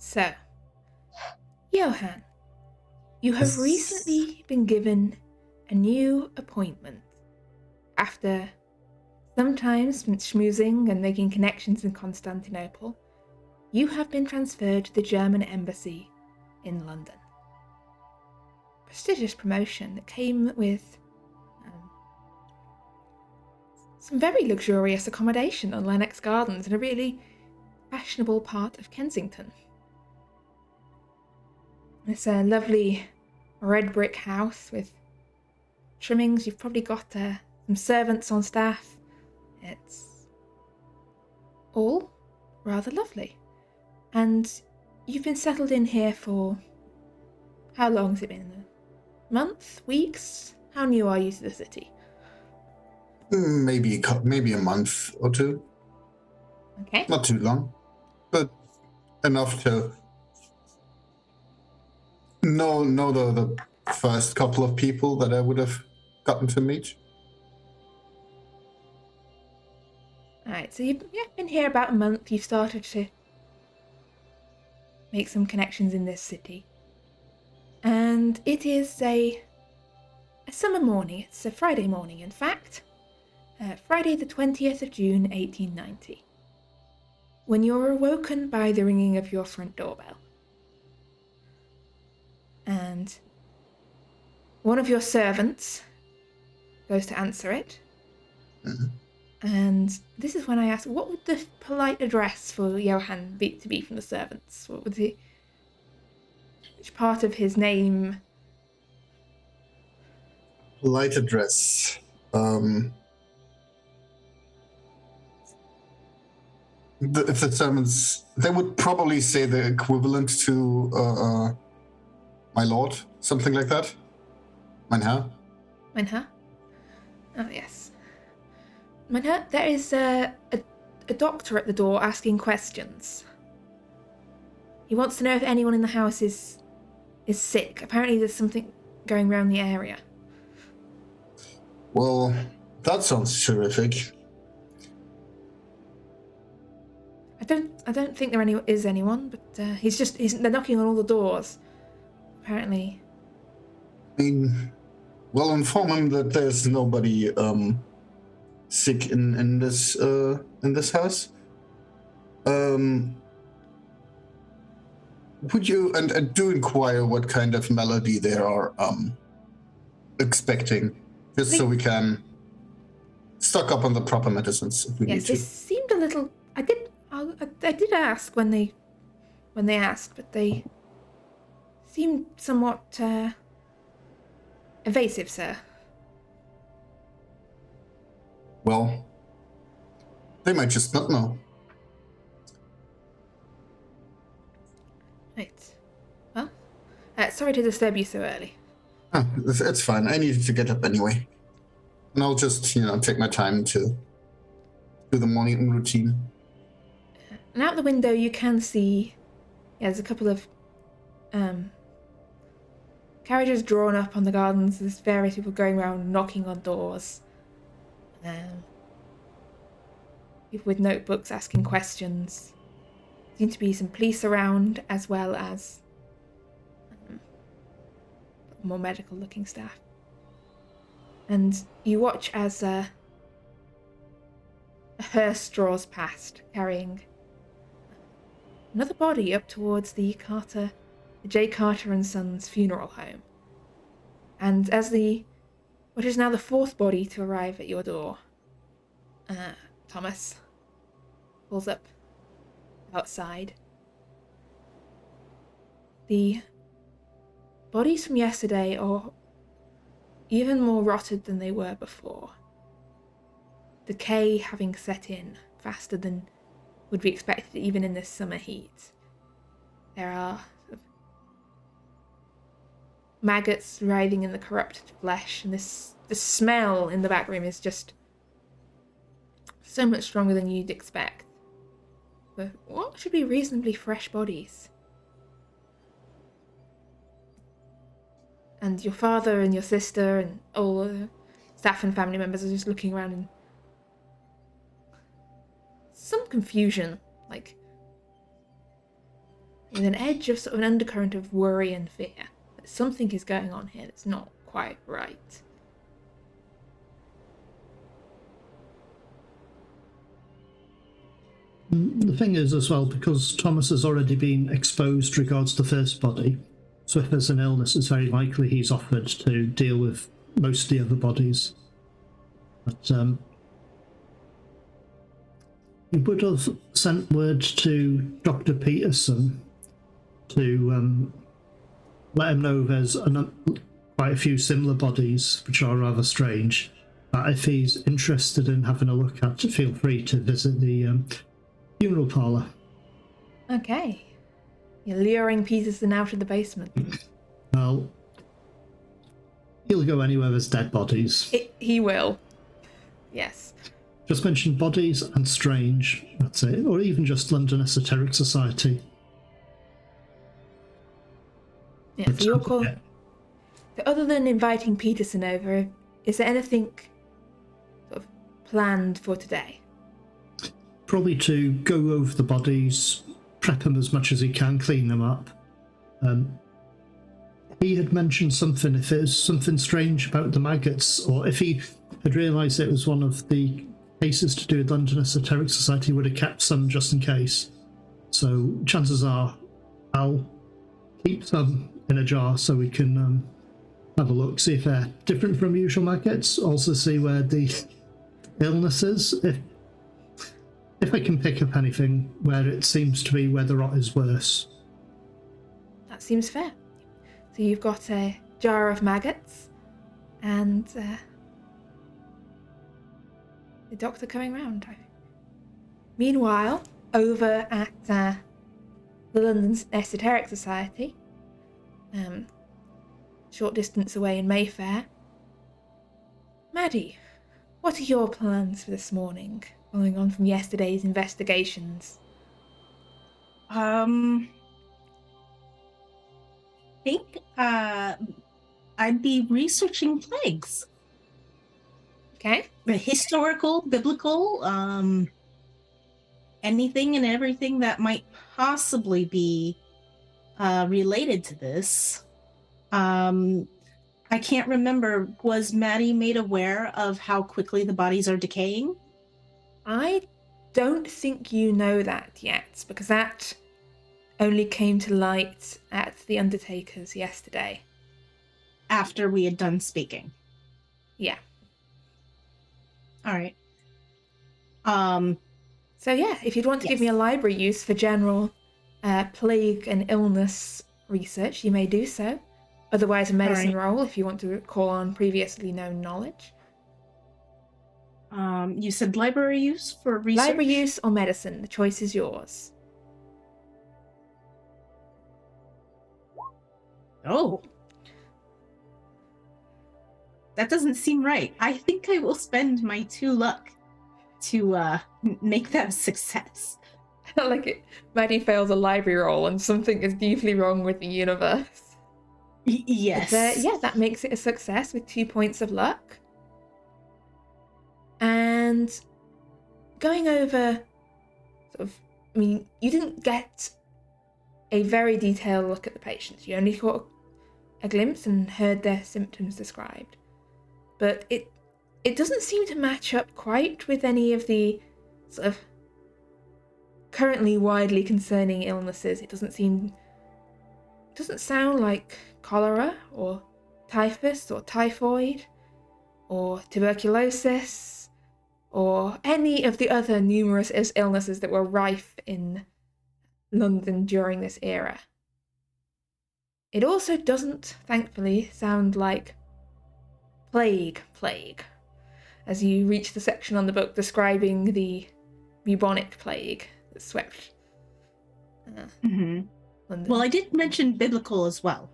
So, Johann, you have Yes. recently been given a new appointment. After sometimes schmoozing and making connections in Constantinople, you have been transferred to the German embassy in London. Prestigious promotion that came with some very luxurious accommodation on Lennox Gardens in a really fashionable part of Kensington. It's a lovely red brick house with trimmings. You've probably got some servants on staff. It's all rather lovely. And you've been settled in here for... how long has it been? A month? Weeks? How new are you to the city? Maybe a month or two. Okay. Not too long, but enough to know the first couple of people that I would have gotten to meet. Alright, so you've been here about a month. You've started to make some connections in this city. And it is a summer morning. It's a Friday morning, in fact. Friday the 20th of June, 1890. When you're awoken by the ringing of your front doorbell. And one of your servants goes to answer it. Mm-hmm. And this is when I ask, what would the polite address for Johann be from the servants? What would which part of his name? Polite address. If the servants, they would probably say the equivalent to my lord, something like that. Mein Herr. Mein Herr? Oh, yes. Mein Herr, there is a doctor at the door asking questions. He wants to know if anyone in the house is sick. Apparently there's something going around the area. Well, that sounds terrific. I don't think there is anyone, but they're knocking on all the doors. Apparently. I mean, well, inform him that there's nobody sick in this house. Would you and do inquire what kind of melody they are expecting, just so we can stock up on the proper medicines if we need to. Yes, they seemed a little. I did ask when they asked, but they seemed somewhat evasive, sir. Well, they might just not know. Right. Well, sorry to disturb you so early. It's fine. I needed to get up anyway. And I'll just, take my time to do the morning routine. And out the window you can see, there's a couple of carriages drawn up on the gardens. There's various people going around knocking on doors. People with notebooks asking questions. Seem to be some police around, as well as more medical-looking staff. And you watch as a hearse draws past, carrying another body up towards the J. Carter and Sons funeral home. And as what is now the fourth body to arrive at your door, Thomas pulls up outside. The bodies from yesterday are even more rotted than they were before. Decay having set in faster than would be expected even in this summer heat. There are maggots writhing in the corrupted flesh, and the smell in the back room is just so much stronger than you'd expect. But what should be reasonably fresh bodies? And your father and your sister and all the staff and family members are just looking around in some confusion. Like, with an edge of sort of an undercurrent of worry and fear that something is going on here that's not quite right. The thing is as well, because Thomas has already been exposed regards the first body, so if there's an illness, it's very likely he's offered to deal with most of the other bodies. But he would have sent word to Dr. Peterson to let him know there's quite a few similar bodies, which are rather strange. But if he's interested in having a look at, feel free to visit the funeral parlour. Okay. You're luring Peterson out of the basement. Well, he'll go anywhere there's dead bodies. He will. Yes. Just mention bodies and strange, that's it. Or even just London Esoteric Society. Yeah, so your call. So other than inviting Peterson over, is there anything sort of planned for today? Probably to go over the bodies, prep them as much as he can, clean them up. He had mentioned something, if it was something strange about the maggots, or if he had realised it was one of the cases to do with London Esoteric Society, he would have kept some just in case. So chances are I'll keep some in a jar so we can have a look, see if they're different from usual maggots, also see where the illness is, if I can pick up anything where it seems to be where the rot is worse. That seems fair. So you've got a jar of maggots and the doctor coming round. Meanwhile, over at the London Esoteric Society, short distance away in Mayfair, Maddie, what are your plans for this morning, following on from yesterday's investigations? I think I'd be researching plagues. Okay. The historical, biblical, anything and everything that might possibly be related to this. I can't remember, was Maddie made aware of how quickly the bodies are decaying? I don't think you know that yet, because that only came to light at the Undertaker's yesterday. After we had done speaking. Yeah. All right. So yeah, if you'd want to give me a library use for general plague and illness research, you may do so. Otherwise, a medicine roll if you want to call on previously known knowledge. You said library use for research? Library use or medicine, the choice is yours. Oh. That doesn't seem right. I think I will spend my 2 luck to make that a success. Like it, Maddie fails a library roll and something is deeply wrong with the universe. Yes. But, yeah, that makes it a success with 2 points of luck. And going over sort of, I mean, you didn't get a very detailed look at the patients. You only caught a glimpse and heard their symptoms described. But it doesn't seem to match up quite with any of the sort of currently widely concerning illnesses. It doesn't sound like cholera or typhus or typhoid or tuberculosis or any of the other numerous illnesses that were rife in London during this era. It also doesn't, thankfully, sound like plague, as you reach the section on the book describing the bubonic plague that swept London. Well, I did mention biblical as well.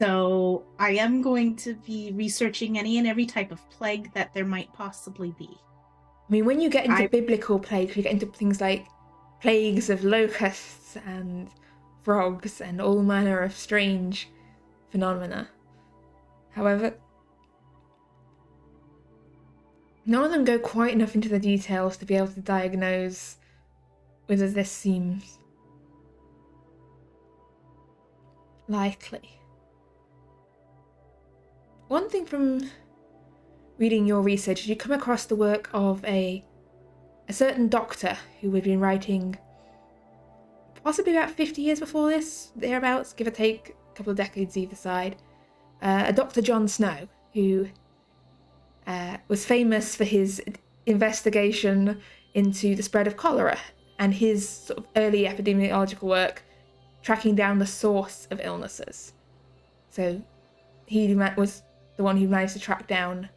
So I am going to be researching any and every type of plague that there might possibly be. I mean, when you get into biblical plagues, you get into things like plagues of locusts and frogs and all manner of strange phenomena. However, none of them go quite enough into the details to be able to diagnose whether this seems likely. One thing from reading your research is you come across the work of a certain doctor who had been writing possibly about 50 years before this, thereabouts, give or take a couple of decades either side. A Dr. John Snow, who was famous for his investigation into the spread of cholera and his sort of early epidemiological work tracking down the source of illnesses. So he was the one who managed to track down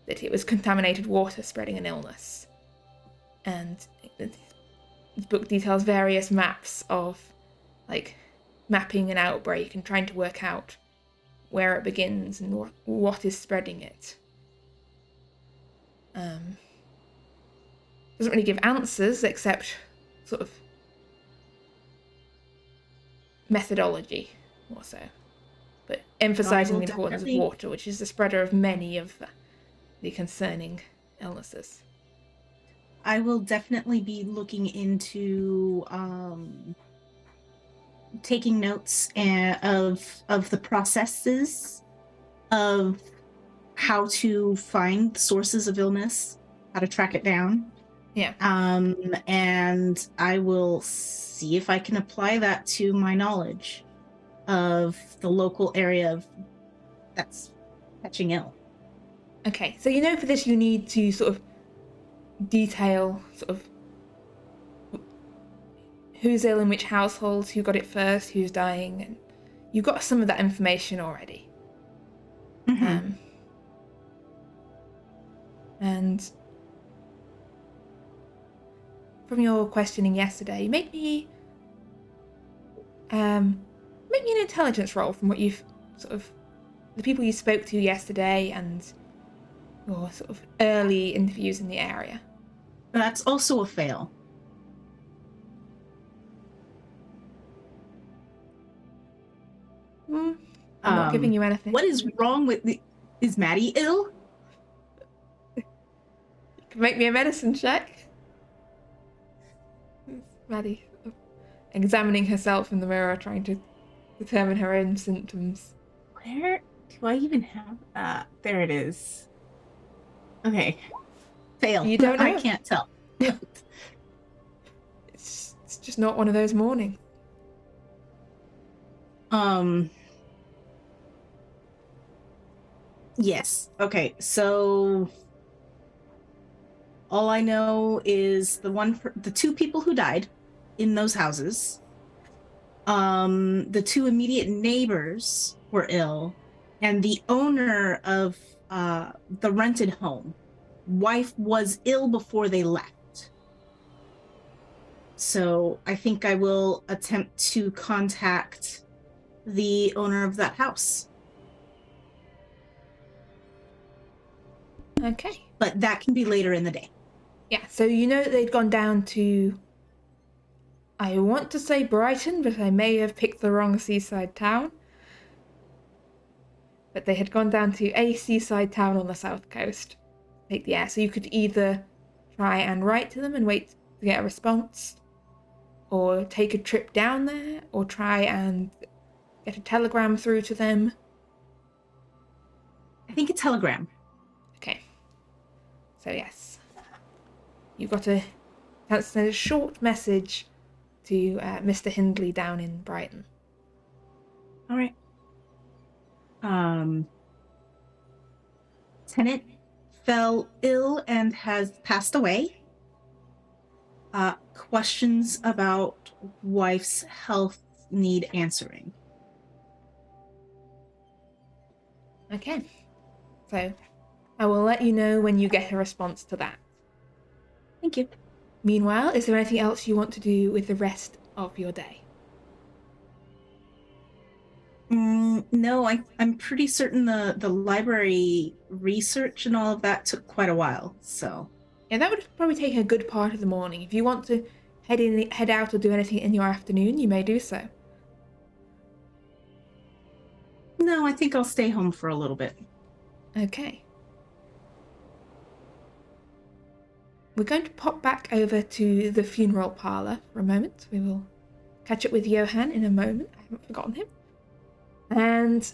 that it was contaminated water spreading an illness. And his book details various maps of, like, mapping an outbreak and trying to work out where it begins and what is spreading it. Doesn't really give answers except sort of methodology, more so. But emphasizing the importance of water, which is the spreader of many of the concerning illnesses. I will definitely be looking into taking notes of the processes of how to find sources of illness, how to track it down. Yeah. And I will see if I can apply that to my knowledge of the local area that's catching ill. Okay, so for this you need to sort of detail sort of who's ill in which households, who got it first, who's dying, and you've got some of that information already. Mm-hmm. And from your questioning yesterday, make me an intelligence roll from what you've sort of the people you spoke to yesterday and your sort of early interviews in the area. That's also a fail. I'm not giving you anything. What is wrong with is Maddie ill? You can make me a medicine check. Maddie examining herself in the mirror, trying to determine her own symptoms. Where do I even have there it is. Okay. Fail. You don't know? I can't tell. It's just not one of those mornings. Yes. Okay. So all I know is the two people who died in those houses. The two immediate neighbors were ill, and the owner of the rented home, wife, was ill before they left. So I think I will attempt to contact the owner of that house. Okay. But that can be later in the day. Yeah, so that they'd gone down to, I want to say Brighton, but I may have picked the wrong seaside town. But they had gone down to a seaside town on the south coast. Take the air. So you could either try and write to them and wait to get a response, or take a trip down there, or try and get a telegram through to them. I think a telegram. Okay. So yes. You've got to send a short message to Mr. Hindley down in Brighton. All right. Tenant fell ill and has passed away. Questions about wife's health need answering. Okay. So I will let you know when you get a response to that. Thank you. Meanwhile, is there anything else you want to do with the rest of your day? No, I'm pretty certain the library research and all of that took quite a while, so. Yeah, that would probably take a good part of the morning. If you want to head out or do anything in your afternoon, you may do so. No, I think I'll stay home for a little bit. Okay. We're going to pop back over to the funeral parlour for a moment. We will catch up with Johann in a moment. I haven't forgotten him. And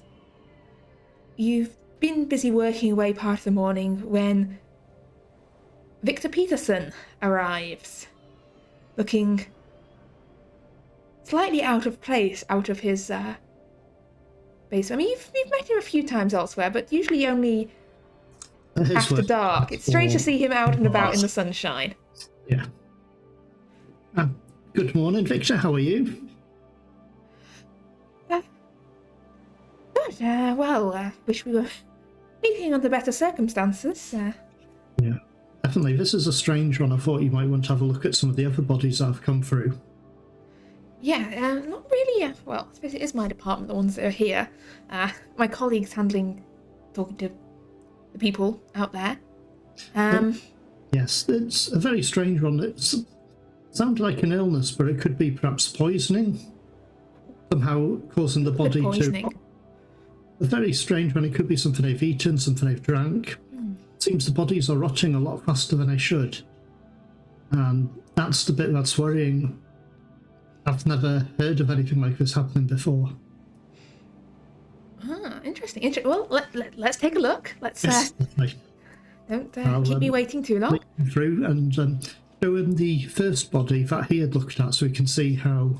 you've been busy working away part of the morning when Victor Peterson arrives, looking slightly out of place, out of his base. I mean, you've met him a few times elsewhere, but usually only after dark. It's strange to see him out and about in the sunshine. Yeah. Good morning, Victor. How are you? Good. Wish we were meeting under better circumstances. Yeah, definitely. This is a strange one. I thought you might want to have a look at some of the other bodies that have come through. Yeah, not really. Well, I suppose it is my department, the ones that are here. My colleague's talking to the people out there. Yes, it's a very strange one. It sounds like an illness, but it could be perhaps poisoning, somehow causing the body to... A very strange one. It could be something they've eaten, something they've drank. It seems the bodies are rotting a lot faster than they should. And that's the bit that's worrying. I've never heard of anything like this happening before. Interesting. Well, let's take a look. Let's don't keep me waiting too long. Through and show him the first body that he had looked at, so we can see how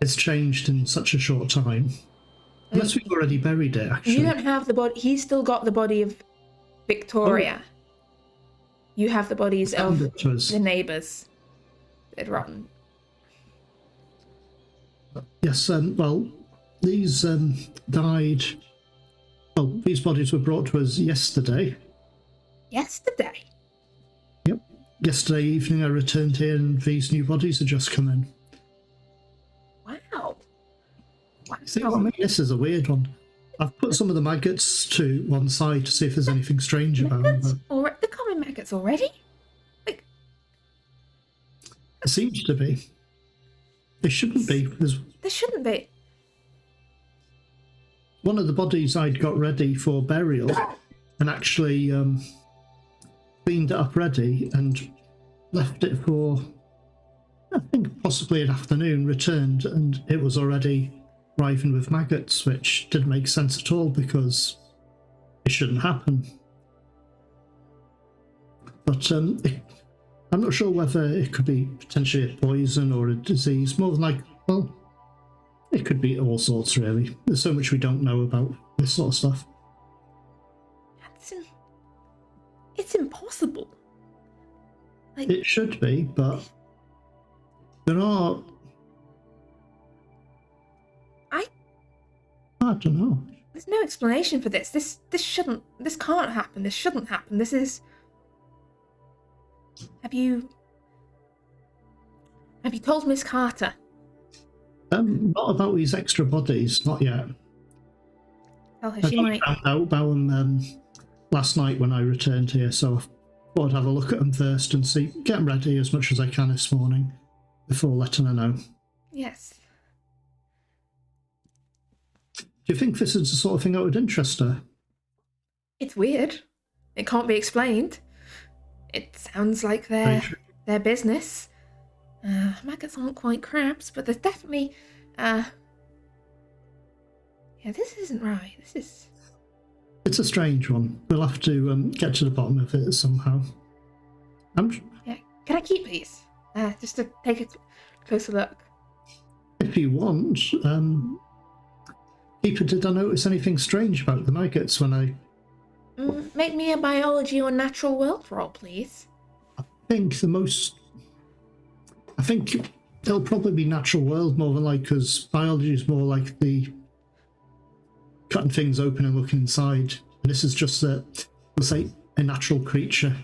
it's changed in such a short time. Unless we've already buried it, actually. You don't have the body. He's still got the body of Victoria. Oh. You have the bodies of the neighbours that had rotten. Yes, well, these died... Well, these bodies were brought to us yesterday. Yesterday? Yep. Yesterday evening I returned here and these new bodies had just come in. Wow. See, I mean, this is a weird one. I've put some of the maggots to one side to see if there's anything strange about them. The common maggots already? It seems to be. They shouldn't be. There shouldn't be. One of the bodies I'd got ready for burial and actually cleaned it up ready and left it for, I think, possibly an afternoon, returned, and it was already thriving with maggots, which didn't make sense at all because it shouldn't happen. But I'm not sure whether it could be potentially a poison or a disease. More than like, well, it could be all sorts, really. There's so much we don't know about this sort of stuff. It's impossible. It should be, but there are... I don't know. There's no explanation for this. This can't happen. This shouldn't happen. This is... Have you told Miss Carter? Not about these extra bodies, not yet. Tell her she might... I found out about them last night when I returned here, so I thought I'd have a look at them first and get them ready as much as I can this morning before letting her know. Yes. Do you think this is the sort of thing that would interest her? It's weird. It can't be explained. It sounds like their business. Maggots aren't quite crabs, but there's definitely... Yeah, this isn't right. This is... It's a strange one. We'll have to get to the bottom of it somehow. Yeah, can I keep these? Just to take a closer look. If you want. Keeper, did I notice anything strange about the maggots when I... Make me a biology or natural world roll, please. I think it'll probably be natural world more than like, because biology is more like the cutting things open and looking inside. And this is just let's say, a natural creature.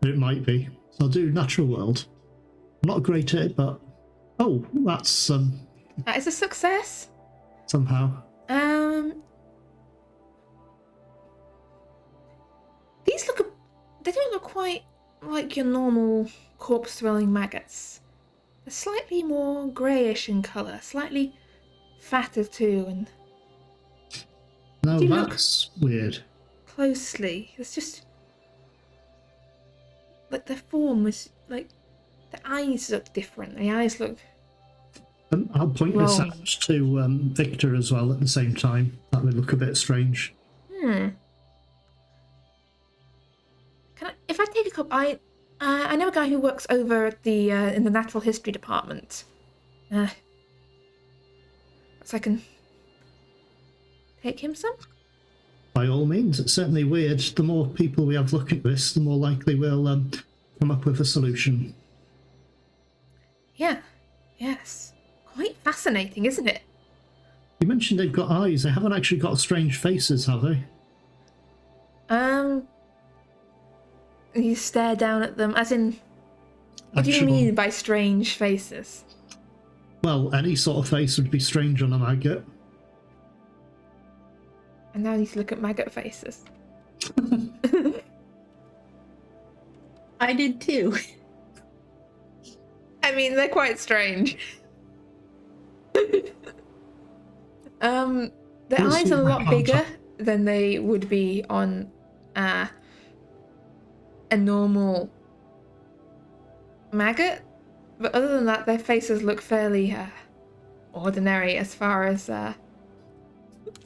It might be. So I'll do natural world. I'm not great at it, but that's That is a success. Somehow. These they don't look quite like your normal corpse-dwelling maggots. They're slightly more greyish in colour, slightly fatter too, and... No, that's weird. Closely. It's just... Like, their form was, like... The eyes look different. The eyes look... I'll point this Wrong. out to Victor as well at the same time. That would look a bit strange. If I take a couple, I know a guy who works over at the in the natural history department. So I can take him some. By all means, it's certainly weird. The more people we have looking at this, the more likely we'll come up with a solution. Yeah. Yes. Quite fascinating, isn't it? You mentioned they've got eyes. They haven't actually got strange faces, have they? You stare down at them, as in. What do you mean by strange faces? Well, any sort of face would be strange on a maggot. And now I need to look at maggot faces. I did too. I mean, they're quite strange. Their eyes are a lot bigger than they would be on a normal maggot. But other than that, their faces look fairly ordinary as far as...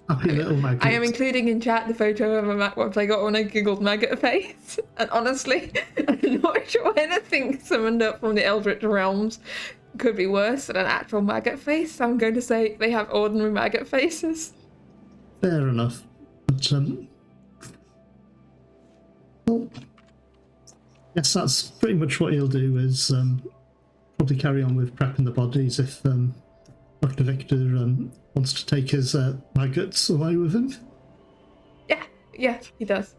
Happy little maggots. I am including in chat the photo of what I got when I googled maggot face. And honestly, I'm not sure anything summoned up from the Eldritch realms could be worse than an actual maggot face. So I'm going to say they have ordinary maggot faces. Fair enough. But, well, yes, that's pretty much what he'll do, is probably carry on with prepping the bodies if Dr. Victor wants to take his maggots away with him. Yeah, he does.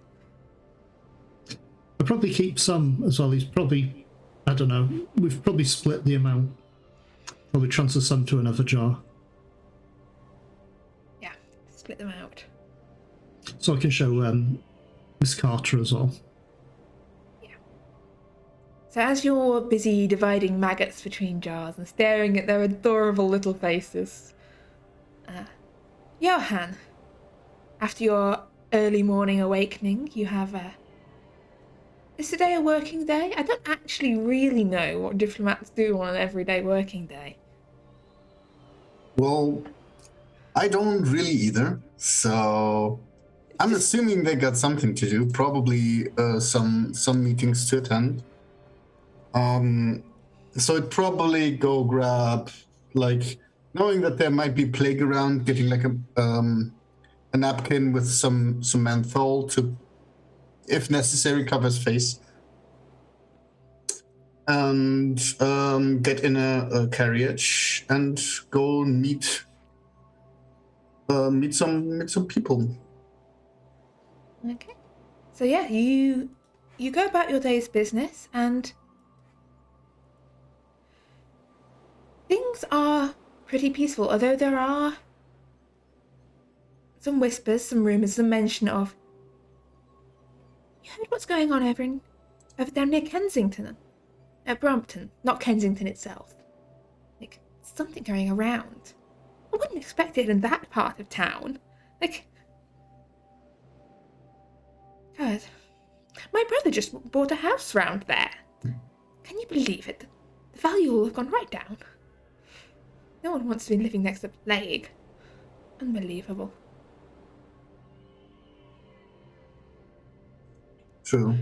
I'll probably keep some as well. He's probably, I don't know, we've probably split the amount. Probably transfer some to another jar. Yeah, split them out. So I can show Miss Carter as well. So as you're busy dividing maggots between jars and staring at their adorable little faces, Johann, after your early morning awakening, you have is today a working day? I don't actually really know what diplomats do on an everyday working day. Well, I don't really either. So I'm assuming they got something to do. Probably some meetings to attend. So I'd probably go grab, like, knowing that there might be plague around, getting like a napkin with some menthol to, if necessary, cover his face, and get in a carriage and go meet some people. Okay. So yeah, you go about your day's business, and things are pretty peaceful, although there are some whispers, some rumours, some mention of... You heard what's going on over down near Kensington? At Brompton, not Kensington itself. Like, something going around. I wouldn't expect it in that part of town. Like... God. My brother just bought a house round there. Can you believe it? The value will have gone right down. No one wants to be living next to plague. Unbelievable. True.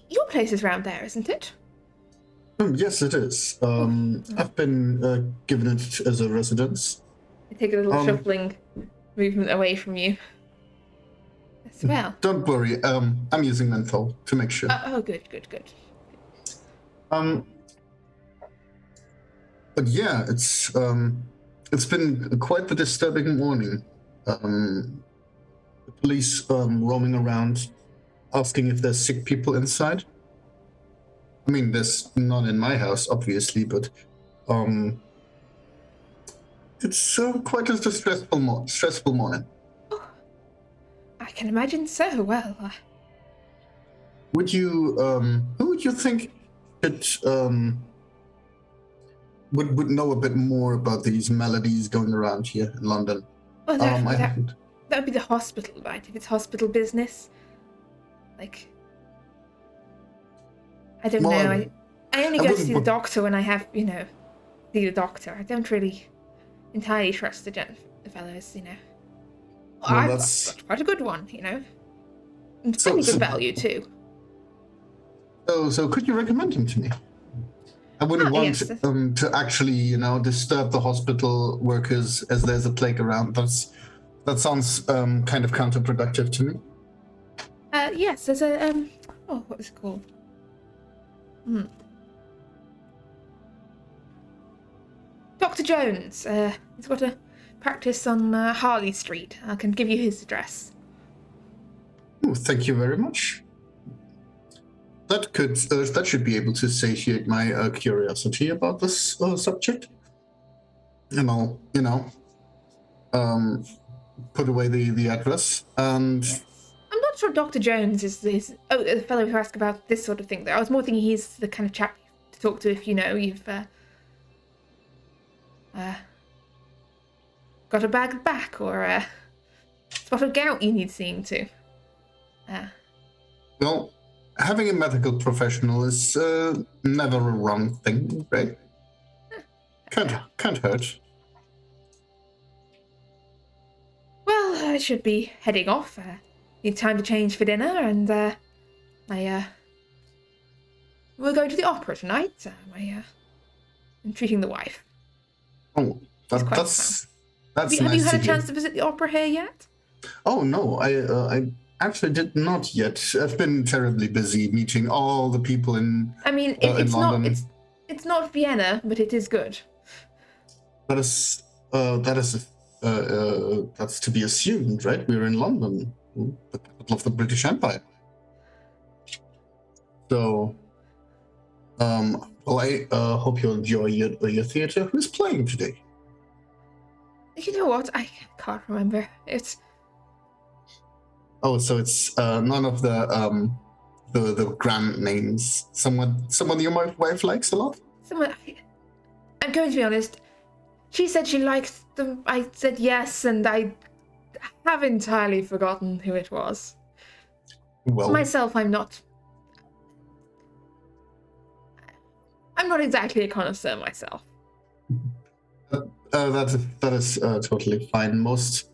Your place is round there, isn't it? Yes, it is. I've been given it as a residence. I take a little shuffling movement away from you. As well. Don't worry. I'm using menthol to make sure. Good. But yeah, it's been quite the disturbing morning. The police roaming around, asking if there's sick people inside. I mean, there's none in my house, obviously, but it's quite a stressful morning. Oh, I can imagine so. Well, Would you? Who would you think would know a bit more about these maladies going around here in London? well, I haven't. that would be the hospital, right? If it's hospital business, like, I don't know. I only go to see the doctor when I have, see the doctor. I don't really entirely trust the fellows, you know. Well, I've that's- got quite a good one, you know. And So- fairly good so- value, too. So could you recommend him to me? I wouldn't want yes. to actually, you know, disturb the hospital workers as there's a plague around. That sounds kind of counterproductive to me. Yes, there's a, what was it called? Dr. Jones. He's got a practice on Harley Street. I can give you his address. Oh, thank you very much. That should be able to satiate my curiosity about this subject. And I'll, you know, put away the address. And I'm not sure Dr. Jones is the fellow who asked about this sort of thing, though. I was more thinking he's the kind of chap to talk to if, you know, you've got a bad back or a spot of gout you need seeing to. well, having a medical professional is never a wrong thing, right? Can't hurt. Well, I should be heading off. Need time to change for dinner, and we're going to the opera tonight. I'm treating the wife. Oh, It's quite that's Have nice you had to a hear. chance to visit the opera here yet? Oh no, I actually did not yet. I've been terribly busy meeting all the people in. I mean, in it's not London. it's not Vienna, but it is good. That's to be assumed, right? We're in London, the capital of the British Empire. So, well, I hope you enjoy your theatre. Who's playing today? You know what? I can't remember. It's Oh, so it's none of the grand names. Someone your wife likes a lot. someone. I'm going to be honest. She said she liked them. I said yes, and I have entirely forgotten who it was. Well, Myself, I'm not exactly a connoisseur myself. that is totally fine. Most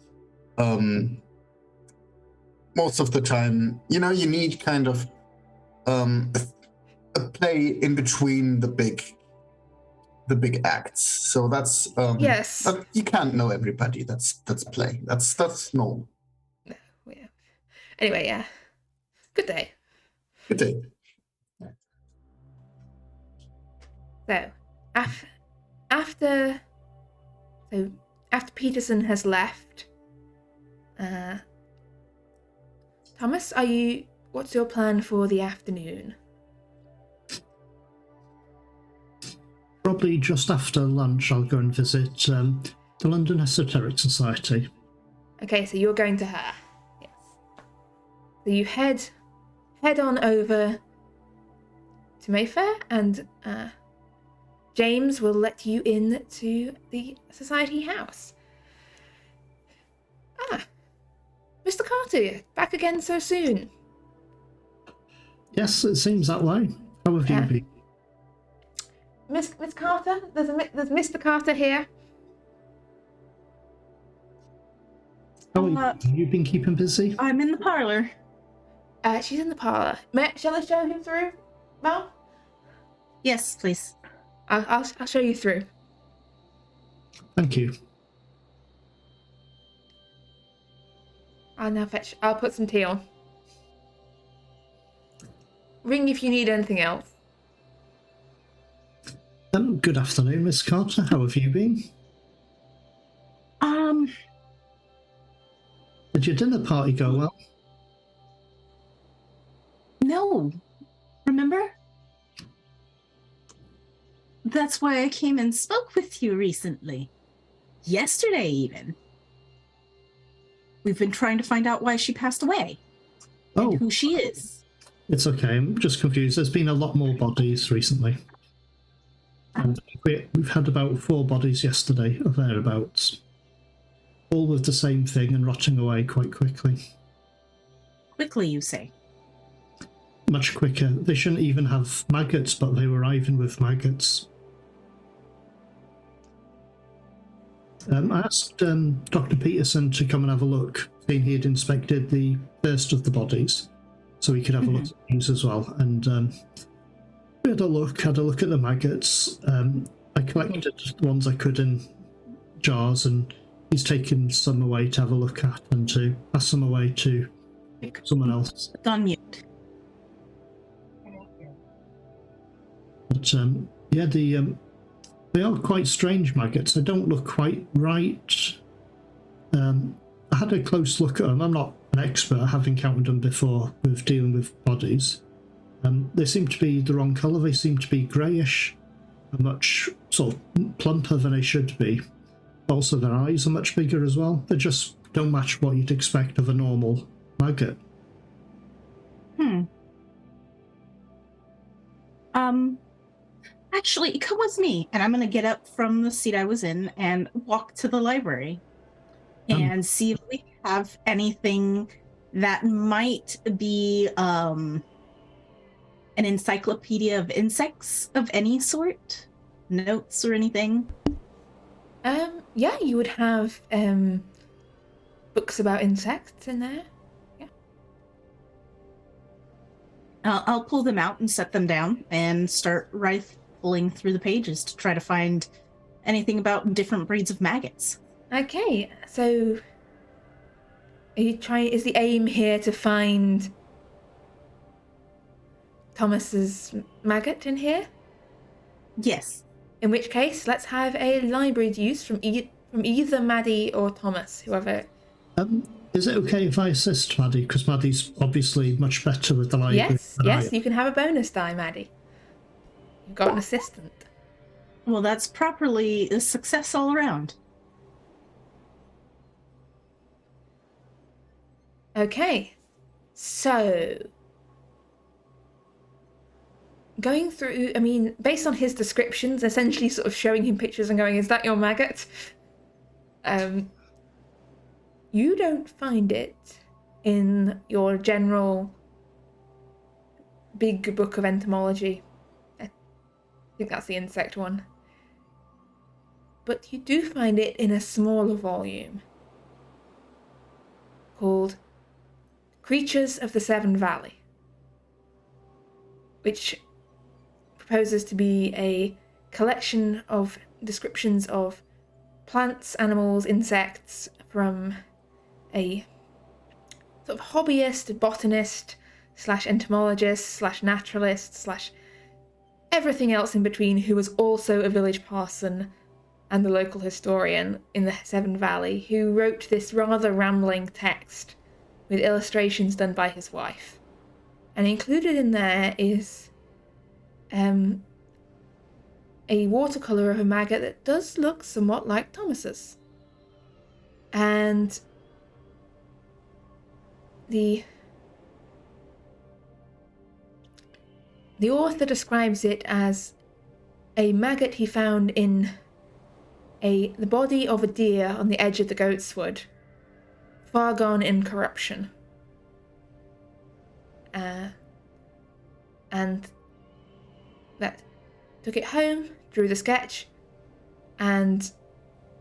of the time, you know, you need kind of a play in between the big acts. So that's Yes. but you can't know everybody. That's play. That's normal. Yeah. Anyway, yeah. Good day. Good day. So, after Peterson has left, Thomas, what's your plan for the afternoon? Probably just after lunch, I'll go and visit the London Esoteric Society. Okay, so you're going to her. Yes. So you head on over to Mayfair, and James will let you in to the Society House. Mr. Carter, back again so soon. Yes, it seems that way. How have Yeah. you been? Miss Carter, there's Mr. Carter here. How have you been keeping busy? I'm in the parlor. She's in the parlor. Shall I show him through, Mel? Yes, please. I'll show you through. Thank you. I'll put some tea on. Ring if you need anything else. Good afternoon, Miss Carter. How have you been? Did your dinner party go well? No. Remember? That's why I came and spoke with you recently. Yesterday, even. We've been trying to find out why she passed away. Oh, And who she is. it's okay. I'm just confused. There's been a lot more bodies recently. And we've had about 4 bodies yesterday, or thereabouts. All with the same thing and rotting away quite quickly. Quickly, you say. Much quicker. They shouldn't even have maggots, but they were even with maggots. I asked Dr. Peterson to come and have a look, seeing he had inspected the first of the bodies, so he could have a look at these as well. And we had a look at the maggots. I collected the ones I could in jars, and he's taken some away to have a look at and to pass them away to someone else. On mute. But yeah, they are quite strange maggots. They don't look quite right. I had a close look at them. I'm not an expert. I have encountered them before with dealing with bodies. They seem to be the wrong colour. They seem to be greyish and much sort of plumper than they should be. Also, their eyes are much bigger as well. They just don't match what you'd expect of a normal maggot. Actually, come with me, and I'm going to get up from the seat I was in and walk to the library and see if we have anything that might be an encyclopedia of insects of any sort, notes or anything. Yeah, you would have books about insects in there. Yeah. I'll pull them out and set them down and start rifling through the pages to try to find anything about different breeds of maggots. Okay, so is the aim here to find Thomas's maggot in here? Yes. In which case, let's have a library use from either Maddie or Thomas, whoever. Is it okay if I assist Maddie? Because Maddie's obviously much better with the library. Yes, you can have a bonus die, Maddie. You've got an assistant. Well, that's properly a success all around. Okay, so going through, I mean, based on his descriptions, essentially sort of showing him pictures and going, is that your maggot? You don't find it in your general big book of entomology. I think that's the insect one. But you do find it in a smaller volume called Creatures of the Severn Valley, which proposes to be a collection of descriptions of plants, animals, insects from a sort of hobbyist, botanist, / entomologist, / naturalist, / everything else in between, who was also a village parson and the local historian in the Severn Valley, who wrote this rather rambling text with illustrations done by his wife. And included in there is a watercolour of a maggot that does look somewhat like Thomas's. And the author describes it as a maggot he found in the body of a deer on the edge of the goatswood, far gone in corruption. And that took it home, drew the sketch, and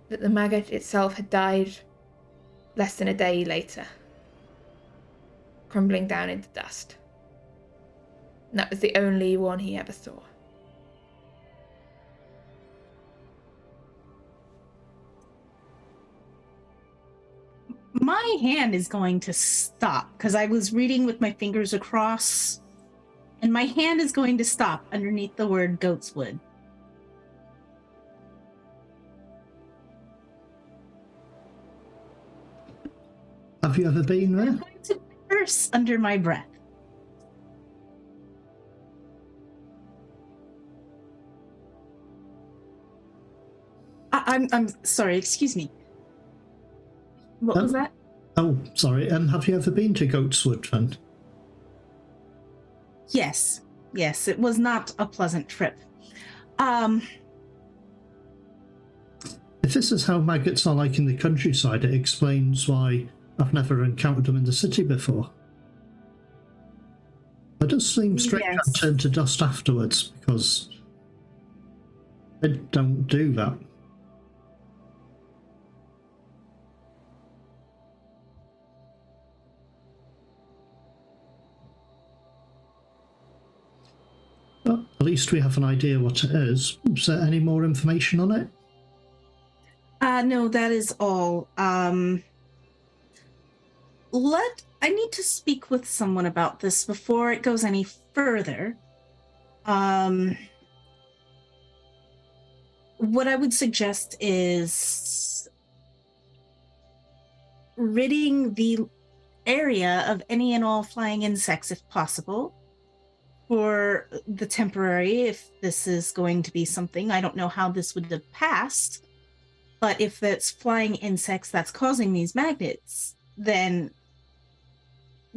that the maggot itself had died less than a day later, crumbling down into dust. And that was the only one he ever saw. My hand is going to stop because I was reading with my fingers across, and my hand is going to stop underneath the word goatswood. Have you ever been there? I'm going to curse under my breath. I'm sorry, excuse me. What was that? Oh, sorry. Have you ever been to Goatswood then? Yes, it was not a pleasant trip. If this is how maggots are like in the countryside, it explains why I've never encountered them in the city before. It does seem strange Yes. and turn to dust afterwards, because they don't do that. least we have an idea what it is. Is there any more information on it? No, that is all. I need to speak with someone about this before it goes any further. What I would suggest is ridding the area of any and all flying insects if possible for the temporary, if this is going to be something. I don't know how this would have passed, but if it's flying insects that's causing these magnets, then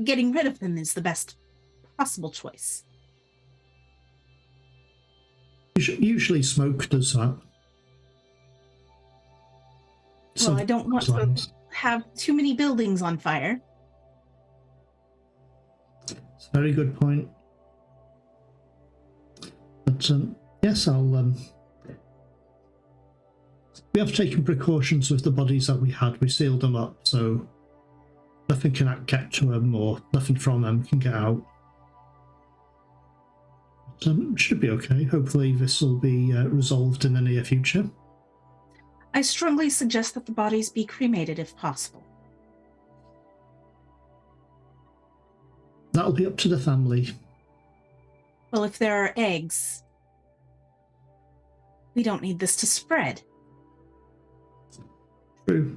getting rid of them is the best possible choice. Usually smoke does that. Well, I don't want to have too many buildings on fire. It's a very good point. But yes, we have taken precautions with the bodies that we had. We sealed them up, so nothing can get to them, or nothing from them can get out. But, should be okay. Hopefully this will be resolved in the near future. I strongly suggest that the bodies be cremated if possible. That'll be up to the family. Well, if there are eggs, we don't need this to spread. True.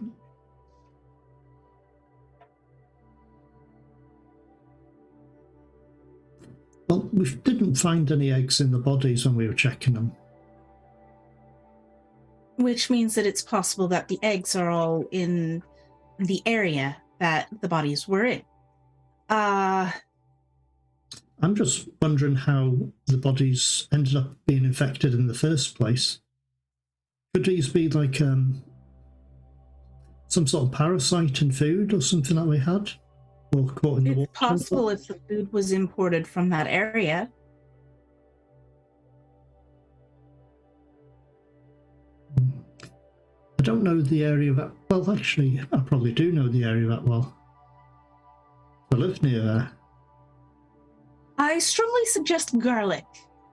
Well, we didn't find any eggs in the bodies when we were checking them. Which means that it's possible that the eggs are all in the area that the bodies were in. I'm just wondering how the bodies ended up being infected in the first place. Could these be like some sort of parasite in food or something that we had? Or caught in the water? It's possible if the food was imported from that area. I don't know the area that well. Actually, I probably do know the area that well. I live near there. I strongly suggest garlic.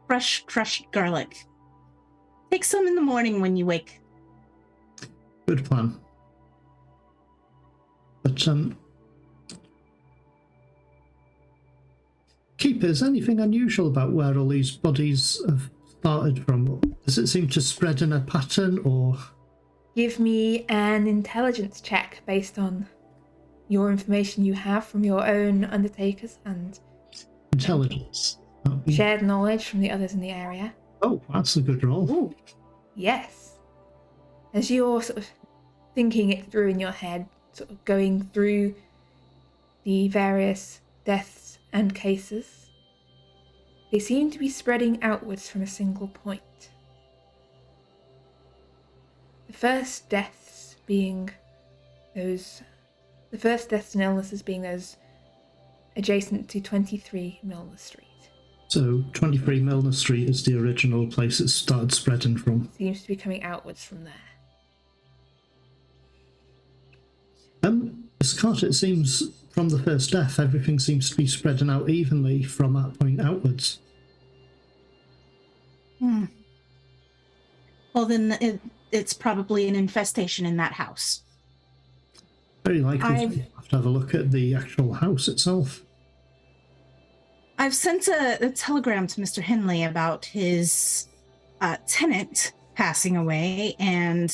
Fresh crushed garlic. Take some in the morning when you wake. Good plan. But Keepers, anything unusual about where all these bodies have started from? Does it seem to spread in a pattern, or? Give me an intelligence check based on your information you have from your own undertakers and Intelligence. shared knowledge from the others in the area. Oh, that's a good roll. Ooh, yes. As you're sort of thinking it through in your head, sort of going through the various deaths and cases, they seem to be spreading outwards from a single point. The first deaths and illnesses being those adjacent to 23 Milner Street. So 23 Milner Street is the original place it started spreading from. Seems to be coming outwards from there. Miss Carter, it seems from the first death, everything seems to be spreading out evenly from that point outwards. Well, then it's probably an infestation in that house. Very likely we have to have a look at the actual house itself. I've sent a telegram to Mr. Henley about his tenant passing away and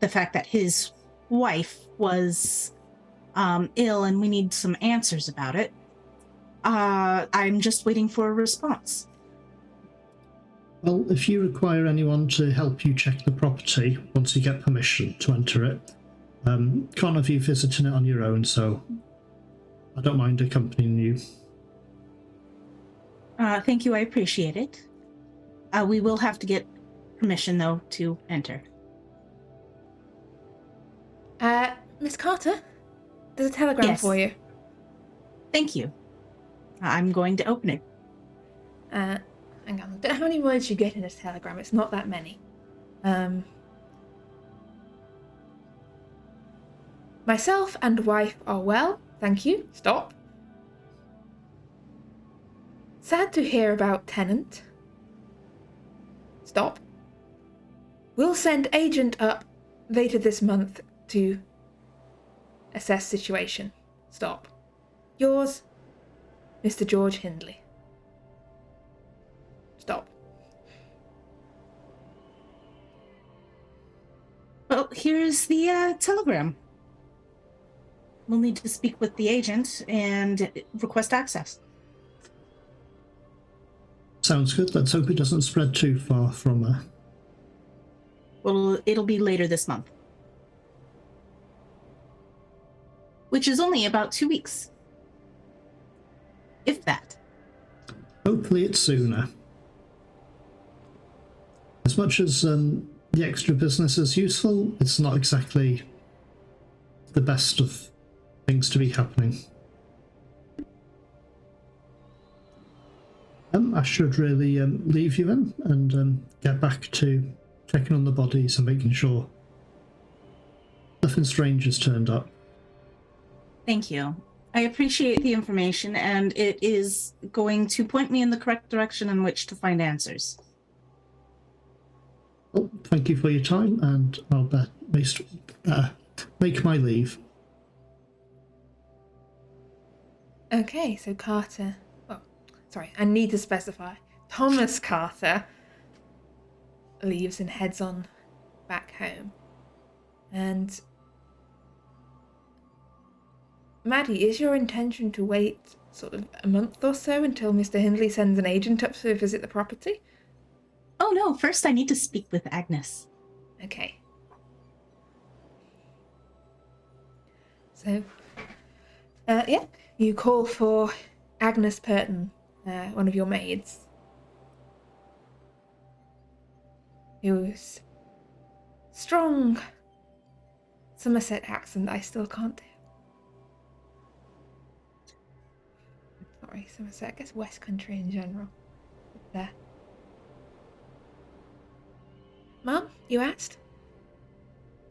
the fact that his wife was ill, and we need some answers about it. I'm just waiting for a response. Well, if you require anyone to help you check the property once you get permission to enter it, can't have you visiting it on your own, so I don't mind accompanying you. Thank you, I appreciate it. We will have to get permission, though, to enter. Miss Carter, there's a telegram Yes. for you. Thank you. I'm going to open it. Hang on, I don't know how many words you get in a telegram. It's not that many. Myself and wife are well, thank you. Stop. Sad to hear about tenant. Stop. We'll send agent up later this month to assess situation. Stop. Yours, Mr. George Hindley. Stop. Well, here's the telegram. We'll need to speak with the agent and request access. Sounds good. Let's hope it doesn't spread too far from her. Well, it'll be later this month. Which is only about 2 weeks. If that. Hopefully it's sooner. As much as the extra business is useful, it's not exactly the best of things to be happening. I should really leave you in and get back to checking on the bodies and making sure nothing strange has turned up. Thank you. I appreciate the information, and it is going to point me in the correct direction in which to find answers. Well, thank you for your time, and I'll make my leave. Okay, so Carter... Oh, sorry, I need to specify. Thomas Carter leaves and heads on back home. And... Maddie, is your intention to wait sort of a month or so until Mr. Hindley sends an agent up to visit the property? Oh no, first I need to speak with Agnes. Okay. So, yeah, you call for Agnes Purton, one of your maids, whose strong Somerset accent I still can't do. Sorry, Somerset, I guess West Country in general. There. Mum, you asked?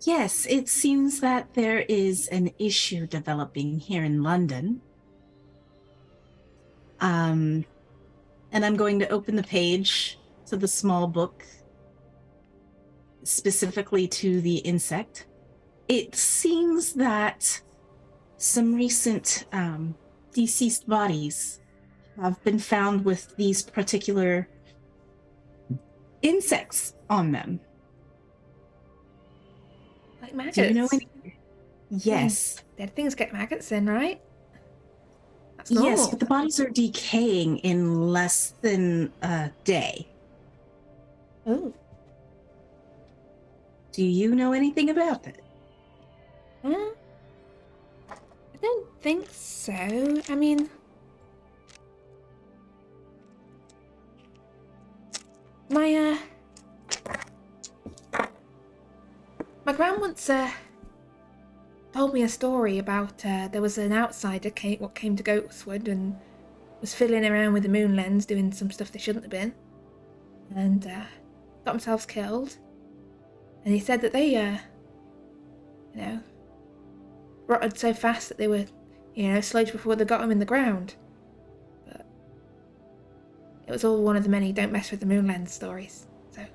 Yes, it seems that there is an issue developing here in London. And I'm going to open the page to the small book, specifically to the insect. It seems that some recent deceased bodies have been found with these particular insects on them. Like maggots? Do you know any? Yes. Dead things get maggots in, right? That's normal. Yes, but the bodies are decaying in less than a day. Oh. Do you know anything about it? I don't think so. I mean... My gran once told me a story about there was an outsider came to Goatswood and was fiddling around with the moon lens doing some stuff they shouldn't have been, and got themselves killed. And he said that they rotted so fast that they were sludge before they got them in the ground. But it was all one of the many don't mess with the moon lens stories. So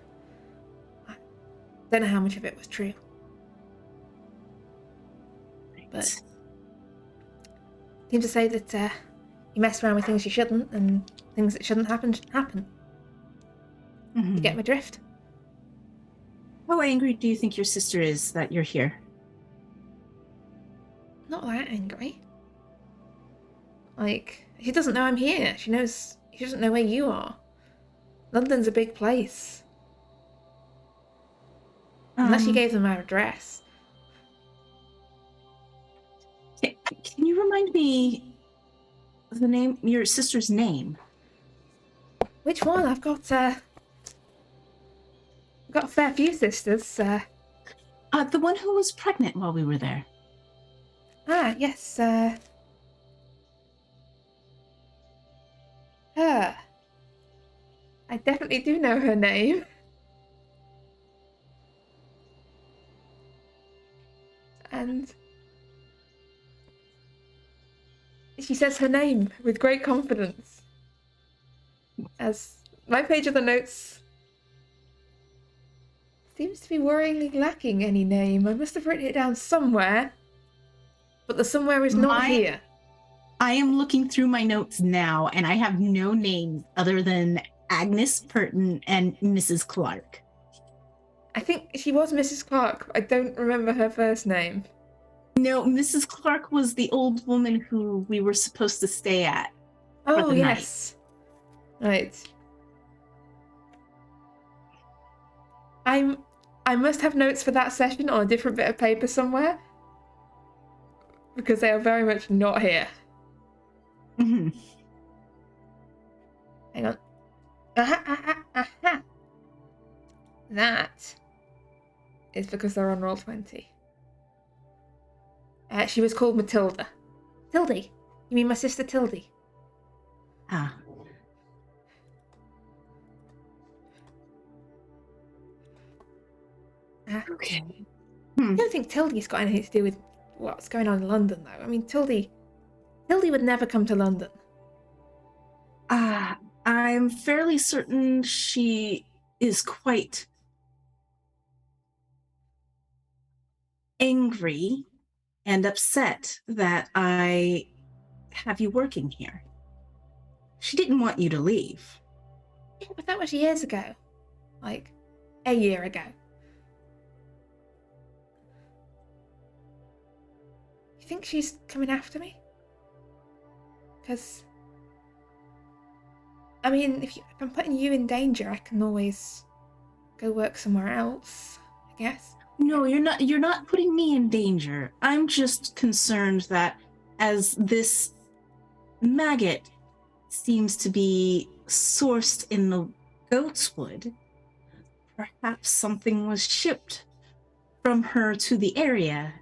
I don't know how much of it was true. But seems to say that you mess around with things you shouldn't, and things that shouldn't happen. Mm-hmm. You get my drift? How angry do you think your sister is that you're here? Not that angry. Like, she doesn't know I'm here. She doesn't know where you are. London's a big place. Unless you gave them our address. Can you remind me the name, your sister's name? Which one? I've got a fair few sisters. The one who was pregnant while we were there. Ah, yes, her. I definitely do know her name. And she says her name with great confidence. As my page of the notes seems to be worryingly lacking any name. I must have written it down somewhere, but the somewhere is not here. I am looking through my notes now, and I have no names other than Agnes Purton and Mrs. Clark. I think she was Mrs. Clark, but I don't remember her first name. No, Mrs. Clark was the old woman who we were supposed to stay at. Oh, yes. Right. I must have notes for that session on a different bit of paper somewhere, because they are very much not here. Mm-hmm. Hang on. Aha. That is because they're on Roll20. She was called Matilda. Tildy. You mean my sister Tildy? Ah. Okay. I don't think Tildy's got anything to do with what's going on in London, though. I mean, Tildy would never come to London. I'm fairly certain she is quite angry and upset that I have you working here. She didn't want you to leave. Yeah, but that was years ago. Like, a year ago. You think she's coming after me? Because, I mean, if I'm putting you in danger, I can always go work somewhere else, I guess. No, you're not putting me in danger. I'm just concerned that as this maggot seems to be sourced in the goat's wood, perhaps something was shipped from her to the area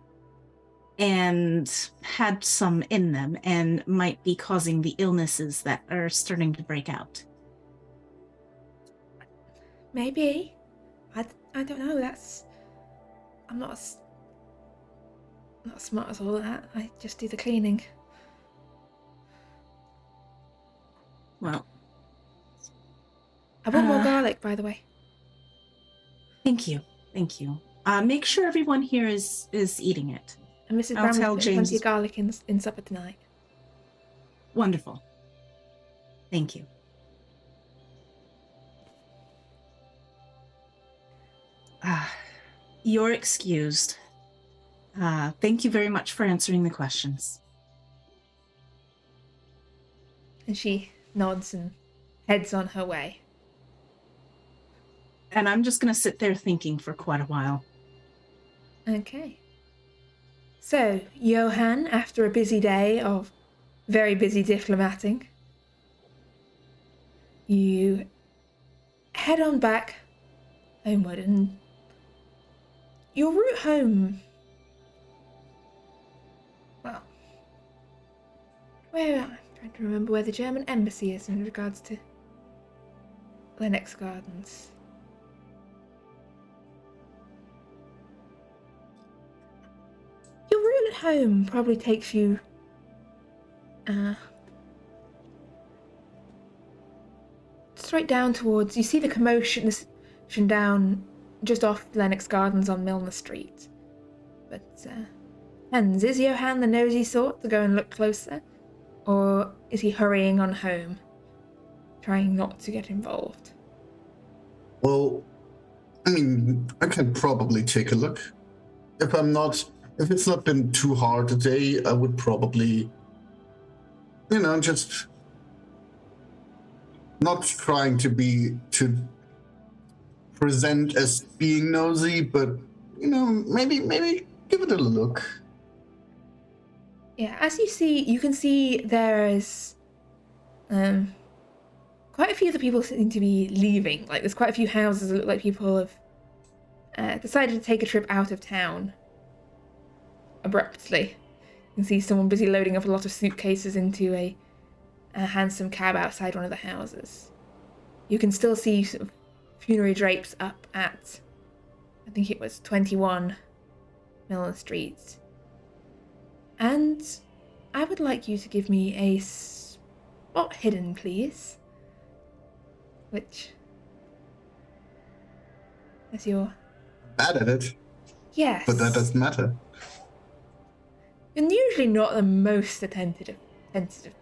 and had some in them and might be causing the illnesses that are starting to break out. Maybe. I don't know, I'm not as smart as all of that. I just do the cleaning. Well, I want more garlic, by the way. Thank you. Make sure everyone here is eating it. And Mrs. I'll Bramley's tell put James. plenty of garlic in supper tonight. Wonderful. Thank you. You're excused. Thank you very much for answering the questions. And she nods and heads on her way. And I'm just going to sit there thinking for quite a while. Okay. So, Johann, after a busy day of very busy diplomating, you head on back homeward, and your route home, well, I'm trying to remember where the German embassy is in regards to Lennox Gardens. Your route home probably takes you straight down towards, you see the commotion down just off Lennox Gardens on Milner Street. But depends, is Johann the nosy sort to go and look closer? Or is he hurrying on home, trying not to get involved? Well, I mean, I can probably take a look. If it's not been too hard a day, I would probably, just not trying to present as being nosy, but, maybe give it a look. Yeah, as you can see there's quite a few of the people seem to be leaving. Like, there's quite a few houses that look like people have decided to take a trip out of town abruptly. You can see someone busy loading up a lot of suitcases into a handsome cab outside one of the houses. You can still see sort of funerary drapes up at, I think it was 21 Milner Street. And I would like you to give me a spot hidden, please. Which, as you're bad at it, Yes. but that doesn't matter. You're usually not the most attentive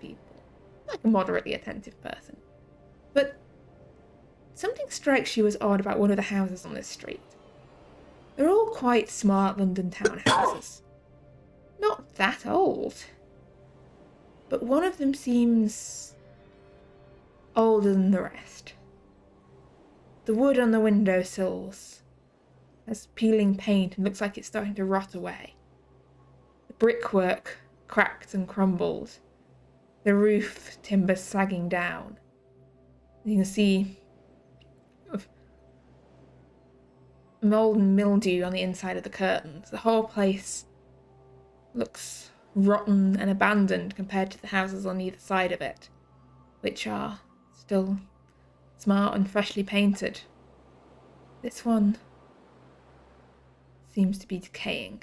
people. Like a moderately attentive person. But something strikes you as odd about one of the houses on this street. They're all quite smart London townhouses. Not that old. But one of them seems older than the rest. The wood on the windowsills has peeling paint and looks like it's starting to rot away. The brickwork cracked and crumbled. The roof timber sagging down. You can see mold and mildew on the inside of the curtains. The whole place looks rotten and abandoned compared to the houses on either side of it, which are still smart and freshly painted. This one seems to be decaying.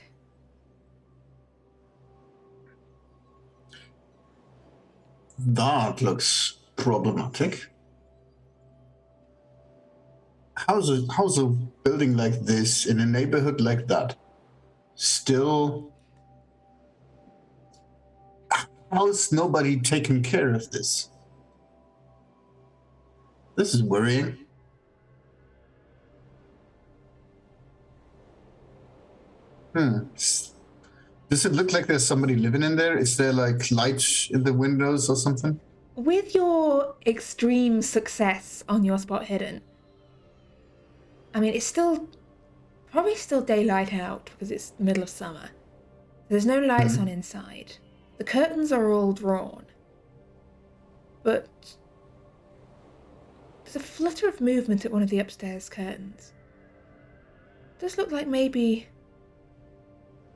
That looks problematic. How's a building like this in a neighborhood like that still? How is nobody taking care of this? This is worrying. Does it look like there's somebody living in there? Is there like lights in the windows or something? With your extreme success on your spot hidden, I mean, it's probably still daylight out because it's the middle of summer. There's no lights on inside. The curtains are all drawn. But there's a flutter of movement at one of the upstairs curtains. It does look like maybe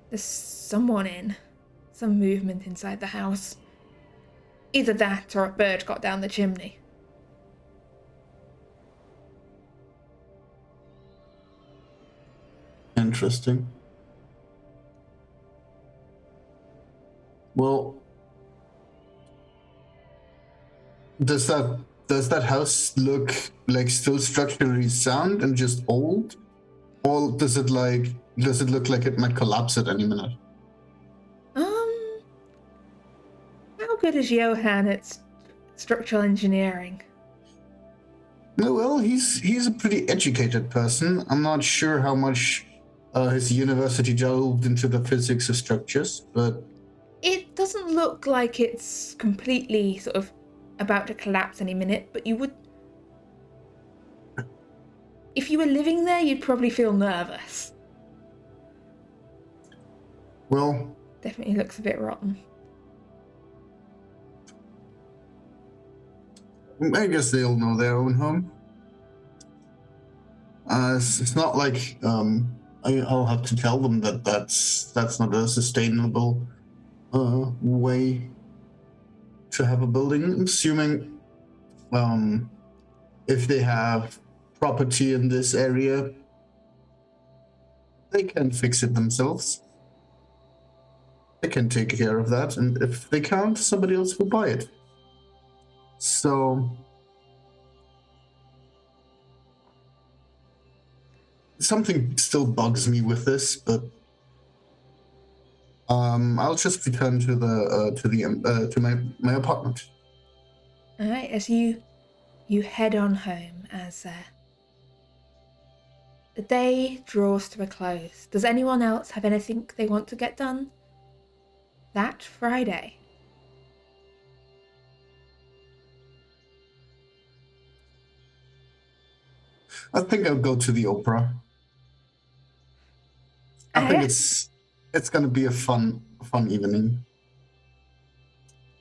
there's some movement inside the house. Either that or a bird got down the chimney. Interesting. Well, does that house look like still structurally sound and just old? Or does it look like it might collapse at any minute? How good is Johann at structural engineering? No, well, he's a pretty educated person. I'm not sure how much his university delved into the physics of structures, but It doesn't look like it's completely sort of about to collapse any minute, but you would... If you were living there, you'd probably feel nervous. well, Definitely looks a bit rotten. I guess they all know their own home. It's not like I'll have to tell them that that's not a sustainable way to have a building. I'm assuming if they have property in this area, they can fix it themselves. They can take care of that, and if they can't, somebody else will buy it. So something still bugs me with this, but I'll just return to my apartment. All right, as you head on home, as the day draws to a close. Does anyone else have anything they want to get done that Friday? I think I'll go to the opera. I think it's gonna be a fun evening,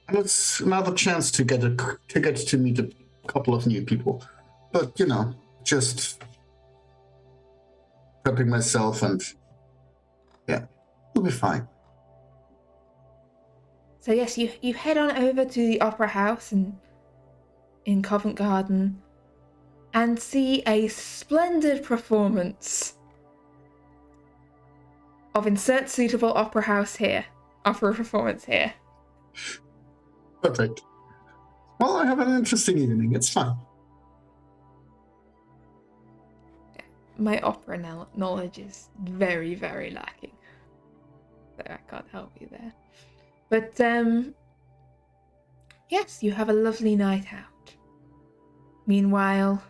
and it's another chance to get to meet a couple of new people. But just prepping myself, and yeah, it'll be fine. So yes, you head on over to the Opera House in Covent Garden and see a splendid performance of insert suitable opera performance here. Perfect. Well, I have an interesting evening. It's fine. my opera knowledge is very, very lacking. So I can't help you there. But, yes, you have a lovely night out. Meanwhile,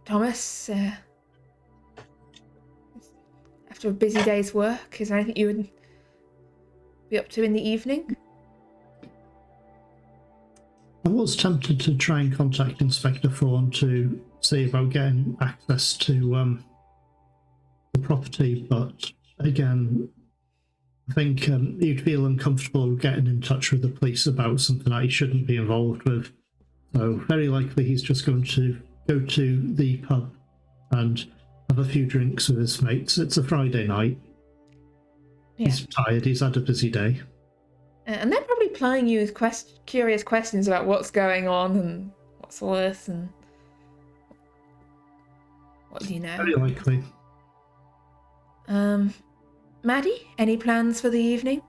Thomas, after a busy day's work, is there anything you would be up to in the evening? I was tempted to try and contact Inspector Thorne to see about getting access to the property, but again, I think he'd feel uncomfortable getting in touch with the police about something that he shouldn't be involved with. So very likely he's just going to go to the pub and have a few drinks with his mates. It's a Friday night. Yeah. He's tired, he's had a busy day. And they're probably plying you with curious questions about what's going on and what's worth and what do you know. Very likely. Maddie, any plans for the evening?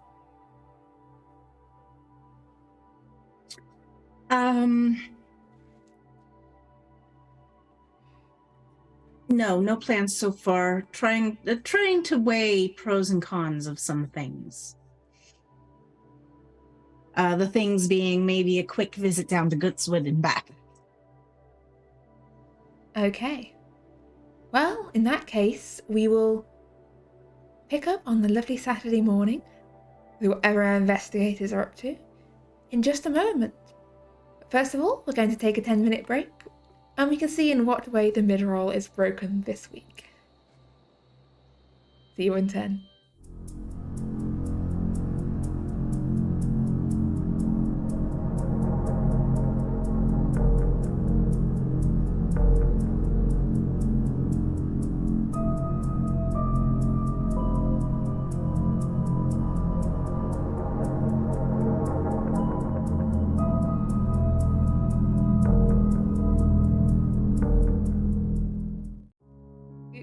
No plans so far. Trying to weigh pros and cons of some things. The things being maybe a quick visit down to Goodswood and back. Okay. Well, in that case, we will pick up on the lovely Saturday morning, whatever our investigators are up to, in just a moment. But first of all, we're going to take a 10-minute break, and we can see in what way the mid-roll is broken this week. See you in 10.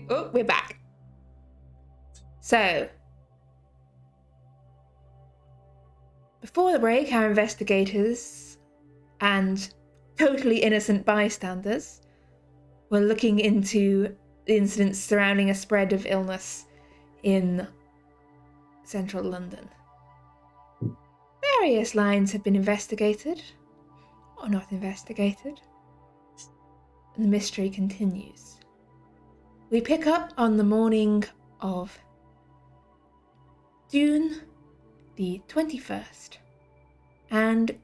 Oh, we're back. So, before the break, our investigators and totally innocent bystanders were looking into the incidents surrounding a spread of illness in central London. Various lines have been investigated, or not investigated, and the mystery continues. We pick up on the morning of June the 21st, and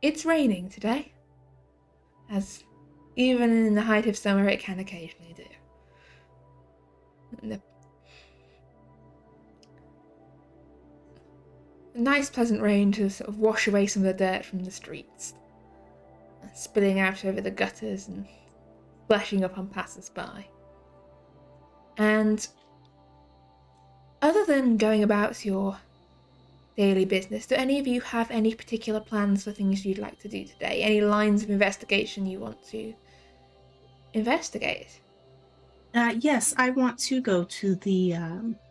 it's raining today, as even in the height of summer it can occasionally do. A nice pleasant rain to sort of wash away some of the dirt from the streets, spilling out over the gutters and splashing up on passers-by. And other than going about your daily business, do any of you have any particular plans for things you'd like to do today? Any lines of investigation you want to investigate? Yes, I want to go to the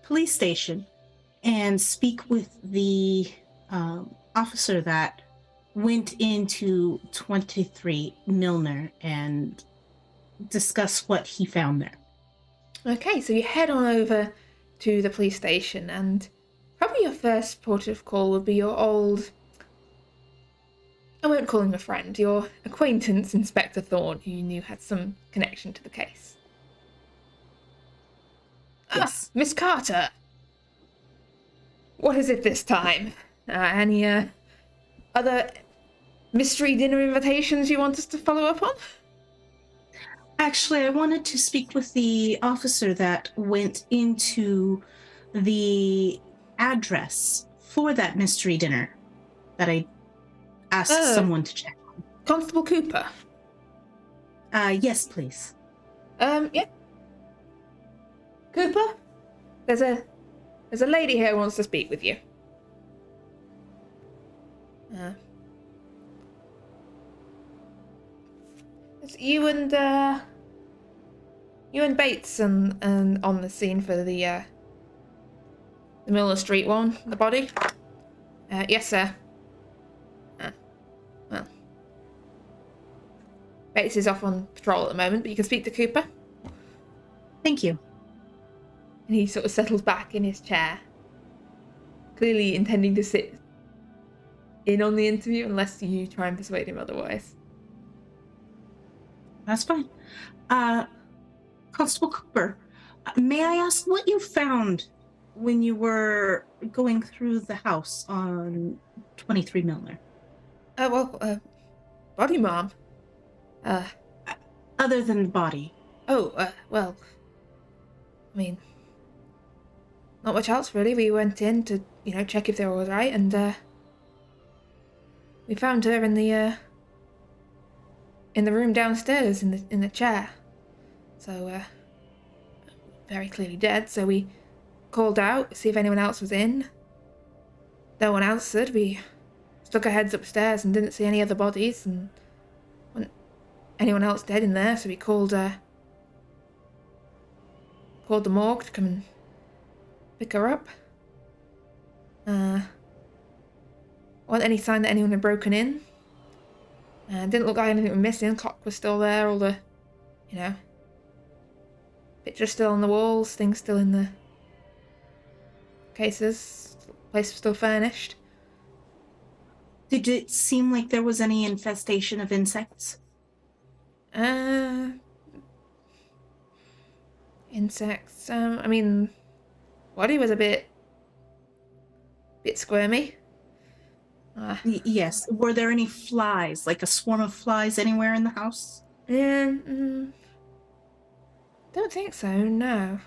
police station and speak with the officer that went into 23 Milner and discuss what he found there. Okay, so you head on over to the police station, and probably your first port of call would be your old, I won't call him a friend, your acquaintance, Inspector Thorne, who you knew had some connection to the case. Yes. Miss Carter! What is it this time? Any other mystery dinner invitations you want us to follow up on? Actually, I wanted to speak with the officer that went into the address for that mystery dinner that I asked someone to check on. Constable Cooper? Yes, please. Yeah. Cooper? There's a lady here who wants to speak with you. It's you and Bates and on the scene for the Milner Street one, the body. Yes, sir. Well, Bates is off on patrol at the moment, but you can speak to Cooper. Thank you. And he sort of settles back in his chair, clearly intending to sit in on the interview unless you try and persuade him otherwise. That's fine. Constable Cooper, may I ask what you found when you were going through the house on 23 Milner? Body, ma'am. Other than the body. Well, I mean, not much else really. We went in to, check if they were all right, and we found her in the room downstairs in the chair. So, very clearly dead. So we called out to see if anyone else was in. No one answered. We stuck our heads upstairs and didn't see any other bodies, and wasn't anyone else dead in there. So we called the morgue to come and pick her up. Wasn't any sign that anyone had broken in. Didn't look like anything was missing. Clock was still there. All the, pictures still on the walls. Things still in the cases. Place was still furnished. Did it seem like there was any infestation of insects? Insects. I mean, body was a bit squirmy. Yes. Were there any flies, like a swarm of flies anywhere in the house? Don't think so, no.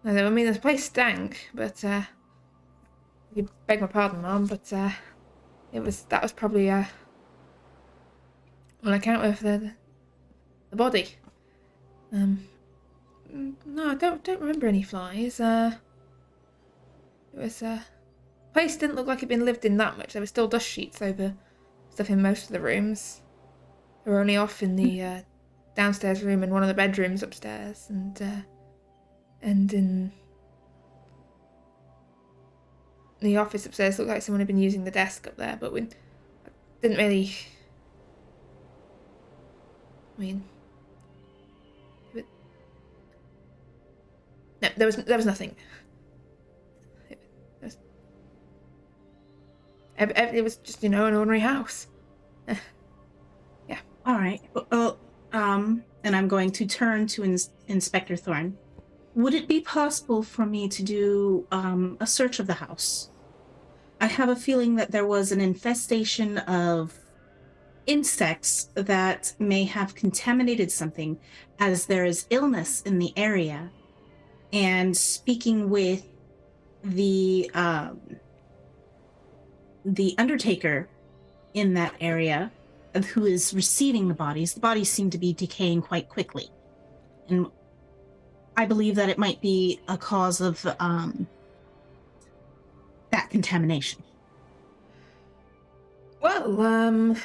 I mean, this place stank, but, you beg my pardon, Mum, but, that was probably, on account of the body. No, I don't remember any flies. Place didn't look like it'd been lived in that much. There were still dust sheets over stuff in most of the rooms. They were only off in the downstairs room and one of the bedrooms upstairs, and in the office upstairs looked like someone had been using the desk up there, but we didn't really. I mean, no, there was nothing. It was just, an ordinary house. Yeah. All right. And I'm going to turn to Inspector Thorne. Would it be possible for me to do a search of the house? I have a feeling that there was an infestation of insects that may have contaminated something, as there is illness in the area. And speaking with the undertaker in that area, who is receiving the bodies seem to be decaying quite quickly. And I believe that it might be a cause of that contamination. Well,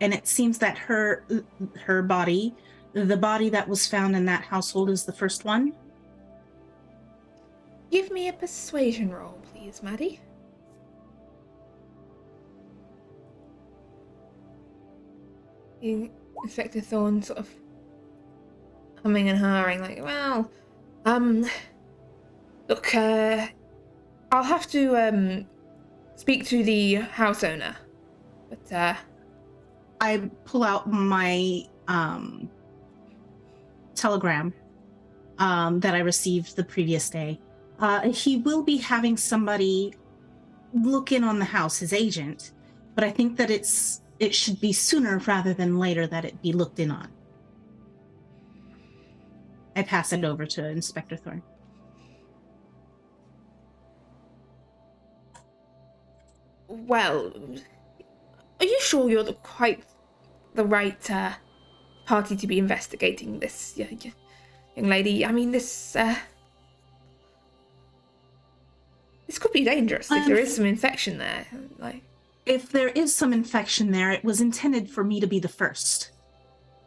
and it seems that her body, the body that was found in that household, is the first one. Give me a persuasion roll, please, Maddie. Inspector Thorne sort of humming and hawing, like, well, look, I'll have to speak to the house owner, but I pull out my telegram that I received the previous day. He will be having somebody look in on the house, his agent, but I think that it should be sooner rather than later that it be looked in on. I pass it over to Inspector Thorne. Well, are you sure you're quite the right party to be investigating this young lady? I mean, this could be dangerous if there is some infection there. If there is some infection there, it was intended for me to be the first,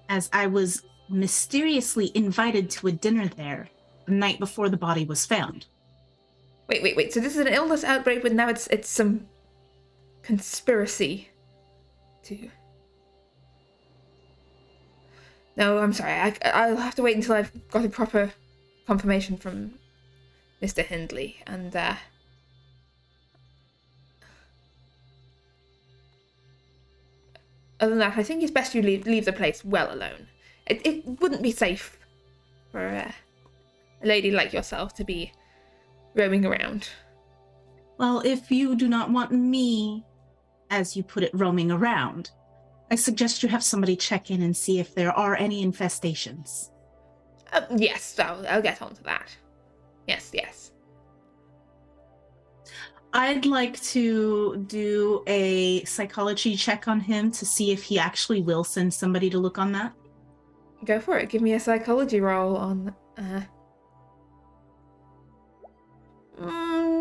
as I was mysteriously invited to a dinner there the night before the body was found. Wait. So this is an illness outbreak, but now it's some conspiracy to... No, I'm sorry. I'll have to wait until I've got a proper confirmation from Mr. Hindley, and other than that, I think it's best you leave the place well alone. It wouldn't be safe for a lady like yourself to be roaming around. Well, if you do not want me, as you put it, roaming around, I suggest you have somebody check in and see if there are any infestations. Yes, I'll get on to that. Yes. I'd like to do a psychology check on him to see if he actually will send somebody to look on that. Go for it. Give me a psychology roll on...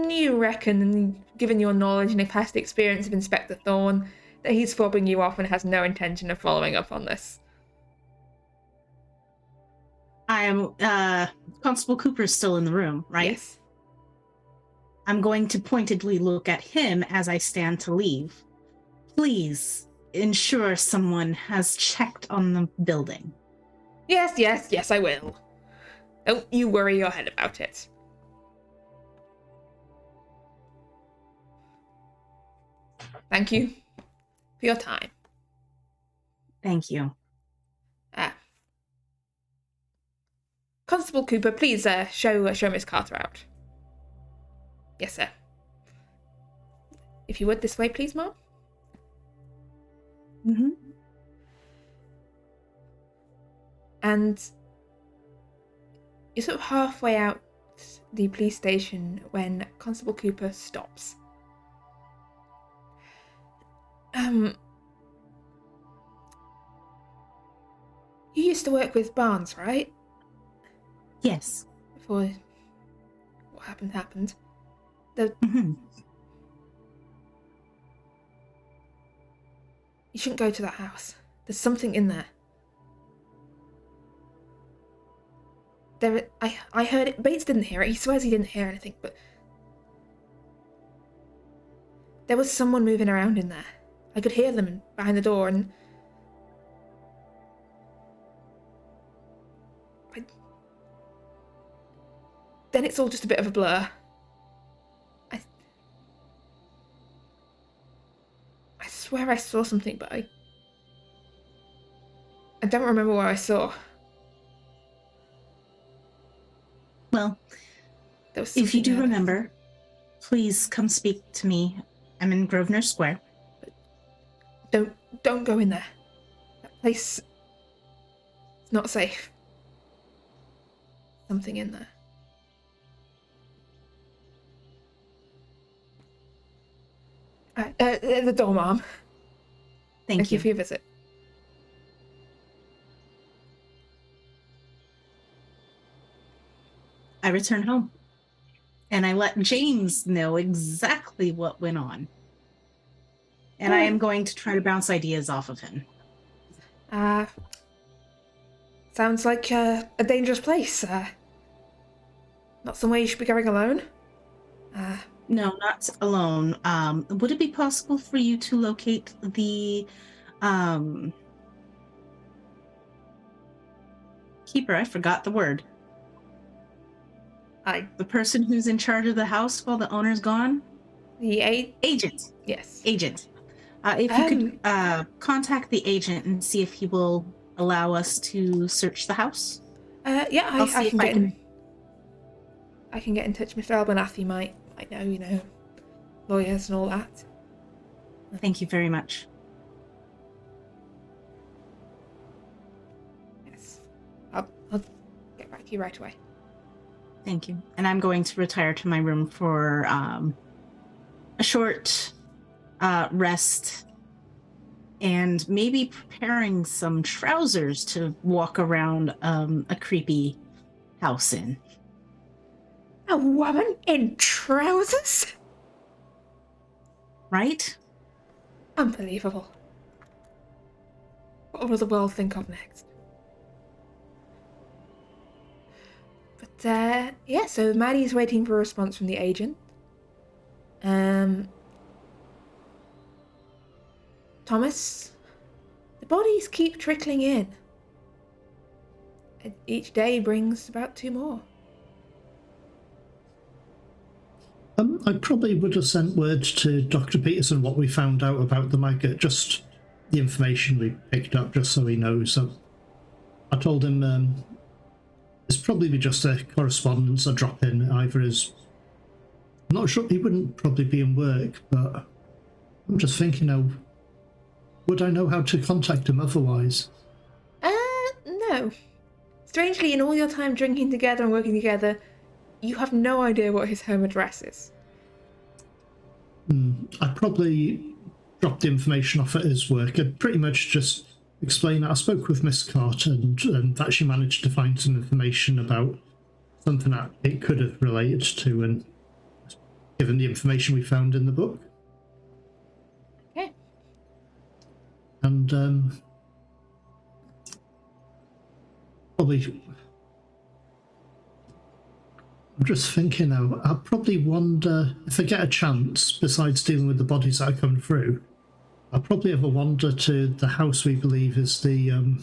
you reckon, given your knowledge and past experience of Inspector Thorne, that he's fobbing you off and has no intention of following up on this? I am... Constable Cooper's still in the room, right? Yes. I'm going to pointedly look at him as I stand to leave. Please ensure someone has checked on the building. Yes, I will. Don't you worry your head about it. Thank you for your time. Thank you. Constable Cooper, please show Miss Carter out. Yes, sir. If you would, this way, please, Mom. Mm-hmm. And you're sort of halfway out the police station when Constable Cooper stops. You used to work with Barnes, right? Yes. Before what happened. Mm-hmm. You shouldn't go to that house. There's something in there. I heard it. Bates didn't hear it. He swears he didn't hear anything, but there was someone moving around in there. I could hear them behind the door, and then it's all just a bit of a blur. I swear I saw something, but I don't remember what I saw. Well, if you do remember, please come speak to me. I'm in Grosvenor Square. Don't go in there. That place is not safe. Something in there. The door, Mom. Thank you for your visit. I return home, and I let James know exactly what went on. And I am going to try to bounce ideas off of him. Sounds like a dangerous place. Not somewhere you should be going alone. No, not alone. Would it be possible for you to locate the keeper? I forgot the word. The person who's in charge of the house while the owner's gone? The agent. Yes. Agent. If you could contact the agent and see if he will allow us to search the house. Yeah, I can get in touch. Mr. Abernathy might know, lawyers and all that. Thank you very much. Yes. I'll get back to you right away. Thank you. And I'm going to retire to my room for a short rest and maybe preparing some trousers to walk around a creepy house in. A woman in trousers? Right? Unbelievable. What will the world think of next? But, yeah, so Maddie's waiting for a response from the agent. Thomas, the bodies keep trickling in. Each day brings about 2 more. I probably would have sent word to Dr. Peterson what we found out about the maggot, just the information we picked up, just so he knows. So I told him it's probably be just a correspondence, a drop in, either as... I'm not sure, he wouldn't probably be in work, but I'm just thinking now, would I know how to contact him otherwise? No. Strangely, in all your time drinking together and working together, you have no idea what his home address is. I'd probably drop the information off at his work. I'd pretty much just explain that I spoke with Miss Carter and that she managed to find some information about something that it could have related to, and given the information we found in the book. Okay. And probably... I'm just thinking now, I'll probably wander, if I get a chance, besides dealing with the bodies that are coming through, I'll probably have a wander to the house we believe is the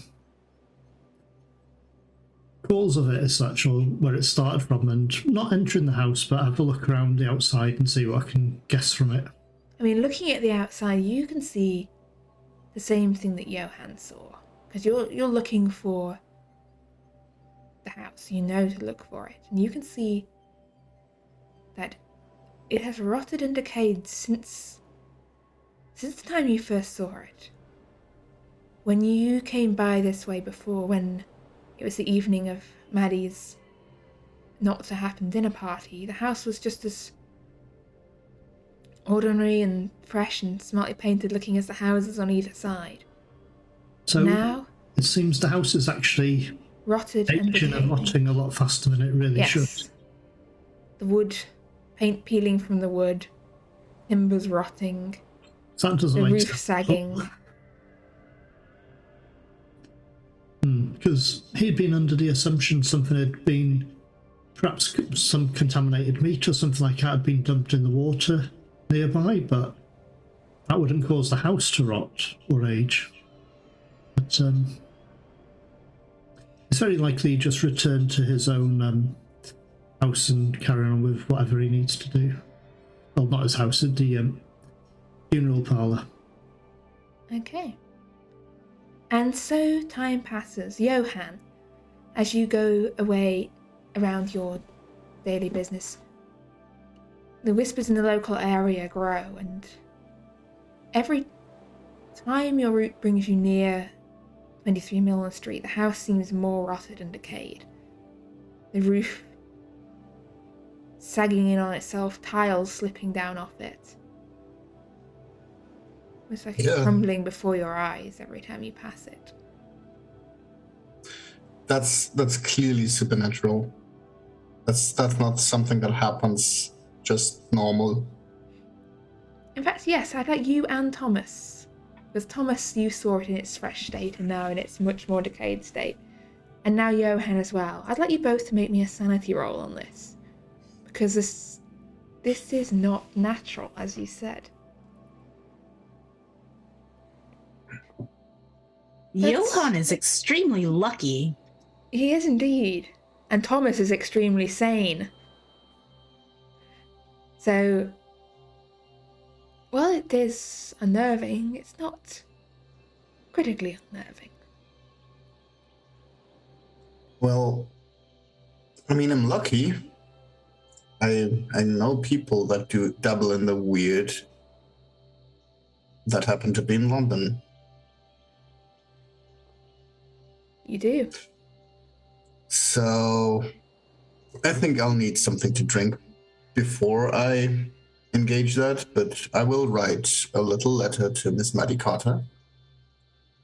cause of it as such, or where it started from, and not entering the house, but have a look around the outside and see what I can guess from it. I mean, looking at the outside, you can see the same thing that Johann saw, because you're looking for the house. You know to look for it, and you can see that it has rotted and decayed since the time you first saw it. When you came by this way before, when it was the evening of Maddie's not-to-happen dinner party, the house was just as ordinary and fresh and smartly painted looking as the houses on either side. So now it seems the house is actually rotted and aging and decaying. rotting a lot faster than it really should. The wood, paint peeling from the wood, timbers rotting, So that doesn't the make roof sense. sagging. Because he'd been under the assumption something had been, perhaps some contaminated meat or something like that had been dumped in the water nearby, but that wouldn't cause the house to rot or age. But it's very likely he just returned to his own house and carry on with whatever he needs to do. Well, not his house, at the funeral parlour. Okay. And so time passes. Johann, as you go away around your daily business, the whispers in the local area grow, and every time your route brings you near 23 Milner Street, the house seems more rotted and decayed. The roof sagging in on itself, tiles slipping down off it. It's like it's crumbling before your eyes every time you pass it. That's clearly supernatural. That's not something that happens just normal. In fact, yes, I'd like you and Thomas. Because Thomas, you saw it in its fresh state and now in its much more decayed state. And now Johann as well. I'd like you both to make me a sanity roll on this. Because this is not natural, as you said. Johann is extremely lucky. He is indeed. And Thomas is extremely sane. So, while it is unnerving, it's not critically unnerving. Well, I mean, I'm lucky. I know people that do dabble in the weird that happen to be in London. You do. So I think I'll need something to drink before I engage that, but I will write a little letter to Miss Maddie Carter,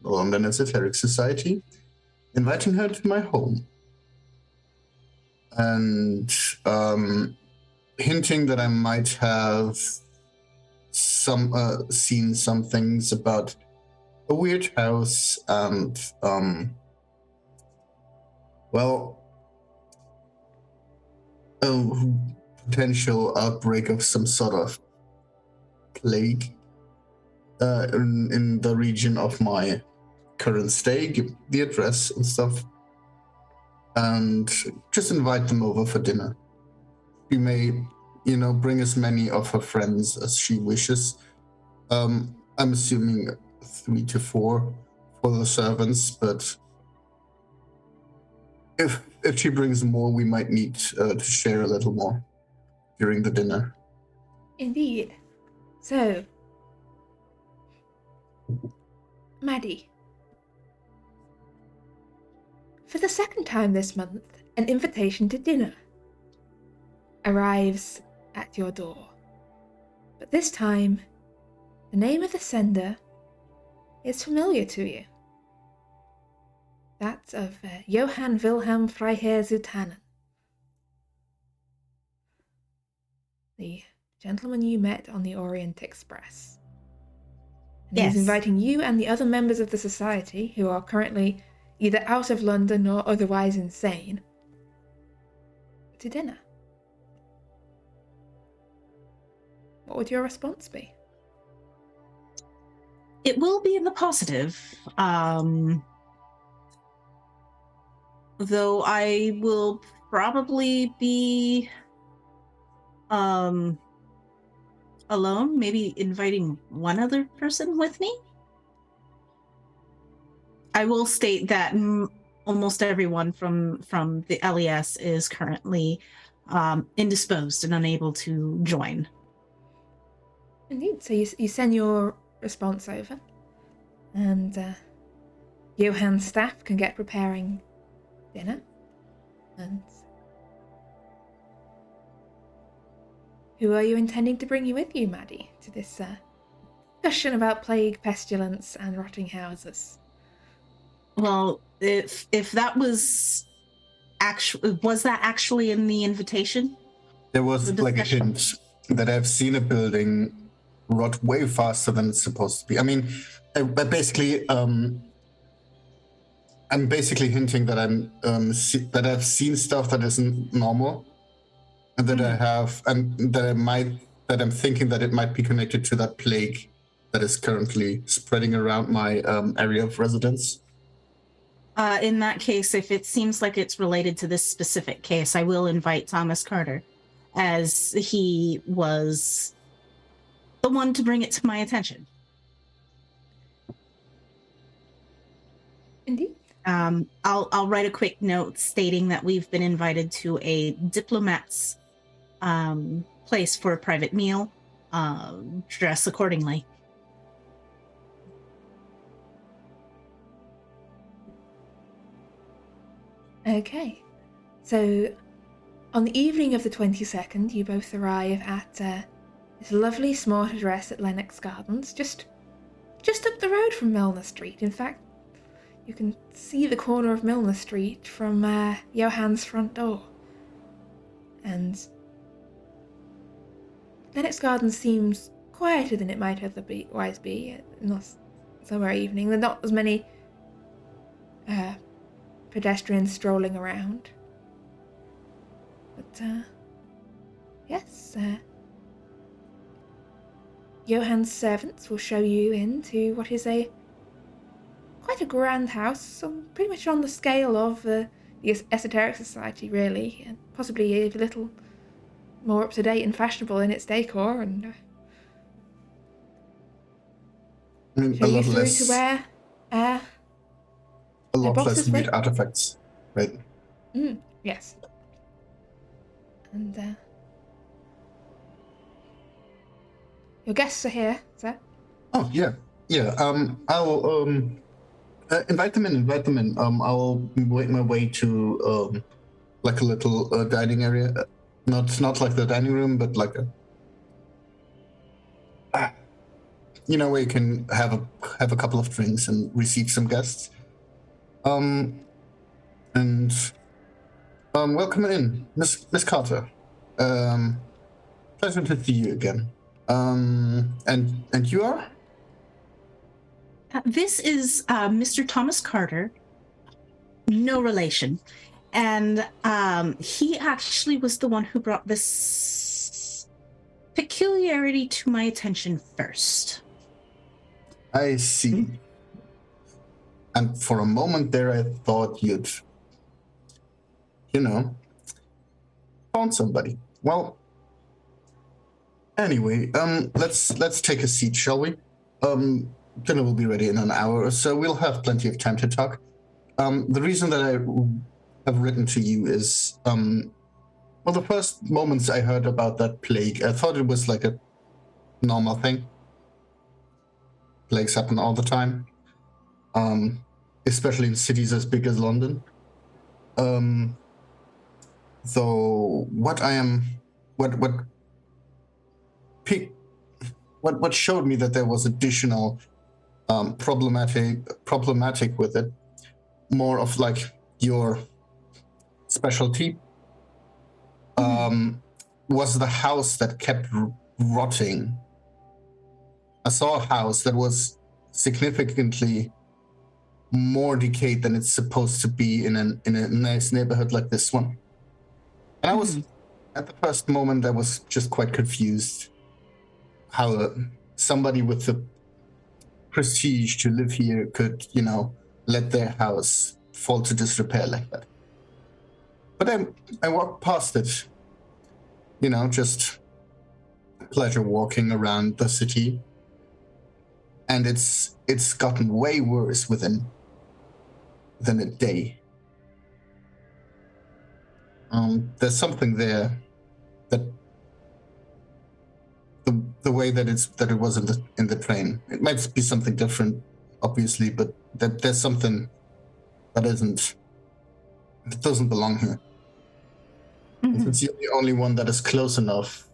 the London Esoteric Society, inviting her to my home. And hinting that I might have seen some things about a weird house and a potential outbreak of some sort of plague. in the region of my current stay, give the address and stuff, and just invite them over for dinner. She may, bring as many of her friends as she wishes. I'm assuming 3 to 4 for the servants, but if she brings more, we might need to share a little more during the dinner. Indeed. So, Maddie, for the second time this month, an invitation to dinner arrives at your door. But this time, the name of the sender is familiar to you. That of Johann Wilhelm Freiherr Zutanen, the gentleman you met on the Orient Express. And Yes. he's inviting you and the other members of the society, who are currently either out of London or otherwise insane, to dinner. What would your response be? It will be in the positive. Though I will probably be alone, maybe inviting one other person with me. I will state that almost everyone from the LES is currently indisposed and unable to join. Indeed. So you send your response over, and Johann's staff can get preparing dinner. And who are you intending to bring you with you, Maddie, to this discussion about plague, pestilence, and rotting houses? Well, if that was that actually in the invitation? There was The like a discussion. hint that I've seen a building rot way faster than it's supposed to be. I mean, but basically, I'm basically hinting that that I've seen stuff that isn't normal, and that I have, and that I'm thinking that it might be connected to that plague that is currently spreading around my area of residence. In that case, if it seems like it's related to this specific case, I will invite Thomas Carter, as he was the one to bring it to my attention. Indeed. I'll write a quick note stating that we've been invited to a diplomat's place for a private meal. Dress accordingly. Okay. So, on the evening of the 22nd, you both arrive at this lovely smart address at Lennox Gardens, just up the road from Milner Street. In fact, you can see the corner of Milner Street from Johann's front door. And Lennox Gardens seems quieter than it might otherwise be. Not summer evening. There are not as many pedestrians strolling around. But, yes, Johann's servants will show you into what is quite a grand house, pretty much on the scale of the Esoteric Society, really, and possibly a little more up-to-date and fashionable in its decor, and I mean, show you through to where a lot boss less is weird ready. artifacts, right? Yes. And your guests are here, sir. Oh yeah. I'll invite them in. I'll make my way to like a little dining area. Not like the dining room, but like where you can have a couple of drinks and receive some guests. And welcome in, Miss Carter. Pleasure to see you again. And you are? This is Mr. Thomas Carter, no relation. And he actually was the one who brought this peculiarity to my attention first. I see. And for a moment there, I thought you'd, found somebody. Well, anyway, let's take a seat, shall we? Dinner will be ready in an hour or so. We'll have plenty of time to talk. The reason that I have written to you is, well, the first moments I heard about that plague, I thought it was like a normal thing. Plagues happen all the time, especially in cities as big as London. Though what showed me that there was additional problematic with it, more of like your specialty, was the house that kept rotting. I saw a house that was significantly more decayed than it's supposed to be in a nice neighborhood like this one. And I was, at the first moment, I was just quite confused how somebody with the prestige to live here could, let their house fall to disrepair like that. But I walked past it, just pleasure walking around the city. And it's gotten way worse than a day. There's something there that the way that it was in the train. It might be something different, obviously, but that there's something that doesn't belong here. Since you're the only one that is close enough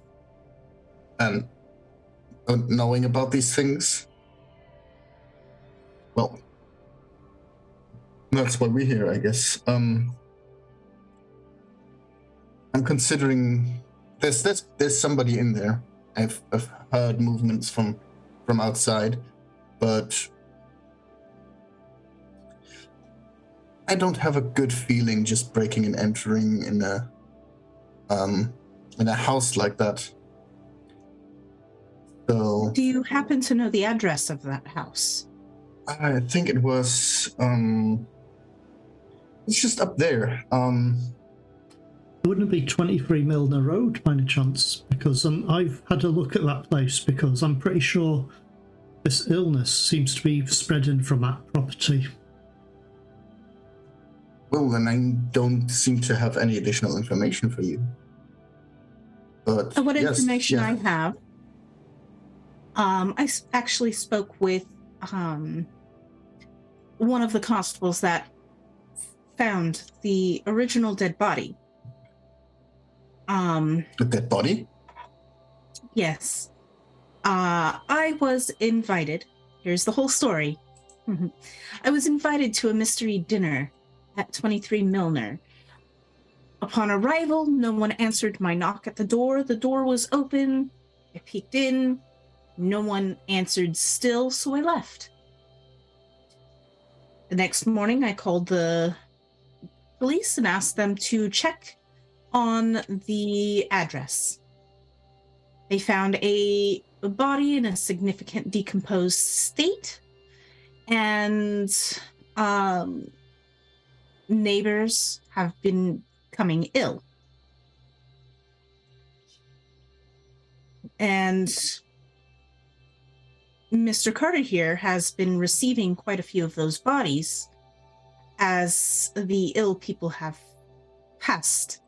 and knowing about these things, well, that's why we're here, I guess. I'm considering there's somebody in there. I've heard movements from outside, but I don't have a good feeling just breaking and entering in a house like that. So, Do you happen to know the address of that house? I think it was it's just up there. Wouldn't it be 23 Milner Road by any chance? Because I've had a look at that place, because I'm pretty sure this illness seems to be spreading from that property. Well, then I don't seem to have any additional information for you. But What yes, information yeah. I have, I actually spoke with one of the constables that found the original dead body. A dead body? Yes. I was invited. Here's the whole story. I was invited to a mystery dinner at 23 Milner. Upon arrival, no one answered my knock at the door. The door was open. I peeked in. No one answered still, so I left. The next morning, I called the police and asked them to check on the address. They found a body in a significant decomposed state, and neighbors have been becoming ill. And Mr. Carter here has been receiving quite a few of those bodies as the ill people have passed.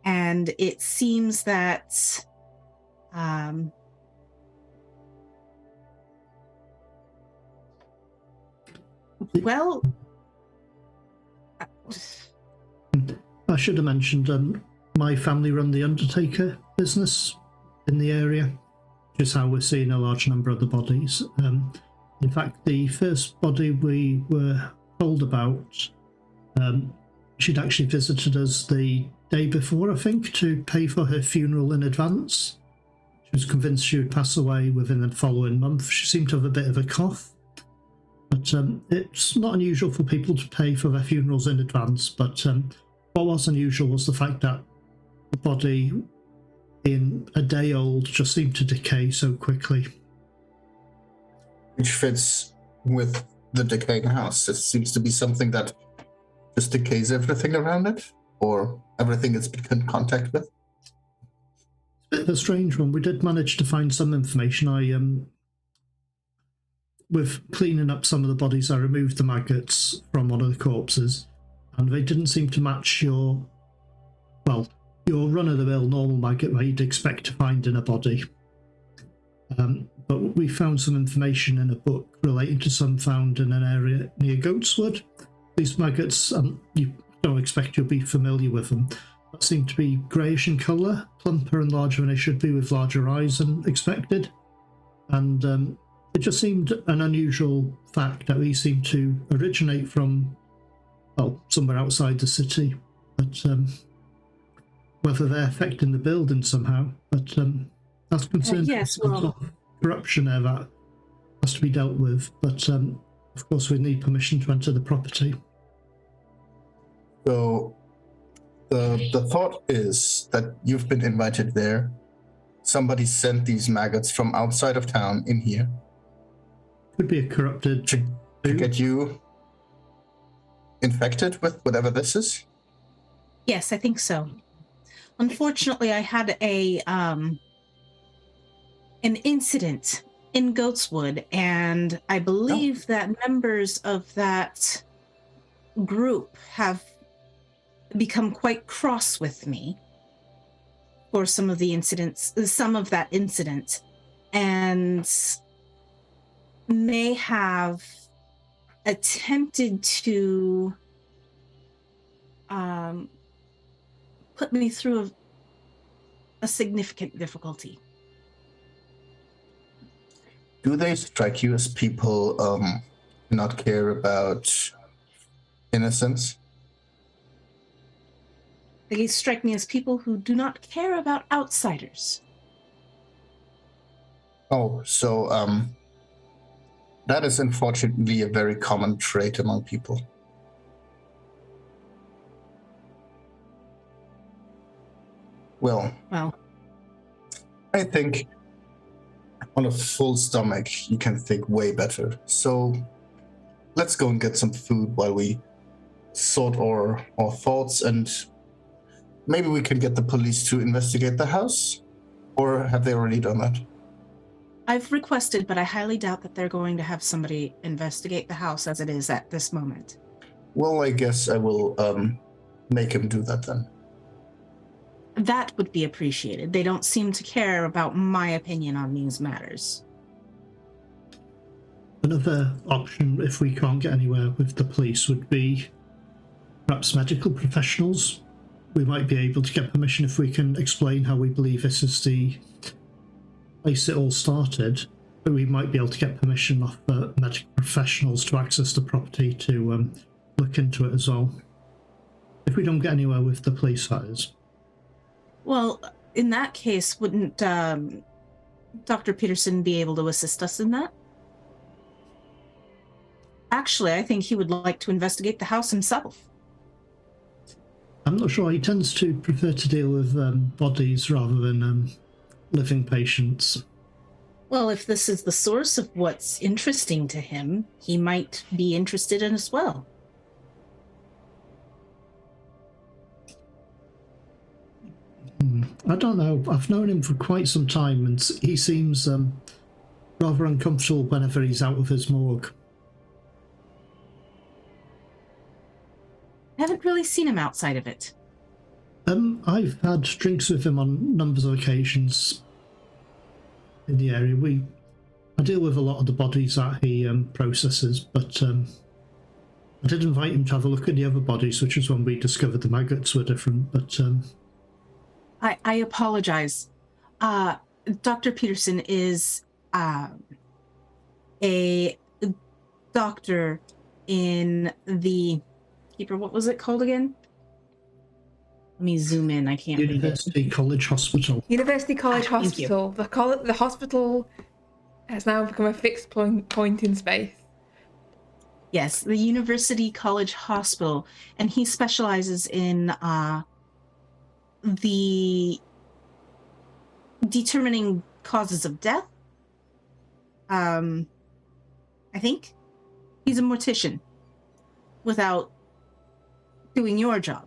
And it seems that well, I should have mentioned my family run the undertaker business in the area, which is how we're seeing a large number of the bodies. In fact, the first body we were told about, she'd actually visited us the day before, I think, to pay for her funeral in advance. She was convinced she would pass away within the following month. She seemed to have a bit of a cough. But it's not unusual for people to pay for their funerals in advance. But what was unusual was the fact that the body, being a day old, just seemed to decay so quickly. which fits with the decaying house. It seems to be something that just decays everything around it, or everything it's been in contact with. It's a bit of a strange one. We did manage to find some information. With cleaning up some of the bodies, I removed the maggots from one of the corpses, and they didn't seem to match your run-of-the-mill normal maggot that you'd expect to find in a body. But we found some information in a book relating to some found in an area near Goatswood. These maggots, you don't expect you'll be familiar with them, but seem to be greyish in colour, plumper and larger than they should be, with larger eyes than expected. And it just seemed an unusual fact that these seem to originate from, somewhere outside the city. But whether they're affecting the building somehow, but that's concerned. Yes, well, Corruption there that has to be dealt with, but of course we need permission to enter the property. So the thought is that you've been invited there. Somebody sent these maggots from outside of town in here. Could be a corrupted to get you infected with whatever this is? yes, I think so. Unfortunately, I had an incident in Goatswood, and I believe that members of that group have become quite cross with me for some of that incident, and may have attempted to put me through a significant difficulty. Do they strike you as people who not care about innocence? They strike me as people who do not care about outsiders. Oh, so that is unfortunately a very common trait among people. Well, I think on a full stomach you can think way better. So let's go and get some food while we sort our thoughts, and maybe we can get the police to investigate the house. Or have they already done that? I've requested, but I highly doubt that they're going to have somebody investigate the house as it is at this moment. Well, I guess I will make him do that then. That would be appreciated. They don't seem to care about my opinion on these matters. Another option, if we can't get anywhere with the police, would be perhaps medical professionals. We might be able to get permission if we can explain how we believe this is the place it all started. But we might be able to get permission off medical professionals to access the property to look into it as well. If we don't get anywhere with the police, that is. Well, in that case, wouldn't Dr. Peterson be able to assist us in that? Actually, I think he would like to investigate the house himself. I'm not sure. He tends to prefer to deal with bodies rather than living patients. Well, if this is the source of what's interesting to him, he might be interested in as well. I don't know. I've known him for quite some time, and he seems rather uncomfortable whenever he's out of his morgue. I haven't really seen him outside of it. I've had drinks with him on numbers of occasions in the area. I deal with a lot of the bodies that he processes, but I did invite him to have a look at the other bodies, which was when we discovered the maggots were different, but... I apologize. Dr. Peterson is a doctor in the... What was it called again? Let me zoom in. I can't read it. University College Hospital. University College Thank you. Hospital. The hospital has now become a fixed point in space. Yes, the University College Hospital, and he specializes in the determining causes of death, I think. He's a mortician without doing your job.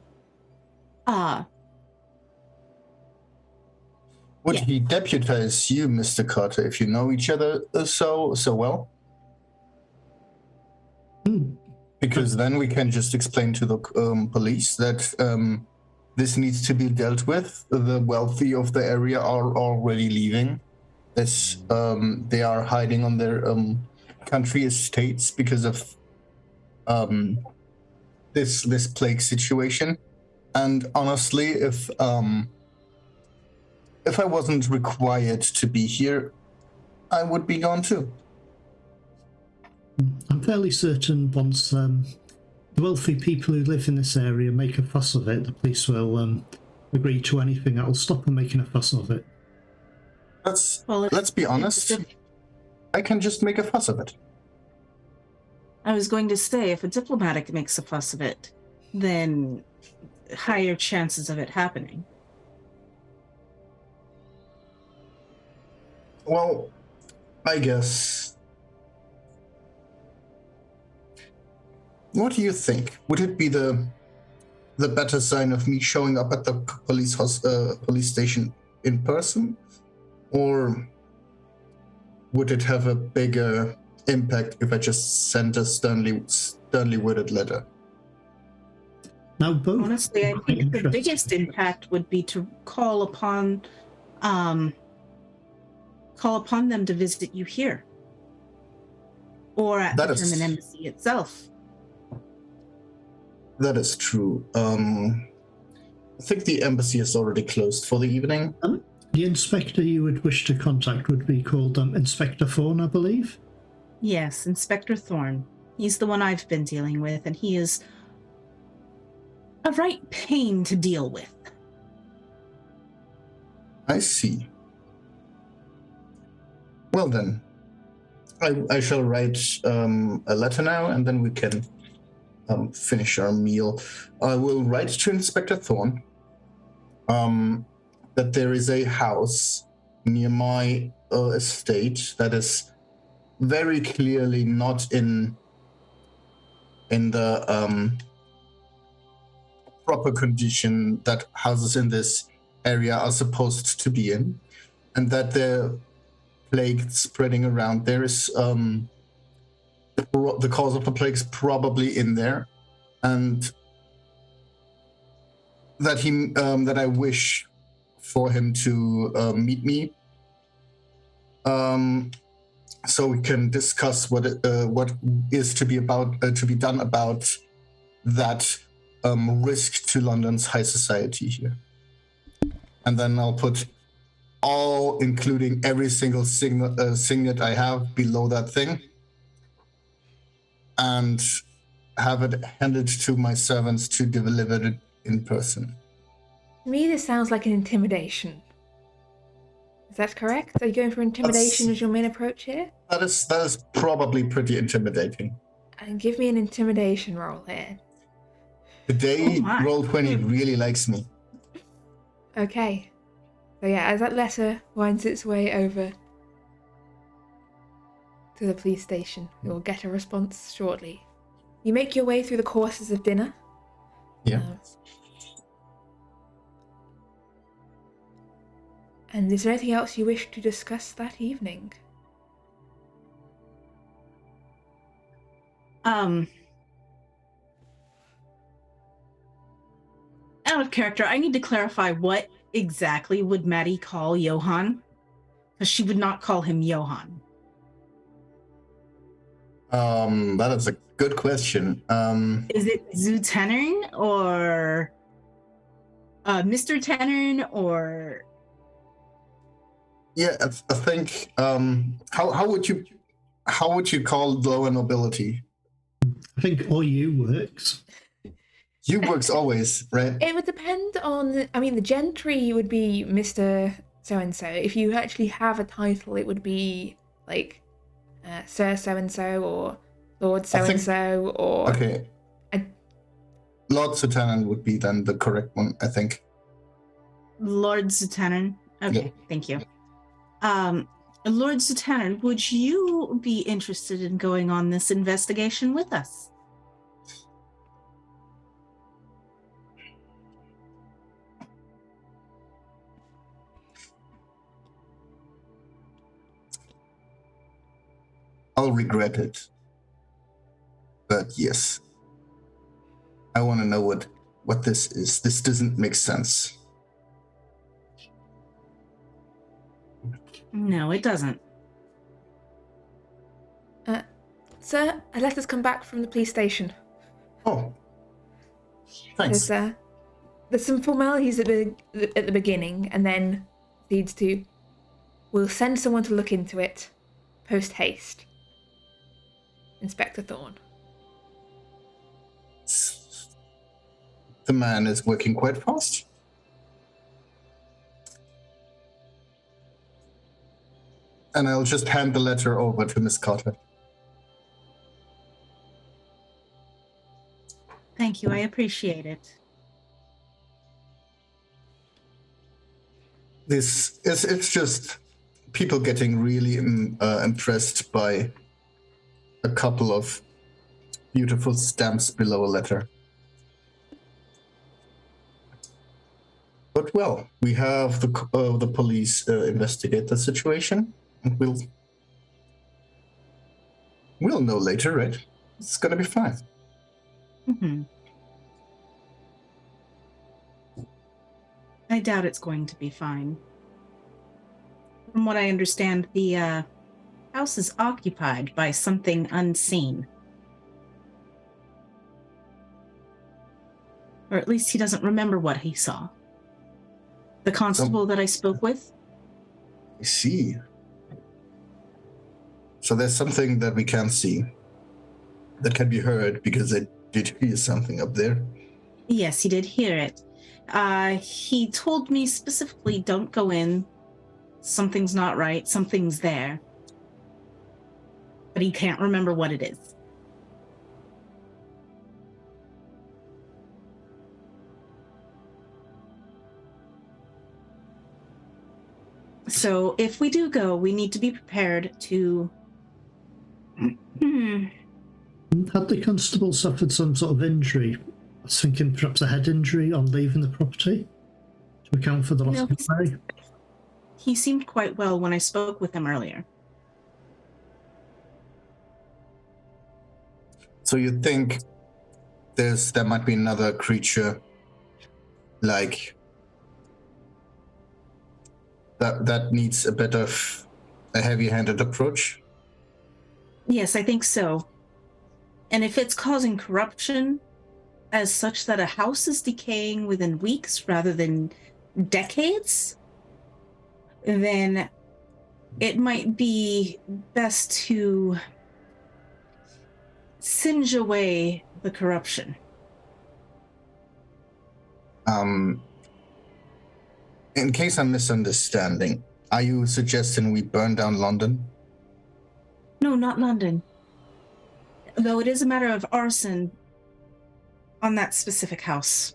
Would Yeah. he deputize you, Mr. Carter, if you know each other so well? Because then we can just explain to the police that this needs to be dealt with. The wealthy of the area are already leaving. They are hiding on their country estates because of this plague situation. And honestly, if I wasn't required to be here, I would be gone too. I'm fairly certain once the wealthy people who live in this area make a fuss of it, the police will agree to anything that will stop them making a fuss of it. Let's be honest. I can just make a fuss of it. I was going to say, if a diplomatic makes a fuss of it, then higher chances of it happening. Well, I guess. What do you think? Would it be the better sign of me showing up at the police station in person, or would it have a bigger impact if I just sent a sternly worded letter? Now, both. Honestly, I think the biggest impact would be to call upon them to visit you here, or at the German embassy itself. That is true. I think the embassy is already closed for the evening. The inspector you would wish to contact would be called Inspector Thorne, I believe. Yes, Inspector Thorne. He's the one I've been dealing with, and he is a right pain to deal with. I see. Well then, I shall write a letter now, and then we can finish our meal. I will write to Inspector Thorne that there is a house near my estate that is very clearly not in the proper condition that houses in this area are supposed to be in, and that the plague spreading around there is the cause of the plague is probably in there, and that I wish for him to meet me, so we can discuss what is to be done about that risk to London's high society here. And then I'll put all, including every single signet I have below that thing, and have it handed to my servants to deliver it in person. To me, this sounds like an intimidation. Is that correct? Are you going for intimidation as your main approach here? That is probably pretty intimidating. And give me an intimidation roll here. Today, Roll20 really likes me. Okay. So yeah, as that letter winds its way over to the police station, you will get a response shortly. You make your way through the courses of dinner. Yeah. And is there anything else you wish to discuss that evening? Out of character, I need to clarify what exactly would Maddie call Johann? Because she would not call him Johann. That is a good question. Is it Zu Tennern or Mr. Tennern or? Yeah, I think. How would you call lower nobility? I think OU works. You works always, right? It would depend on, the gentry would be Mr. So-and-so. If you actually have a title, it would be like Sir So-and-so or Lord So-and-so or... Okay. Lord Zu Tennern would be then the correct one, I think. Lord Zu Tennern. Okay, yeah. Thank you. Lord Zatanner, would you be interested in going on this investigation with us? I'll regret it. But yes. I want to know what this is. This doesn't make sense. No, it doesn't. Sir, a letter's come back from the police station. Oh. Thanks. There's some formalities at the beginning, and then leads to, we'll send someone to look into it, post haste. Inspector Thorne. The man is working quite fast. And I'll just hand the letter over to Miss Carter. Thank you, I appreciate it. It's just people getting really impressed by a couple of beautiful stamps below a letter. But well, we have the police investigate the situation, and we'll know later, right? It's gonna be fine. Mm-hmm. I doubt it's going to be fine. From what I understand, the house is occupied by something unseen. Or at least he doesn't remember what he saw. The constable that I spoke with? I see. So there's something that we can't see that can be heard, because I did hear something up there. Yes, he did hear it. He told me specifically, don't go in. Something's not right. Something's there. But he can't remember what it is. So if we do go, we need to be prepared to... Had the constable suffered some sort of injury? I was thinking perhaps a head injury on leaving the property to account for the loss of pay. He seemed quite well when I spoke with him earlier. So you think there might be another creature like that needs a heavy-handed approach? Yes, I think so. And if it's causing corruption as such that a house is decaying within weeks rather than decades, then it might be best to singe away the corruption. In case I'm misunderstanding, are you suggesting we burn down London? No, not London. Though it is a matter of arson on that specific house.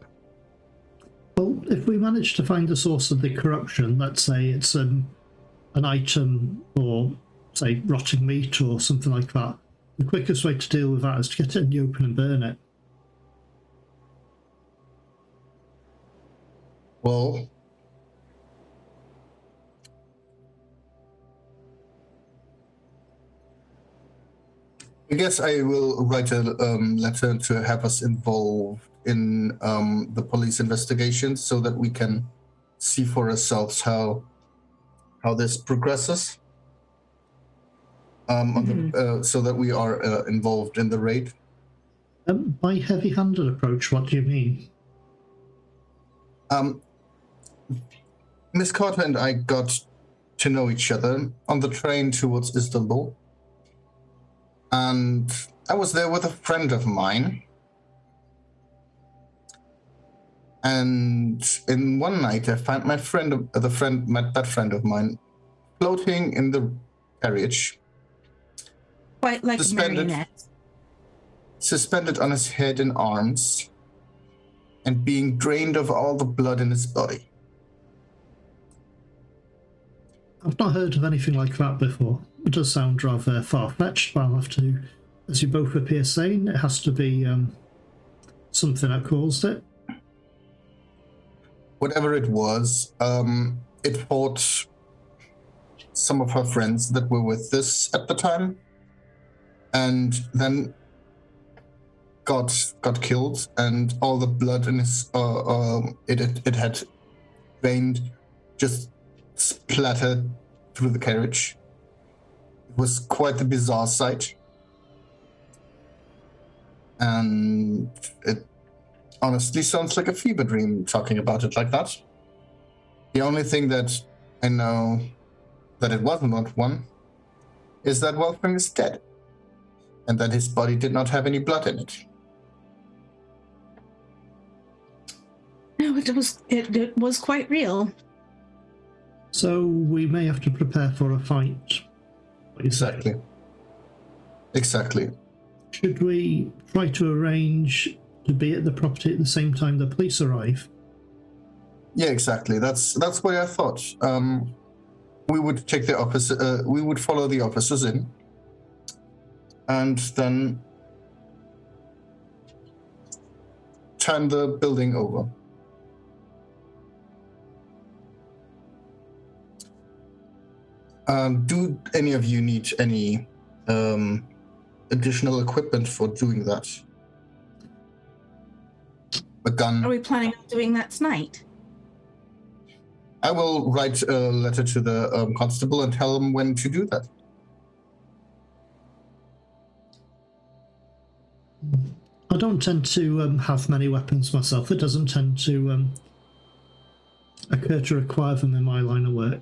Well, if we manage to find the source of the corruption, let's say it's an item or, say, rotting meat or something like that, the quickest way to deal with that is to get it in the open and burn it. Well, I guess I will write a letter to have us involved in the police investigation so that we can see for ourselves how this progresses. So that we are involved in the raid. By heavy-handed approach, what do you mean? Miss Carter and I got to know each other on the train towards Istanbul. And I was there with a friend of mine. And in one night, I found that friend of mine floating in the carriage. Quite like a marionette. Suspended on his head and arms, and being drained of all the blood in his body. I've not heard of anything like that before. It does sound rather far-fetched, but I'll have to, as you both appear sane, it has to be something that caused it. Whatever it was, it fought some of her friends that were with this at the time, and then got killed, and all the blood in his it had drained, just splattered through the carriage. It was quite the bizarre sight, and it honestly sounds like a fever dream talking about it like that. The only thing that I know that it was not one is that Wolfgang is dead, and that his body did not have any blood in it. No, it was quite real. So we may have to prepare for a fight. What you say? Exactly. Should we try to arrange to be at the property at the same time the police arrive? Yeah, exactly. That's what I thought. We would take the officer. We would follow the officers in, and then turn the building over. Do any of you need any additional equipment for doing that? A gun? Are we planning on doing that tonight? I will write a letter to the constable and tell him when to do that. I don't tend to have many weapons myself. It doesn't tend to occur to require them in my line of work.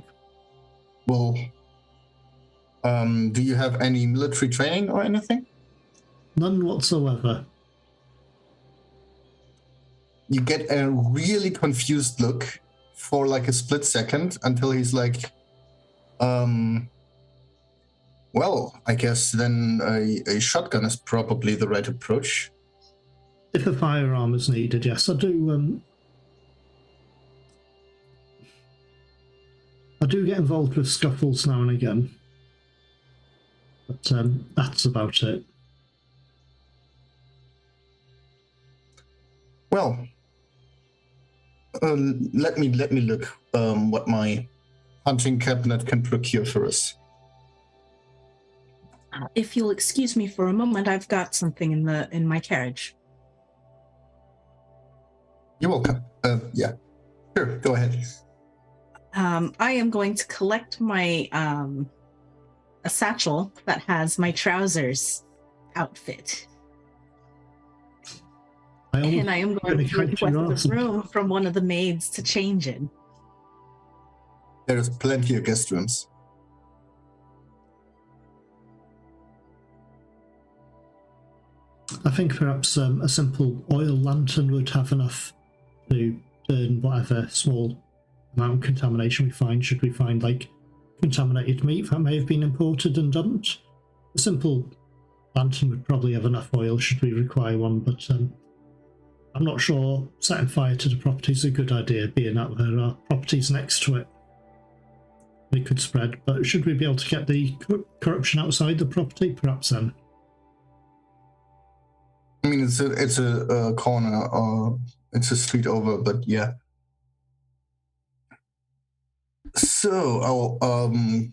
Well, do you have any military training or anything? None whatsoever. You get a really confused look for like a split second until he's like, well, I guess then a shotgun is probably the right approach. If a firearm is needed, yes, I do. I do get involved with scuffles now and again, but that's about it. Well, let me look what my hunting cabinet can procure for us. If you'll excuse me for a moment, I've got something in my carriage. You're welcome. Yeah, sure. Go ahead. I am going to collect my a satchel that has my trousers outfit. And I am going to request a room from one of the maids to change in. There's plenty of guest rooms. I think perhaps a simple oil lantern would have enough to burn whatever small amount of contamination we find. Should we find like contaminated meat that may have been imported and dumped, a simple lantern would probably have enough oil should we require one, but I'm not sure setting fire to the property is a good idea, being that there are properties next to it. They could spread, but should we be able to get the corruption outside the property? Perhaps then. I mean, it's a corner, or it's a street over, but yeah. So I'll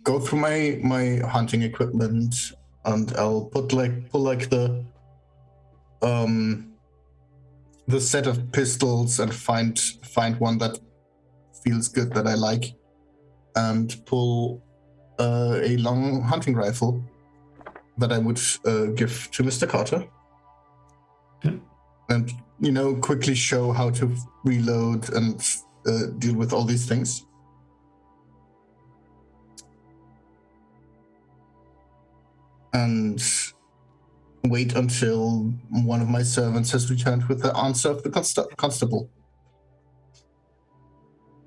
go through my hunting equipment, and I'll pull the set of pistols and find one that feels good, that I like, and pull a long hunting rifle that I would give to Mr. Carter. Okay. And, quickly show how to reload and deal with all these things. And wait until one of my servants has returned with the answer of the constable.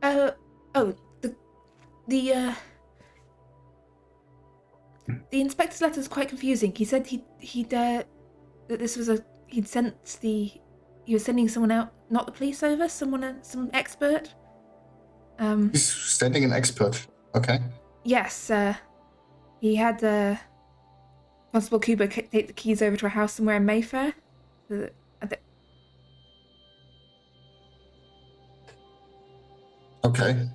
The inspector's letter is quite confusing. He said that this was he was sending someone out, not the police over, some expert. He's sending an expert. Okay. Yes, he had Constable Cooper take the keys over to a house somewhere in Mayfair. Okay.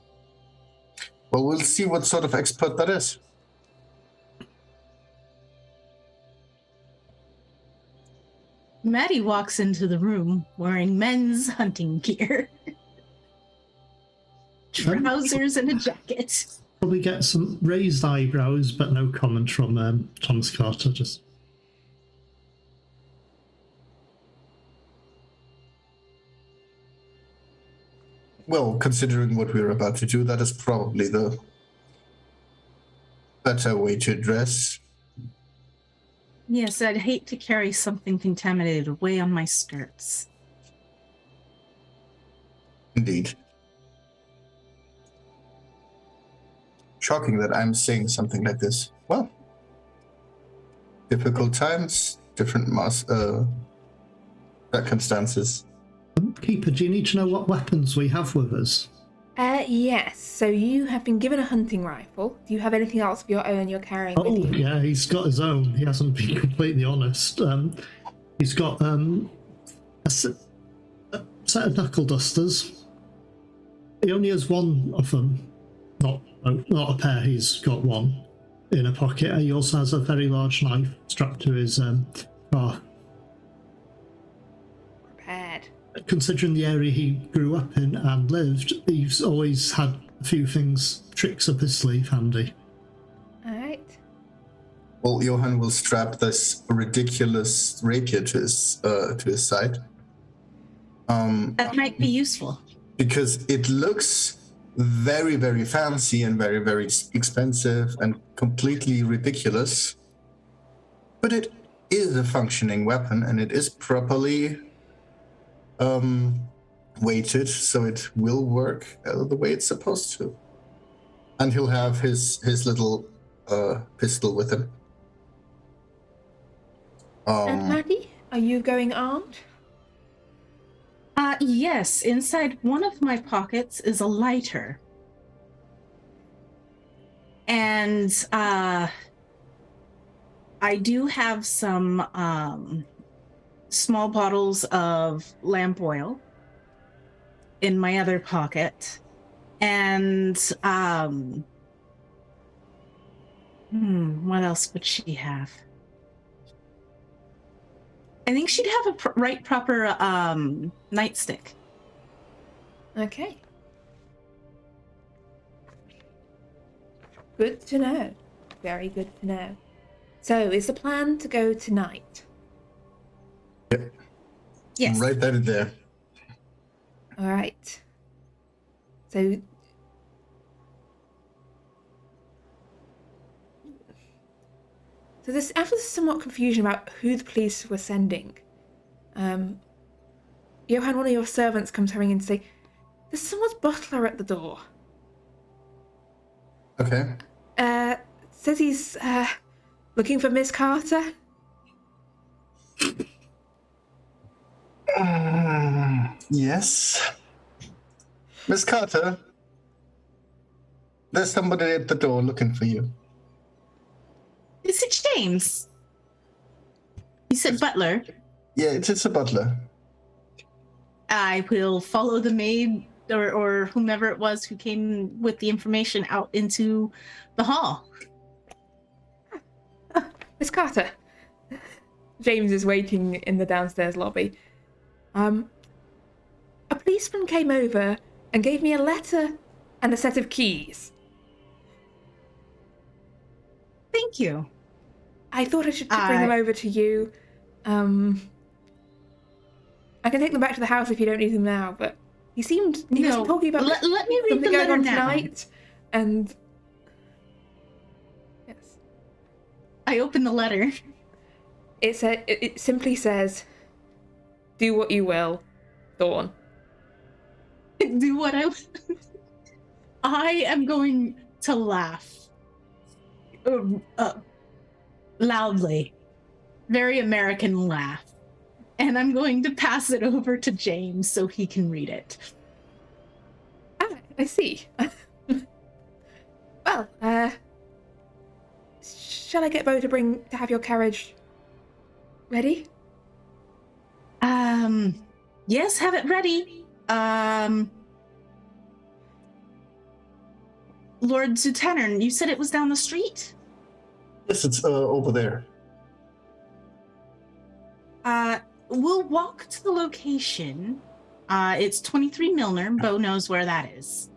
Well, we'll see what sort of expert that is. Maddie walks into the room wearing men's hunting gear. Trousers and a jacket. Probably get some raised eyebrows, but no comment from Thomas Carter. Just Well, considering what we're about to do, that is probably the better way to address. Yes, I'd hate to carry something contaminated away on my skirts. Indeed. Shocking that I'm saying something like this. Well, difficult times, different circumstances. Keeper, do you need to know what weapons we have with us? Yes. So you have been given a hunting rifle. Do you have anything else of your own you're carrying Oh, with you? yeah, he's got his own. He hasn't been completely honest. He's got a set of knuckle dusters. He only has one of them. Not a pair, he's got one in a pocket. He also has a very large knife strapped to his car. Prepared. Considering the area he grew up in and lived, he's always had a few tricks up his sleeve handy. Alright. Well, Johann will strap this ridiculous rapier to his side. That might be useful. Because it looks very, very fancy and very, very expensive and completely ridiculous. But it is a functioning weapon, and it is properly weighted, so it will work the way it's supposed to. And he'll have his little pistol with him. And Maddie, are you going armed? Yes, inside one of my pockets is a lighter. And I do have some small bottles of lamp oil in my other pocket. And what else would she have? I think she'd have a proper nightstick. Okay. Good to know. Very good to know. So, is the plan to go tonight? Yep. Yes. Write that in there. All right. So, this after this somewhat confusion about who the police were sending, Johann, one of your servants, comes hurrying in to say, "There's someone's butler at the door. Okay. Says he's looking for Miss Carter." Yes. Miss Carter, there's somebody at the door looking for you. Is it James? You said butler. Yeah, it's a butler. I will follow the maid or whomever it was who came with the information out into the hall. Miss Carter. James is waiting in the downstairs lobby. A policeman came over and gave me a letter and a set of keys. Thank you. I thought I should bring them over to you. I can take them back to the house if you don't need them now, but he was talking about let me read something the going letter on now. tonight, and yes. I open the letter. It simply says, "Do what you will, Dawn." Do what I am going to laugh. Loudly. Very American laugh. And I'm going to pass it over to James so he can read it. Ah, I see. Well, Shall I get Bo to have your carriage ready? Yes, have it ready. Lord Zutanern, you said it was down the street? Yes, it's over there. We'll walk to the location. It's 23 Milner. Bo knows where that is.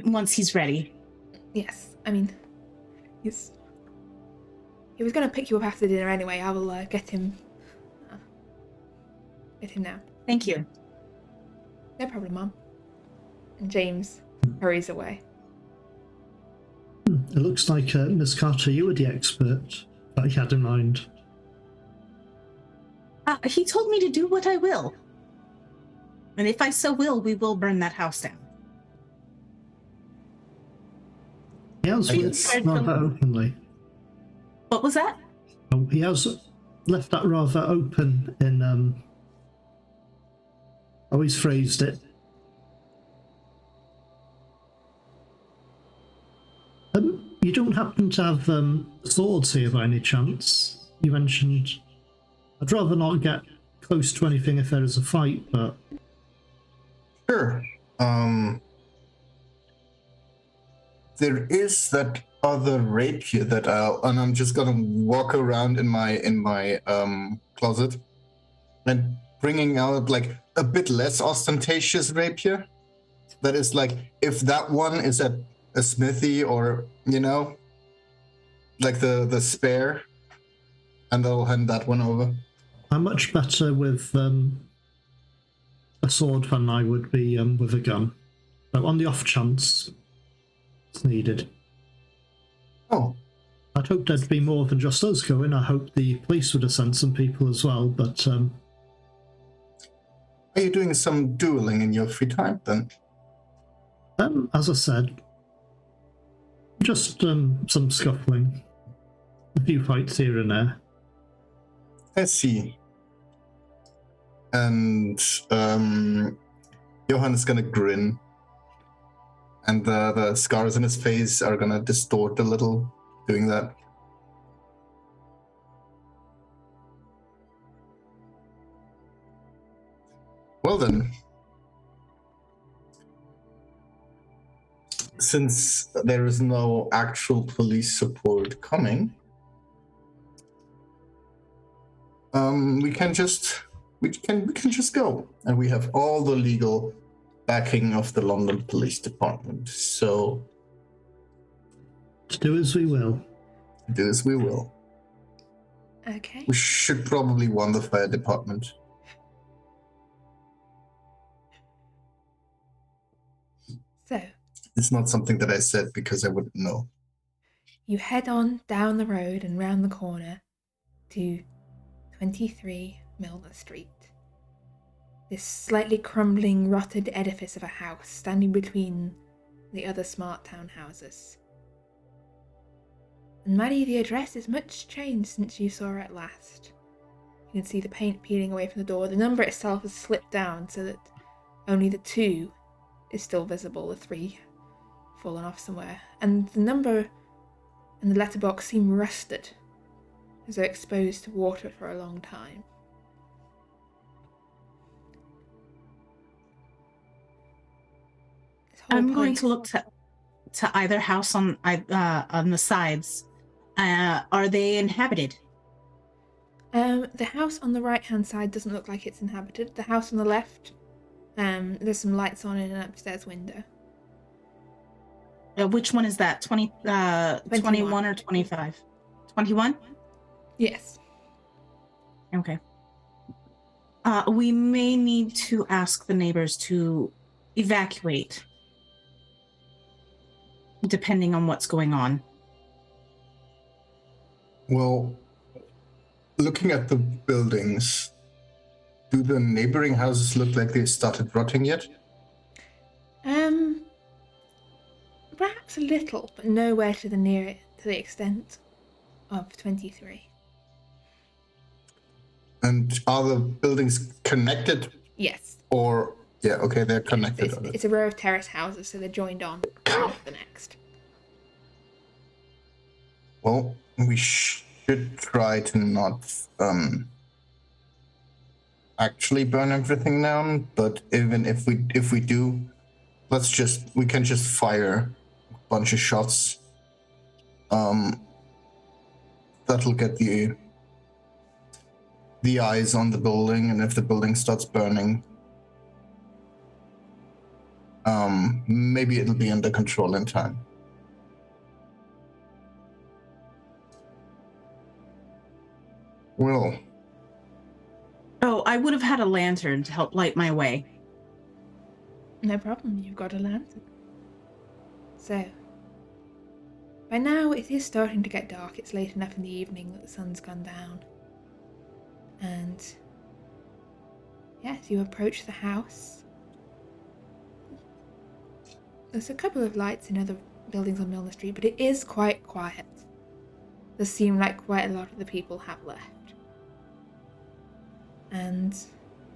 Once he's ready. Yes, I mean, he was going to pick you up after dinner anyway. I will get him now. Thank you. No problem, Mom. And James hurries away. It looks like, Miss Carter, you were the expert that he had in mind. He told me to do what I will. And if I so will, we will burn that house down. He has left rather openly. What was that? Oh, he has left that rather open in, how he's phrased it. You don't happen to have swords here by any chance? You mentioned... I'd rather not get close to anything if there is a fight, but... Sure. There is that other rapier that I'm just gonna walk around in my closet and bringing out like a bit less ostentatious rapier. That is like, if that one is at a smithy or, like the spare, and I'll hand that one over. I'm much better with a sword than I would be with a gun. So on the off chance it's needed. Oh. I'd hoped there'd be more than just us going. I hope the police would have sent some people as well, but... Are you doing some dueling in your free time, then? As I said, just some scuffling. A few fights here and there. I see. And Johann is gonna grin. And the scars on his face are gonna distort a little doing that. Well then. Since there is no actual police support coming, we can just go, and we have all the legal backing of the London Police Department. So do as we will. Do as we will. Okay. We should probably warn the fire department. So it's not something that I said because I wouldn't know. You head on down the road and round the corner to 23 Milner Street. This slightly crumbling, rotted edifice of a house standing between the other smart townhouses. And Maddie, the address is much changed since you saw it last. You can see the paint peeling away from the door. The number itself has slipped down so that only the 2 is still visible, the 3 fallen off somewhere. And the number and the letterbox seem rusted, as though exposed to water for a long time. I'm going to look to either house on the sides. Are they inhabited? The house on the right-hand side doesn't look like it's inhabited. The house on the left, there's some lights on in an upstairs window. Which one is that? 21 or 25? 21? Yes. Okay. We may need to ask the neighbors to evacuate, depending on what's going on. Well, looking at the buildings, do the neighboring houses look like they started rotting yet? Perhaps a little, but nowhere to the extent of 23. And are the buildings connected? Yes. Or, yeah, okay, they're connected. It's a row of terrace houses, so they're joined on one to the next. Well, we should try to not actually burn everything down, but even if we do, we can just fire a bunch of shots. That'll get the eyes on the building, and if the building starts burning, maybe it'll be under control in time. Well. Oh, I would have had a lantern to help light my way. No problem, you've got a lantern. So, by now it is starting to get dark. It's late enough in the evening that the sun's gone down. And yes, you approach the house. There's a couple of lights in other buildings on Milner Street, but it is quite quiet. Does seem like quite a lot of the people have left. And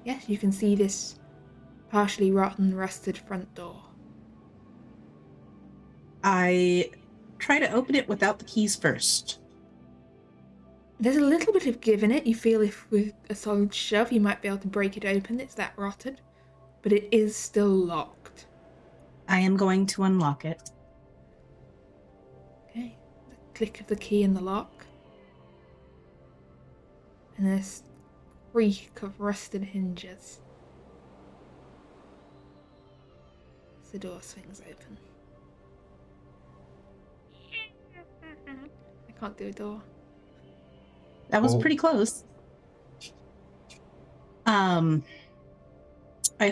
yes, you can see this partially rotten, rusted front door. I try to open it without the keys first. There's a little bit of give in it. You feel if with a solid shove you might be able to break it open. It's that rotted. But it is still locked. I am going to unlock it. Okay. The click of the key in the lock. And this creak of rusted hinges. As the door swings open. I can't do a door. That was pretty close. I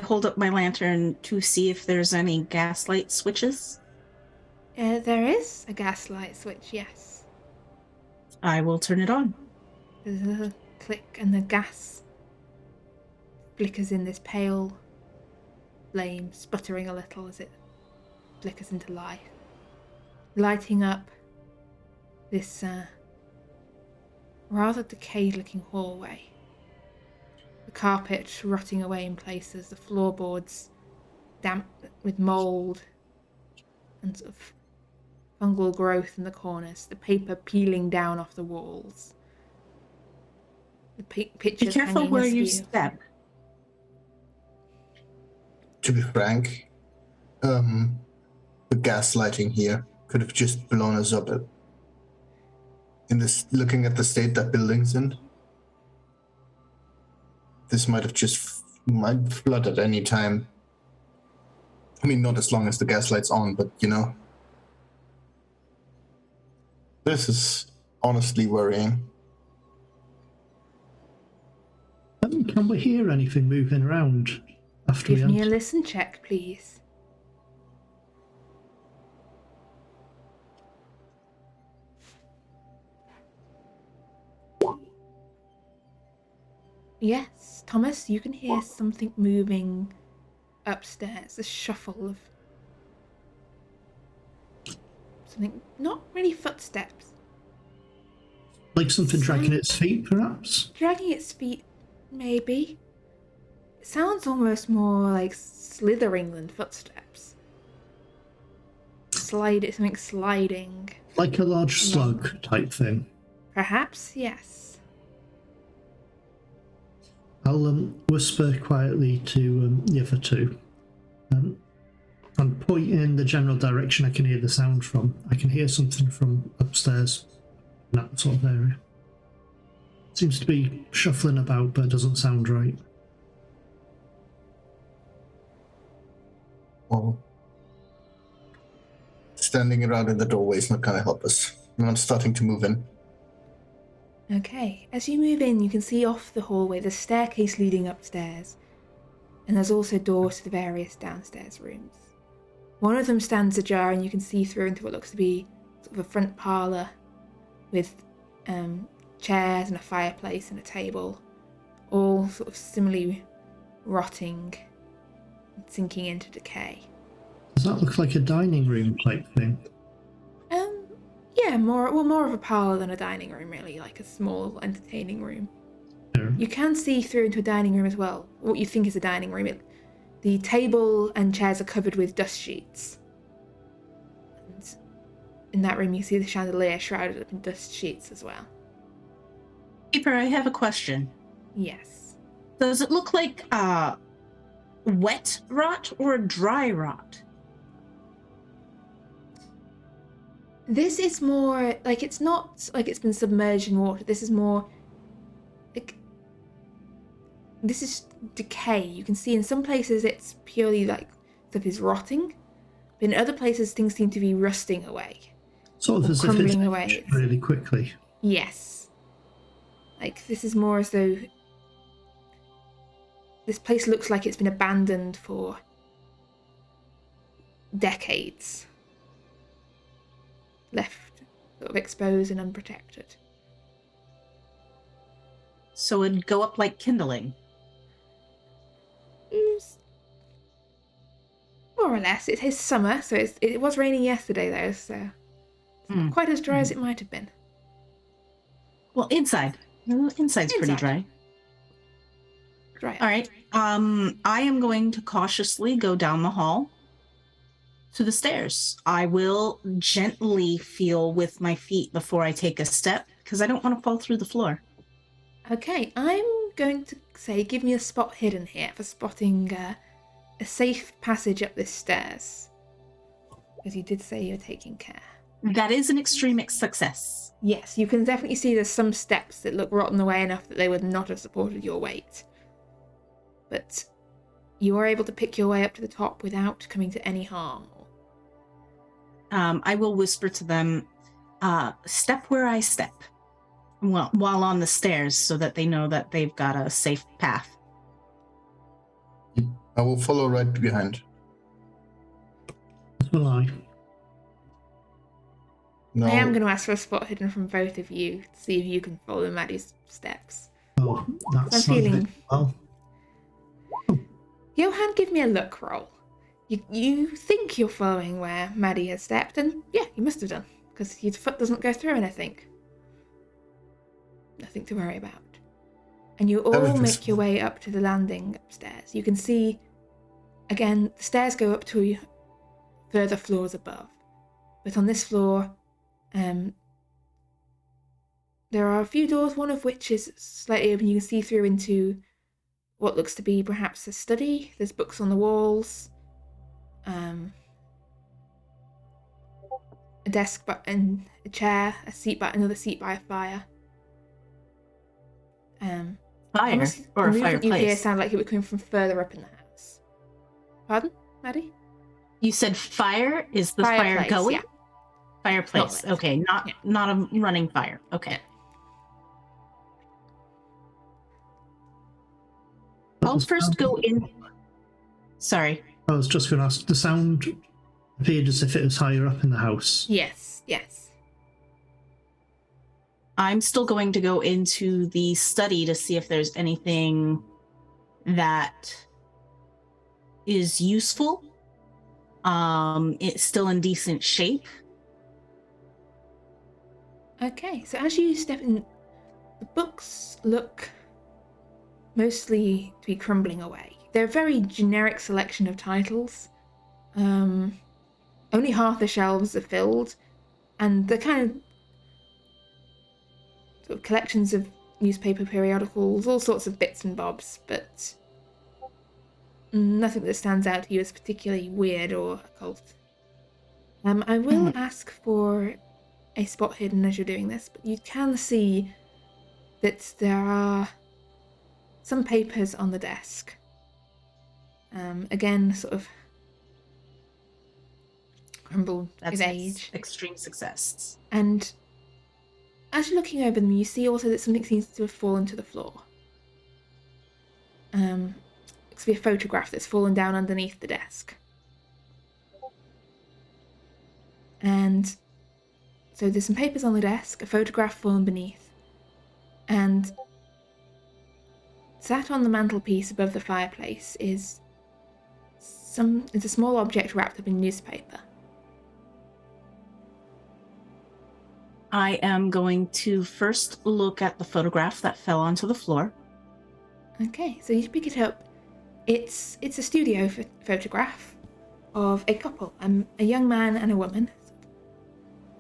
hold up my lantern to see if there's any gaslight switches. There is a gaslight switch, yes. I will turn it on. There's a click and the gas flickers in this pale flame, sputtering a little as it flickers into life, lighting up this rather decayed-looking hallway. The carpet rotting away in places, the floorboards damp with mould and sort of fungal growth in the corners, the paper peeling down off the walls. The pictures Be careful hanging where askew. you step. To be frank, the gaslighting here could have just blown us up. Looking at the state that building's in, this might flood at any time. I mean, not as long as the gaslight's on, but this is honestly worrying. Can we hear anything moving around after Give we me a enter? listen check, please. Yes, Thomas, you can hear something moving upstairs. A shuffle of something, not really footsteps. Like something dragging its feet, perhaps? Dragging its feet, maybe. It sounds almost more like slithering than footsteps. Something sliding. Like a large slug type thing. Perhaps, yes. I'll whisper quietly to the other two. I'm pointing in the general direction I can hear the sound from. I can hear something from upstairs, in that sort of area. Seems to be shuffling about, but it doesn't sound right. Well, standing around in the doorway is not going to help us. I'm starting to move in. Okay, as you move in, you can see off the hallway the staircase leading upstairs, and there's also doors to the various downstairs rooms. One of them stands ajar, and you can see through into what looks to be sort of a front parlour with chairs and a fireplace and a table, all sort of similarly rotting, sinking into decay. Does that look like a dining room type thing? Yeah, more of a parlour than a dining room, really, like a small entertaining room. Yeah. You can see through into a dining room as well, what you think is a dining room. The table and chairs are covered with dust sheets. in that room, you see the chandelier shrouded up in dust sheets as well. Keeper, I have a question. Yes. Does it look like wet rot or dry rot? This is more like, it's not like it's been submerged in water. This is more like, this is decay. You can see in some places it's purely like stuff is rotting, but in other places things seem to be rusting away. Sort of as if it's crumbling away. aged really quickly. Yes. Like, this is more as though this place looks like it's been abandoned for decades. Left sort of exposed and unprotected. So it'd go up like kindling. More or less. It is summer, so it was raining yesterday though, so it's not quite as dry as it might have been. Well, inside's pretty dry. Dry. All right. I am going to cautiously go down the hall to the stairs. I will gently feel with my feet before I take a step, because I don't want to fall through the floor. Okay, I'm going to say give me a spot hidden here for spotting a safe passage up this stairs. Because you did say you're taking care. That is an extreme success. Yes, you can definitely see there's some steps that look rotten away enough that they would not have supported your weight. But you are able to pick your way up to the top without coming to any harm. I will whisper to them, step where I step, while on the stairs, so that they know that they've got a safe path. I will follow right behind. As will I. No, I am going to ask for a spot hidden from both of you to see if you can follow Maddie's steps. Oh, that's I'm feeling... well. Johann, give me a look roll. You think you're following where Maddie has stepped, and yeah, you must have done, because your foot doesn't go through anything. Nothing to worry about. And you all make your way up to the landing upstairs. You can see, again, the stairs go up to further floors above. But on this floor, there are a few doors, one of which is slightly open. You can see through into what looks to be perhaps a study. There's books on the walls. A desk and a chair, another seat by a fire. Fire or a the movement fireplace? You hear sound like it would come from further up in the house. Pardon, Maddie? You said fire? Is the fire going? Yeah. Fireplace. Okay, not a running fire. Okay. I'll first go in. Sorry. I was just going to ask, the sound appeared as if it was higher up in the house. Yes. I'm still going to go into the study to see if there's anything that is useful. It's still in decent shape. Okay, so as you step in, the books look mostly to be crumbling away. They're a very generic selection of titles. Only half the shelves are filled, and they're kind of sort of collections of newspaper periodicals, all sorts of bits and bobs, but nothing that stands out to you as particularly weird or occult. I will ask for a spot hidden as you're doing this, but you can see that there are some papers on the desk. Again, sort of crumbled with age. Extreme success. And as you're looking over them, you see also that something seems to have fallen to the floor. Looks to be a photograph that's fallen down underneath the desk. And so there's some papers on the desk, a photograph fallen beneath, and sat on the mantelpiece above the fireplace is a small object wrapped up in newspaper. I am going to first look at the photograph that fell onto the floor. Okay, so you pick it up. It's a studio photograph of a couple, a young man and a woman,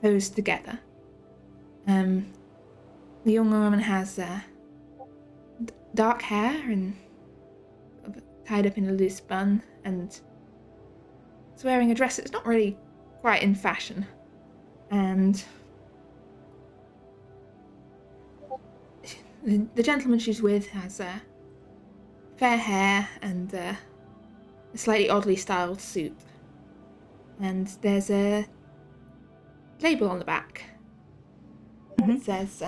posed together. The young woman has dark hair and tied up in a loose bun, and is wearing a dress that's not really quite in fashion. And the gentleman she's with has fair hair and a slightly oddly styled suit. And there's a label on the back. It says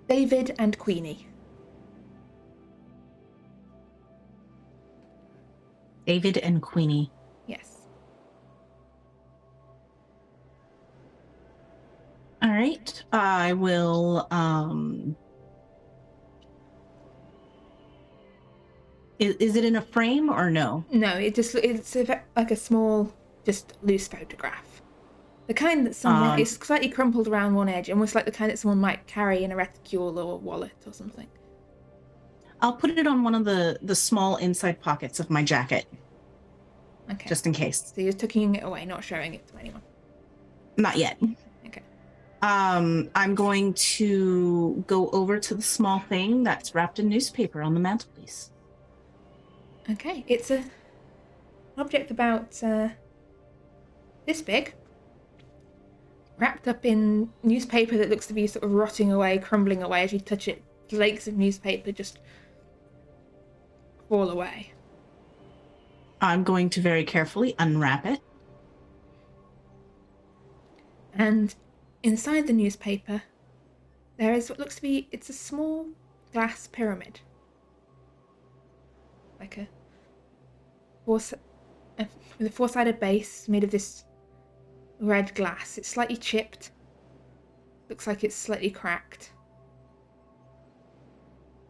David and Queenie. David and Queenie. Yes. All right. I will. Is it in a frame or no? No, it's like a small, just loose photograph. The kind that someone is slightly crumpled around one edge, almost like the kind that someone might carry in a reticule or wallet or something. I'll put it on one of the small inside pockets of my jacket. Okay. Just in case. So you're tucking it away, not showing it to anyone. Not yet. Okay. I'm going to go over to the small thing that's wrapped in newspaper on the mantelpiece. Okay, it's an object about this big, wrapped up in newspaper that looks to be sort of rotting away, crumbling away. As you touch it, flakes of newspaper just fall away. I'm going to very carefully unwrap it. And inside the newspaper, there is what looks to be, it's a small glass pyramid. Like with a four-sided base made of this red glass. It's slightly chipped. Looks like it's slightly cracked.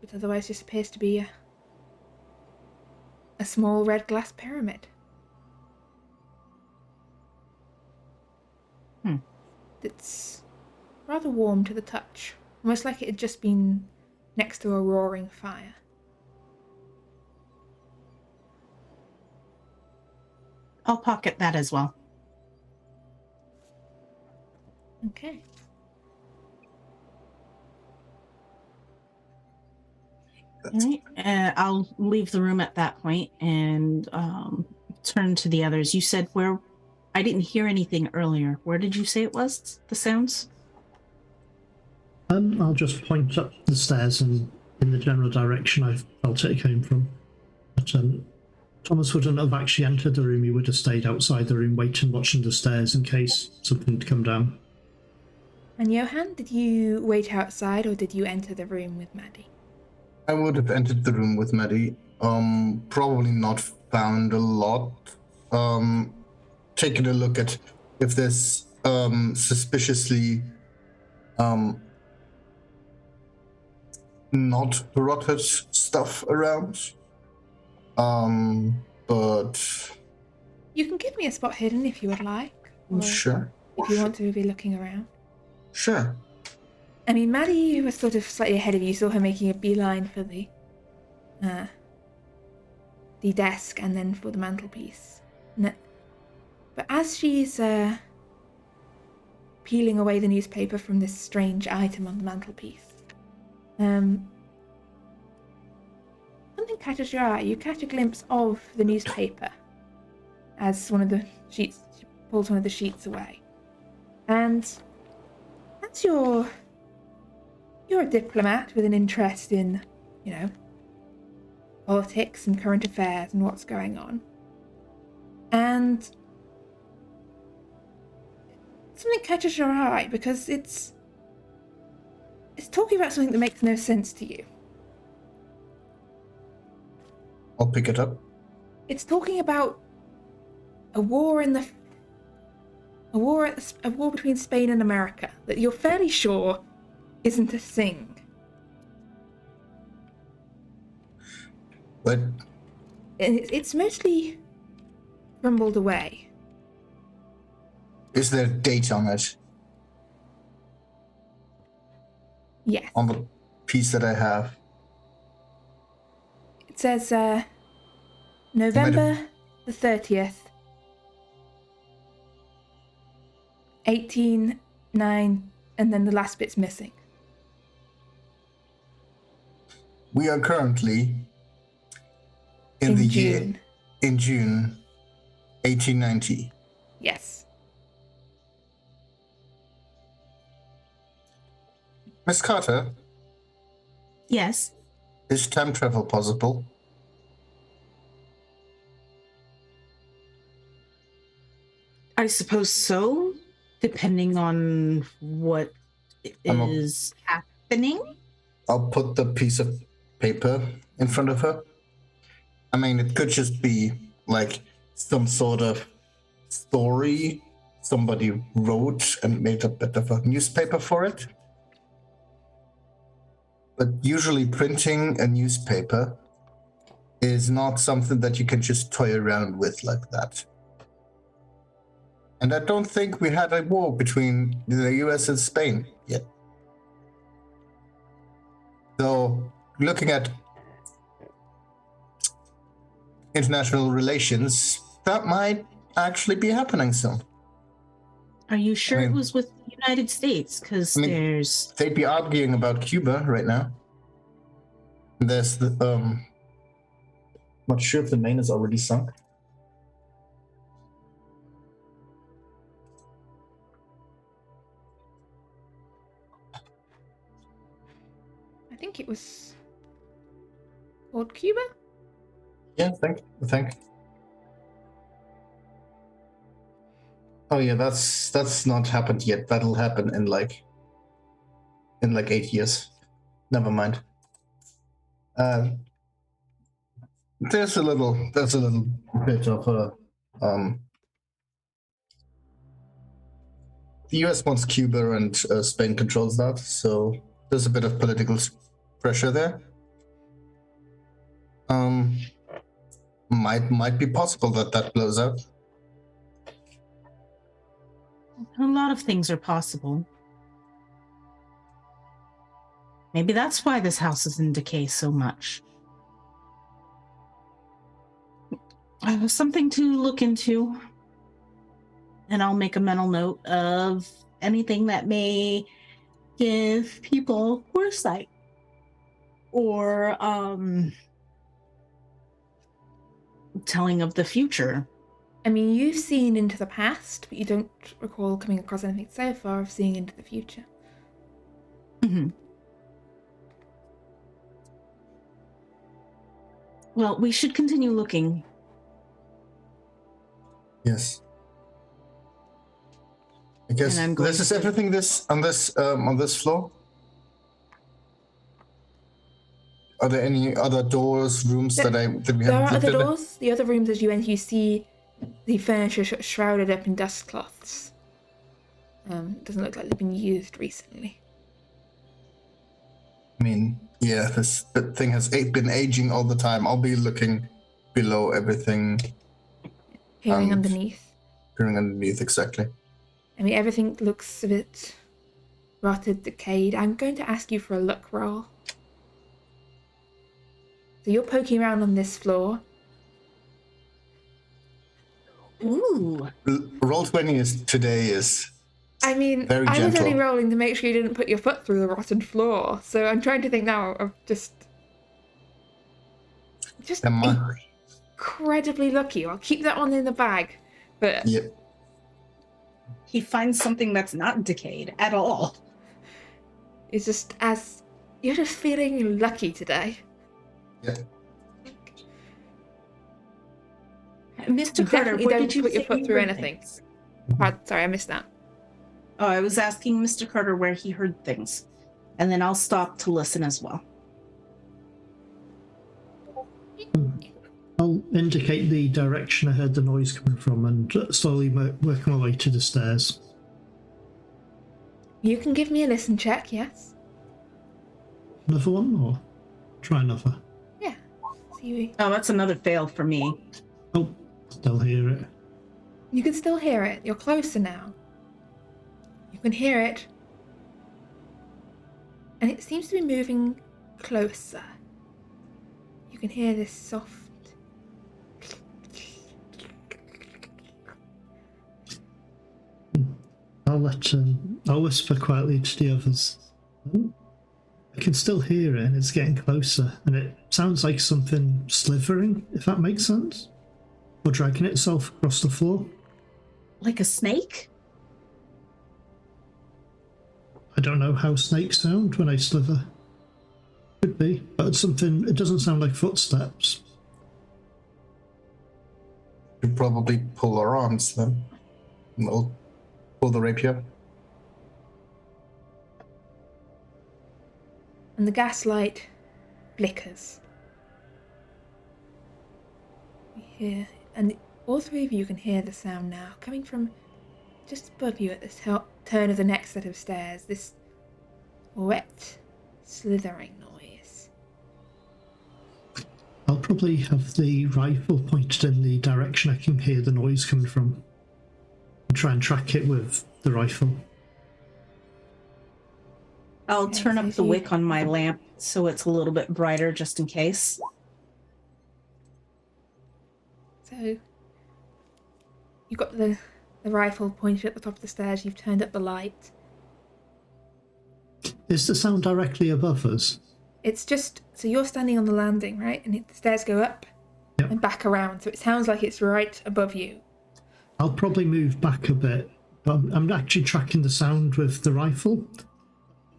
But otherwise just appears to be a small red glass pyramid. It's rather warm to the touch. Almost like it had just been next to a roaring fire. I'll pocket that as well. Okay. All right. I'll leave the room at that point and turn to the others. You said where? I didn't hear anything earlier. Where did you say it was? The sounds? I'll just point up the stairs and in the general direction I felt it came from. But Thomas wouldn't have actually entered the room. He would have stayed outside the room waiting, watching the stairs in case something had come down. And Johann, did you wait outside or did you enter the room with Maddie? I would have entered the room with Maddie. Probably not found a lot. Taking a look at if there's suspiciously not rotted stuff around. But You can give me a spot hidden if you would like. Or sure. if you want to be looking around. Sure. I mean, Maddie was sort of slightly ahead of you. You saw her making a beeline for the desk and then for the mantelpiece. But as she's peeling away the newspaper from this strange item on the mantelpiece, something catches your eye. You catch a glimpse of the newspaper as one of the sheets, she pulls one of the sheets away. And that's you're a diplomat with an interest in, politics and current affairs and what's going on. And something catches your eye because it's talking about something that makes no sense to you. I'll pick it up. It's talking about a war between Spain and America that you're fairly sure isn't a thing. But And it's mostly crumbled away. is there a date on it? Yes. On the piece that I have? It says November the 30th, 18, 9, and then the last bit's missing. We are currently in In the June. year in June 1890. Yes. Miss Carter, Yes. is time travel possible? I suppose so, depending on what is happening. I'll put the piece of paper in front of her. I mean, it could just be like some sort of story somebody wrote and made a bit of a newspaper for it. But usually printing a newspaper is not something that you can just toy around with like that. And I don't think we had a war between the US and Spain yet. So, looking at international relations, that might actually be happening soon. Are you sure I mean- it was with the United States? Because there's... They'd be arguing about Cuba right now. There's the, not sure if the Maine is already sunk. I think it was called Cuba. Yeah, I think. Oh yeah, that's not happened yet. That'll happen in like 8 years. Never mind. There's a little bit of a the US wants Cuba and Spain controls that, so there's a bit of political pressure there. Might be possible that blows out. A lot of things are possible. Maybe that's why this house is in decay so much. I have something to look into. And I'll make a mental note of anything that may give people foresight or telling of the future. I mean, you've seen into the past, but you don't recall coming across anything so far of seeing into the future. Mm-hmm. Well, we should continue looking. Yes. I guess And I'm going this is to- everything on this floor. Are there any other doors, rooms that we There haven't are looked other at? doors. The other rooms, as you enter, you see the furniture shrouded up in dust cloths. It doesn't look like they've been used recently. I mean, yeah, this thing has been aging all the time. I'll be looking below everything, Peering And- underneath. peering underneath exactly. I mean, everything looks a bit rotted, decayed. I'm going to ask you for a look roll. So you're poking around on this floor. Ooh. Roll 20 is I mean, Very I was only gentle. rolling to make sure you didn't put your foot through the rotted floor. So I'm trying to think now of just Am I? incredibly lucky. I'll keep that one in the bag. But Yep. He finds something that's not decayed at all. it's just as you're just feeling lucky today. Yeah. Mr. You Carter, definitely what don't did you put your say foot you through heard anything. things? Sorry, I missed that. Oh, I was asking Mr. Carter where he heard things. And then I'll stop to listen as well. I'll indicate the direction I heard the noise coming from and slowly work my way to the stairs. You can give me a listen check, yes? Another one, or try another? Yeah. See, Oh, that's another fail for me. Oh, still hear it. you can still hear it. You're closer now. You can hear it. And it seems to be moving closer. You can hear this soft. I'll whisper quietly to the others. I can still hear it, and it's getting closer, and it sounds like something slithering, if that makes sense, or dragging itself across the floor. Like a snake? I don't know how snakes sound when they slither. Could be, but it's something. It doesn't sound like footsteps. You probably pull our arms then. We'll pull the rapier. And the gaslight flickers. You hear, and all three of you can hear the sound now, coming from just above you at the turn of the next set of stairs. This wet, slithering noise. I'll probably have the rifle pointed in the direction I can hear the noise coming from, and try and track it with the rifle. I'll Okay, turn so up if the you- wick on my lamp so it's a little bit brighter just in case. So you've got the rifle pointed at the top of the stairs, you've turned up the light. Is the sound directly above us? It's just, so you're standing on the landing, right? And the stairs go up Yep. and back around, so it sounds like it's right above you. I'll probably move back a bit, but I'm actually tracking the sound with the rifle.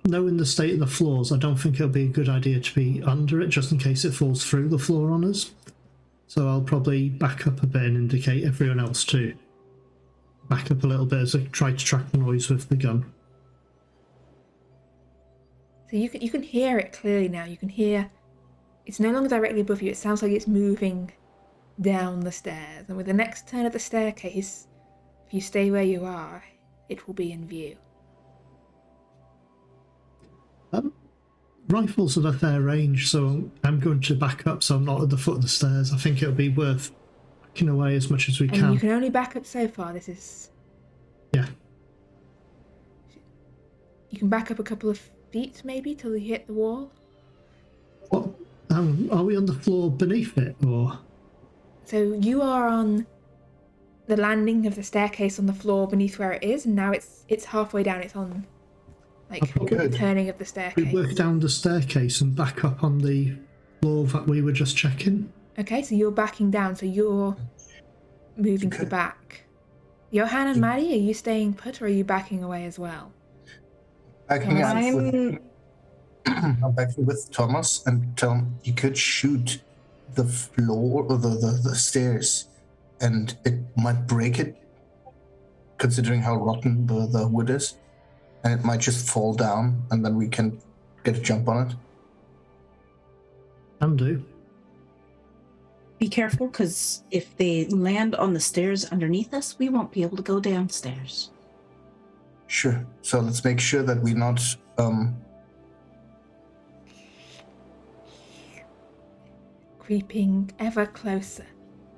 Knowing the state of the floors, I don't think it'll be a good idea to be under it, just in case it falls through the floor on us. So I'll probably back up a bit and indicate everyone else to back up a little bit as I try to track the noise with the gun. So you can hear it clearly now. You can hear it's no longer directly above you. It sounds like it's moving down the stairs. And with the next turn of the staircase, if you stay where you are, it will be in view. Rifles are at fair range, so I'm going to back up so I'm not at the foot of the stairs. I think it'll be worth backing away as much as we And can. you can only back up so far. This is... Yeah. You can back up a couple of feet, maybe, till you hit the wall. What? Are we on the floor beneath it, or...? So you are on the landing of the staircase on the floor beneath where it is, and now it's halfway down. It's on, like, Okay. the turning of the We staircase. work down the staircase and back up on the floor that we were just checking. Okay, so you're backing down, so you're moving to the Okay. back. Johann and Maddie, are you staying put, or are you backing away as well? Backing out with, I'm I'm backing with Thomas and tell him you could shoot the floor or the stairs, and it might break it, considering how rotten the wood is, and it might just fall down, and then we can get a jump on it. Can do. Be careful, because if they land on the stairs underneath us, we won't be able to go downstairs. Sure. So let's make sure that we're not Creeping ever closer,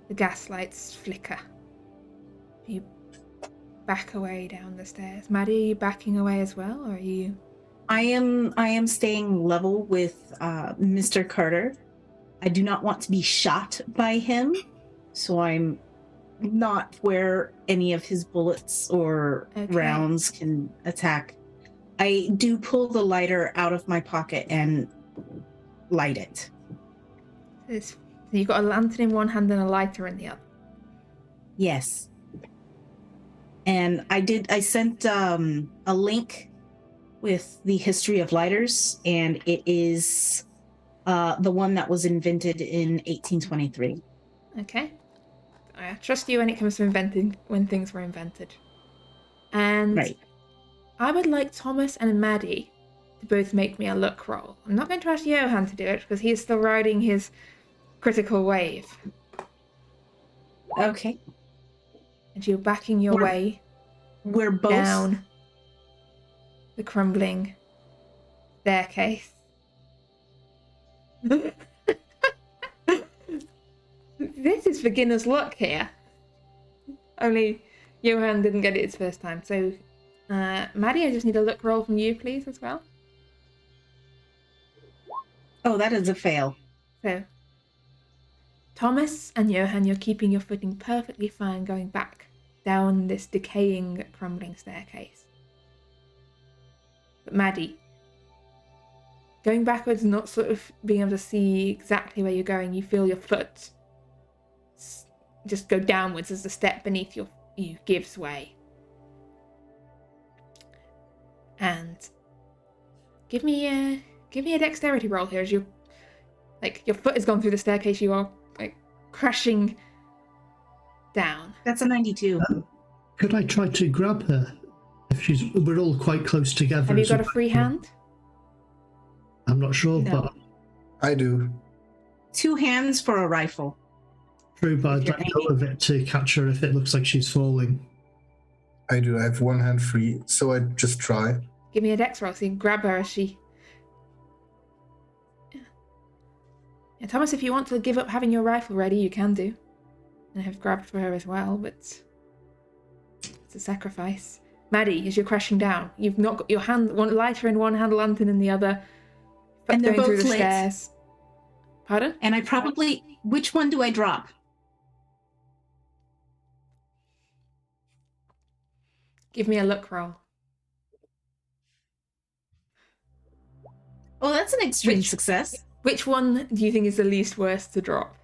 the gaslights flicker. You back away down the stairs. Maddie, are you backing away as well, or are you... I am staying level with Mr. Carter. I do not want to be shot by him, so I'm not where any of his bullets or Okay. rounds can attack. I do pull the lighter out of my pocket and light it. So you've got a lantern in one hand and a lighter in the other. Yes. And I sent a link with the history of lighters, and it is the one that was invented in 1823. Okay. I trust you when it comes to inventing when things were invented. And Right. I would like Thomas and Maddie to both make me a luck roll. I'm not going to ask Johann to do it because he is still riding his critical wave. Okay. And you're backing your We're way We're both down the crumbling staircase. This is beginner's luck here. Only Johann didn't get it his first time. So, Maddie, I just need a luck roll from you, please, as well. Oh, that is a fail. So, Thomas and Johann, you're keeping your footing perfectly fine going back down this decaying, crumbling staircase. But Maddie, going backwards, not sort of being able to see exactly where you're going, you feel your foot just go downwards as the step beneath you gives way. And give me a dexterity roll here as your foot has gone through the staircase. You are like crashing down. That's a 92. Could I try to grab her? We're all quite close together. Have you got a free hand? I'm not sure, No. but I do. 2 hands for a rifle. true, but I'd let go of it to catch her if it looks like she's falling. I do. I have one hand free, so I just try. Give me a dex roll so you can grab her as she... Yeah, Thomas, if you want to give up having your rifle ready, you can do. And have grabbed for her as well, but it's a sacrifice. Maddie, as you're crashing down, you've not got your hand, one lighter in one hand, lantern in the other, And they're going through both the lit. stairs. Pardon? And I probably... Which one do I drop? Give me a look roll. Oh, that's an extreme success. Which one do you think is the least worst to drop?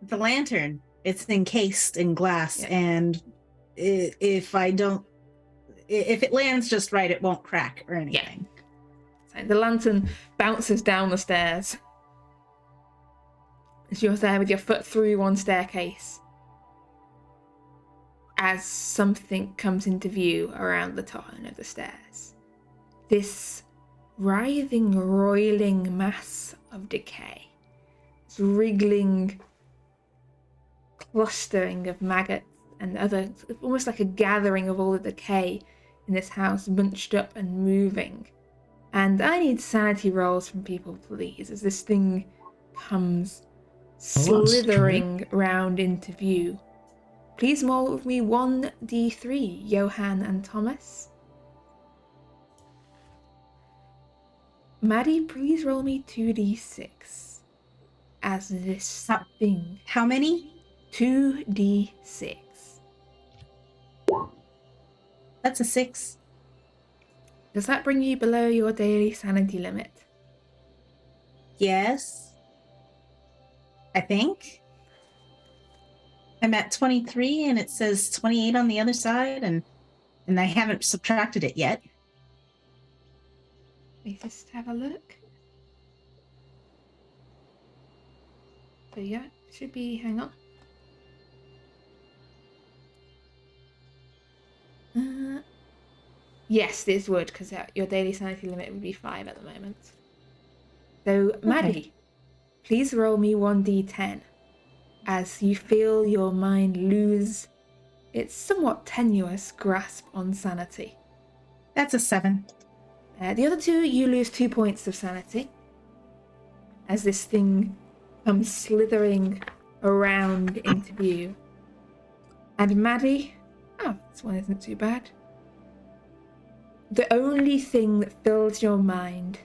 The lantern. It's encased in glass, Yeah. and if it lands just right, it won't crack or anything. So the lantern bounces down the stairs. As you're there with your foot through one staircase, as something comes into view around the top of the stairs. This writhing, roiling mass of decay. This wriggling clustering of maggots and other, almost like a gathering of all the decay in this house, bunched up and moving. And I need sanity rolls from people, please, as this thing comes slithering round into view. Please roll with me 1d3, Johann and Thomas. Maddie, please roll me 2d6. As this thing... How many? 2d6. That's a 6. Does that bring you below your daily sanity limit? Yes. I think. I'm at 23 and it says 28 on the other side, and I haven't subtracted it yet. Let me just have a look. So yeah, it should be, hang on. Yes, this would, because your daily sanity limit would be 5 at the moment. So, Maddie, please roll me 1d10 as you feel your mind lose its somewhat tenuous grasp on sanity. That's a 7. The other two, you lose 2 points of sanity as this thing comes slithering around into view. And Maddie, this one isn't too bad. The only thing that fills your mind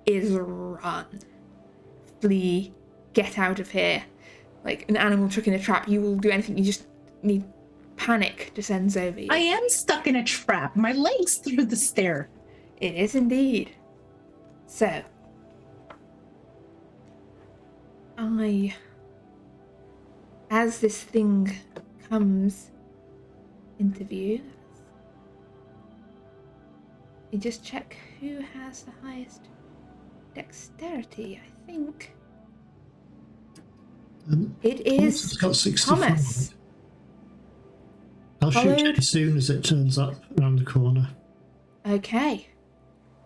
is run. Flee. Get out of here. Like an animal stuck in a trap, you will do anything. You just need... Panic descends over you. I am stuck in a trap. My leg's through the stair. It is indeed. So... As this thing comes into view... You just check who has the highest dexterity, I think. It is Got 65. Thomas. I'll shoot Followed- you as soon as it turns up around the corner. Okay.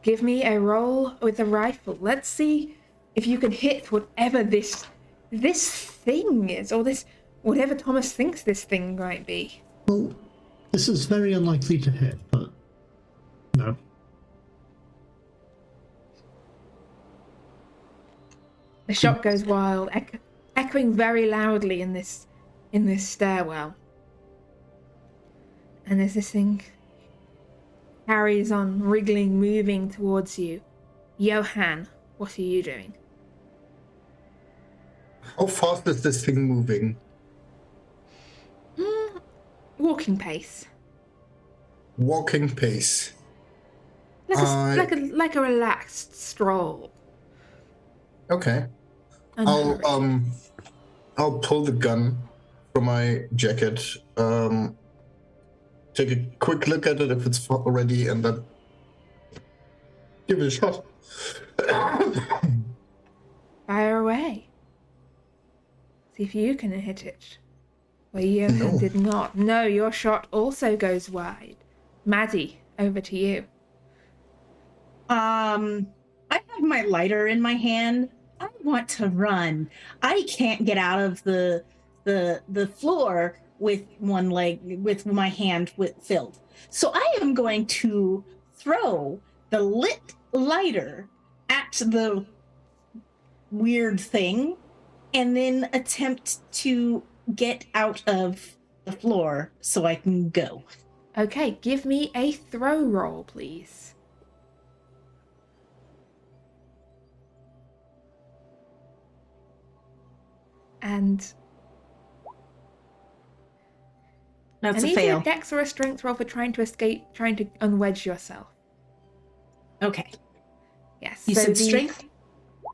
Give me a roll with a rifle. Let's see if you can hit whatever this thing is, or this whatever Thomas thinks this thing might be. Well, this is very unlikely to hit, but no. The shot goes wild, echoing very loudly in this stairwell. And as this thing carries on, wriggling, moving towards you, Johann, what are you doing? How fast is this thing moving? Walking pace. walking pace. Like a relaxed stroll. Okay. Unhurried. I'll pull the gun from my jacket, take a quick look at it if it's ready, and then give it a shot. Fire away. See if you can hit it. Well, Johann No. did not. No, your shot also goes wide. Maddie, over to you. I have my lighter in my hand. I want to run. I can't get out of the floor with one leg, with my hand filled. So I am going to throw the lit lighter at the weird thing and then attempt to get out of the floor so I can go. Okay, give me a throw roll, please. And That's I a need fail. a dex or a strength roll for trying to escape, trying to unwedge yourself. Okay. Yes. You so said the strength?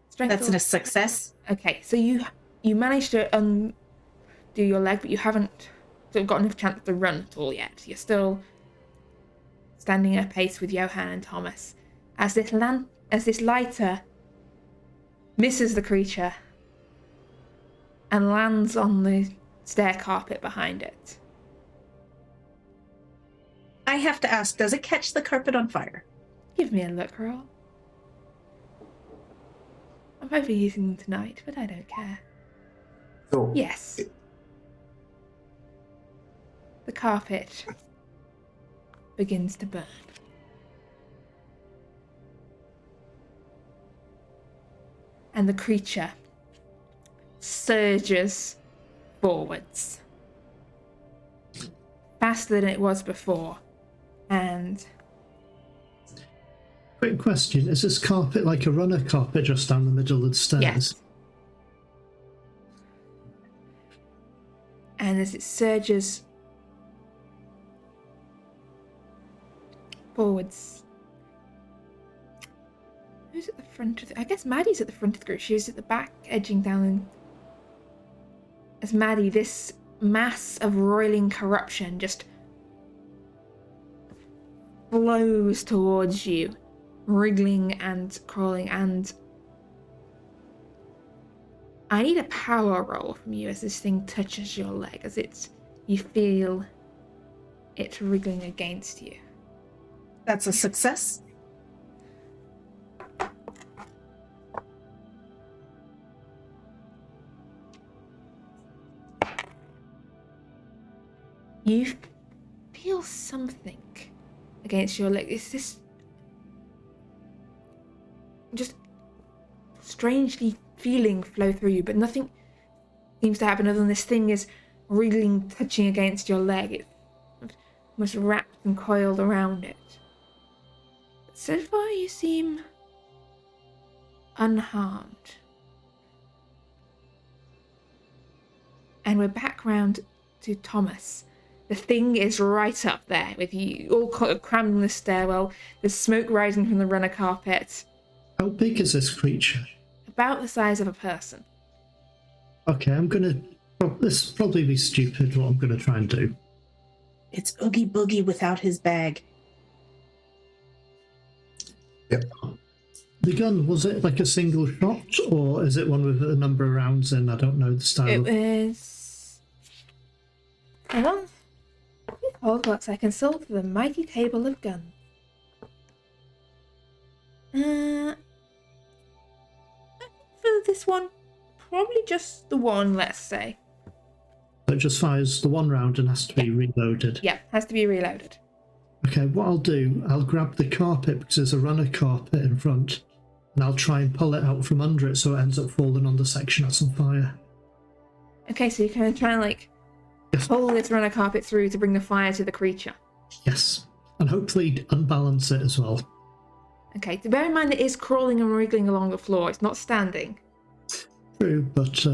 strength That's a success. Okay, so you managed to undo your leg, but you haven't sort of got enough chance to run at all yet. You're still standing at a pace with Johann and Thomas. As this lighter misses the creature and lands on the stair carpet behind it. I have to ask, does it catch the carpet on fire? Give me a look roll. I'm overusing them tonight, but I don't care. So Yes. The carpet begins to burn. And the creature surges forwards. Faster than it was before. And Quick question: is this carpet like a runner carpet just down the middle of the stairs? yes. And as it surges forwards. Who's at the front of I guess Maddie's at the front of the group. She's at the back, edging down. As Maddie, this mass of roiling corruption just flows towards you, wriggling and crawling, and I need a power roll from you as this thing touches your leg, as you feel it wriggling against you. That's a success. You feel something against your leg. It's this just strangely feeling flow through you, but nothing seems to happen other than this thing is wriggling, touching against your leg. It's almost wrapped and coiled around it. But so far you seem unharmed. And we're back round to Thomas. The thing is right up there with you, all crammed in the stairwell. There's smoke rising from the runner carpet. How big is this creature? About the size of a person. Okay, this will probably be stupid what I'm gonna try and do. It's Oogie Boogie without his bag. Yep. The gun, was it like a single shot, or is it one with a number of rounds in? I don't know the style. It was... Hang on. Hold whilst I consult the mighty table of guns. I think for this one, probably just the one, let's say. So it just fires the one round and has to be reloaded. Yeah, has to be reloaded. Okay, what I'll do, I'll grab the carpet because there's a runner carpet in front, and I'll try and pull it out from under it so it ends up falling on the section that's on fire. Okay, so you're going to try and pull this runner carpet through to bring the fire to the creature. Yes, and hopefully unbalance it as well. Okay, to bear in mind it is crawling and wriggling along the floor. It's not standing. True, but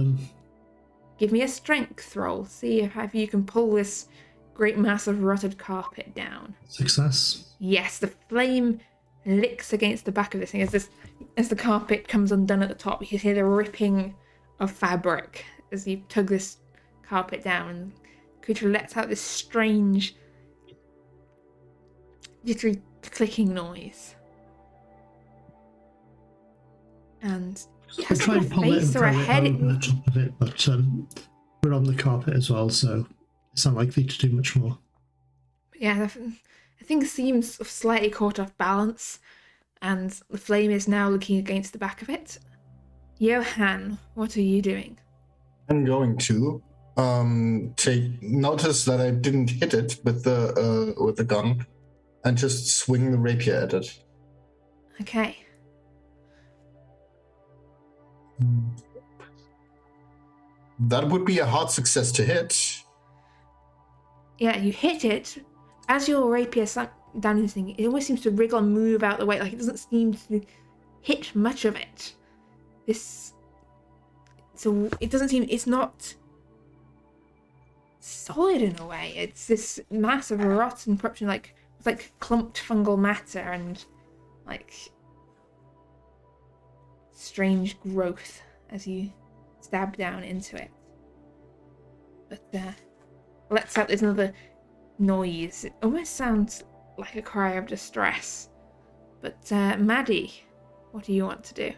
Give me a strength roll. See if you can pull this great mass of rotted carpet down. Success. Yes, the flame licks against the back of this thing as the carpet comes undone at the top. You can hear the ripping of fabric as you tug this carpet down, and the creature lets out this strange, jittery clicking noise. And it I'll has try like and a pull it and face or a throw it head. over the top of it, but we're on the carpet as well, so it's not likely to do much more. Yeah, the thing seems slightly caught off balance, and the flame is now looking against the back of it. Johann, what are you doing? I'm going to take notice that I didn't hit it with the gun, and just swing the rapier at it. Okay. That would be a hard success to hit. Yeah, you hit it. As your rapier sunk down in this thing, it almost seems to wriggle and move out the way, like it doesn't seem to hit much of it. So it doesn't seem, it's not solid in a way. It's this mass of rot and corruption, like clumped fungal matter and like strange growth as you stab down into it. But lets out this another noise. It almost sounds like a cry of distress. But Maddie, what do you want to do?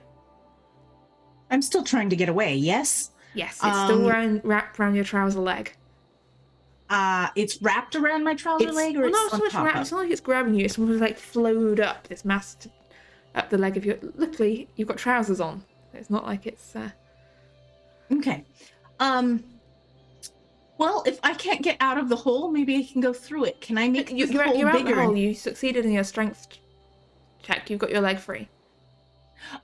I'm still trying to get away, yes? Yes, it's still wrapped around your trouser leg. It's wrapped around my trouser leg, or well, it's not so on much top wrapped, of? it's not like it's grabbing you, it's almost like flowed up this mass up the leg of your... Luckily, you've got trousers on. It's not like it's... Okay. Well, if I can't get out of the hole, maybe I can go through it. Can I make this you're hole out the bigger? hole. You succeeded in your strength check. You've got your leg free.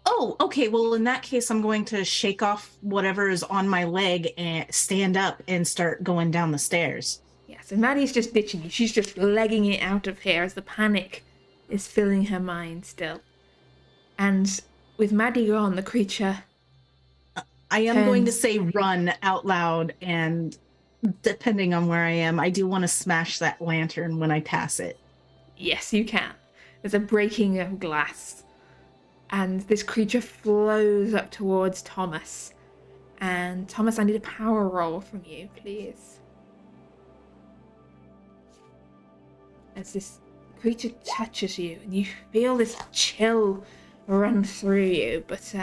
Oh, okay. Well, in that case, I'm going to shake off whatever is on my leg and stand up and start going down the stairs. Yeah, so Maddie's just ditching you. She's just legging it out of here as the panic is filling her mind still. And with Maddie gone, the creature... I am going to say run out loud, and depending on where I am, I do want to smash that lantern when I pass it. Yes, you can. There's a breaking of glass. And this creature flows up towards Thomas. And Thomas, I need a power roll from you, please. As this creature touches you, and you feel this chill run through you, but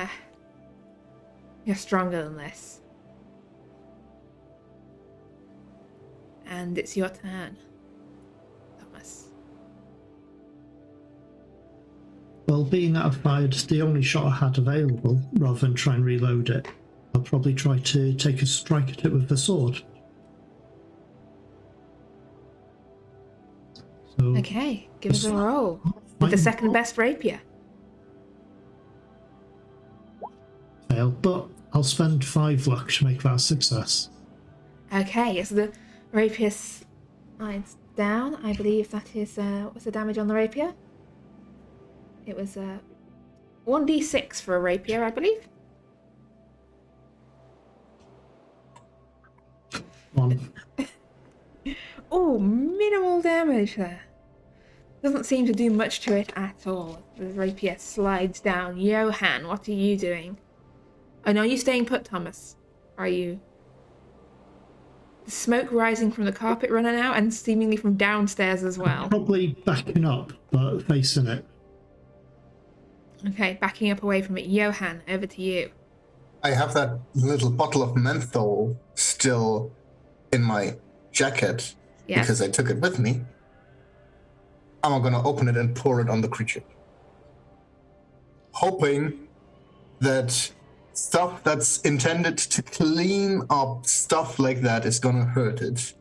you're stronger than this. And it's your turn, Thomas. Well, being out of fired, the only shot I had available, rather than try and reload it, I'll probably try to take a strike at it with the sword. So, Okay, give us a roll. With the second best rapier. Fail, but I'll spend 5 luck to make that a success. Okay, so the rapier slides down. I believe that is, what was the damage on the rapier? It was 1d6 for a rapier, I believe. 1. Oh, minimal damage there. Doesn't seem to do much to it at all. The rapier slides down. Johann, what are you doing? Oh, no, are you staying put, Thomas? Or are you... The smoke rising from the carpet running out and seemingly from downstairs as well. Probably backing up, but facing it. Okay, backing up away from it. Johann, over to you. I have that little bottle of menthol still in my jacket Yes. because I took it with me. I'm going to open it and pour it on the creature. Hoping that stuff that's intended to clean up stuff like that is going to hurt it.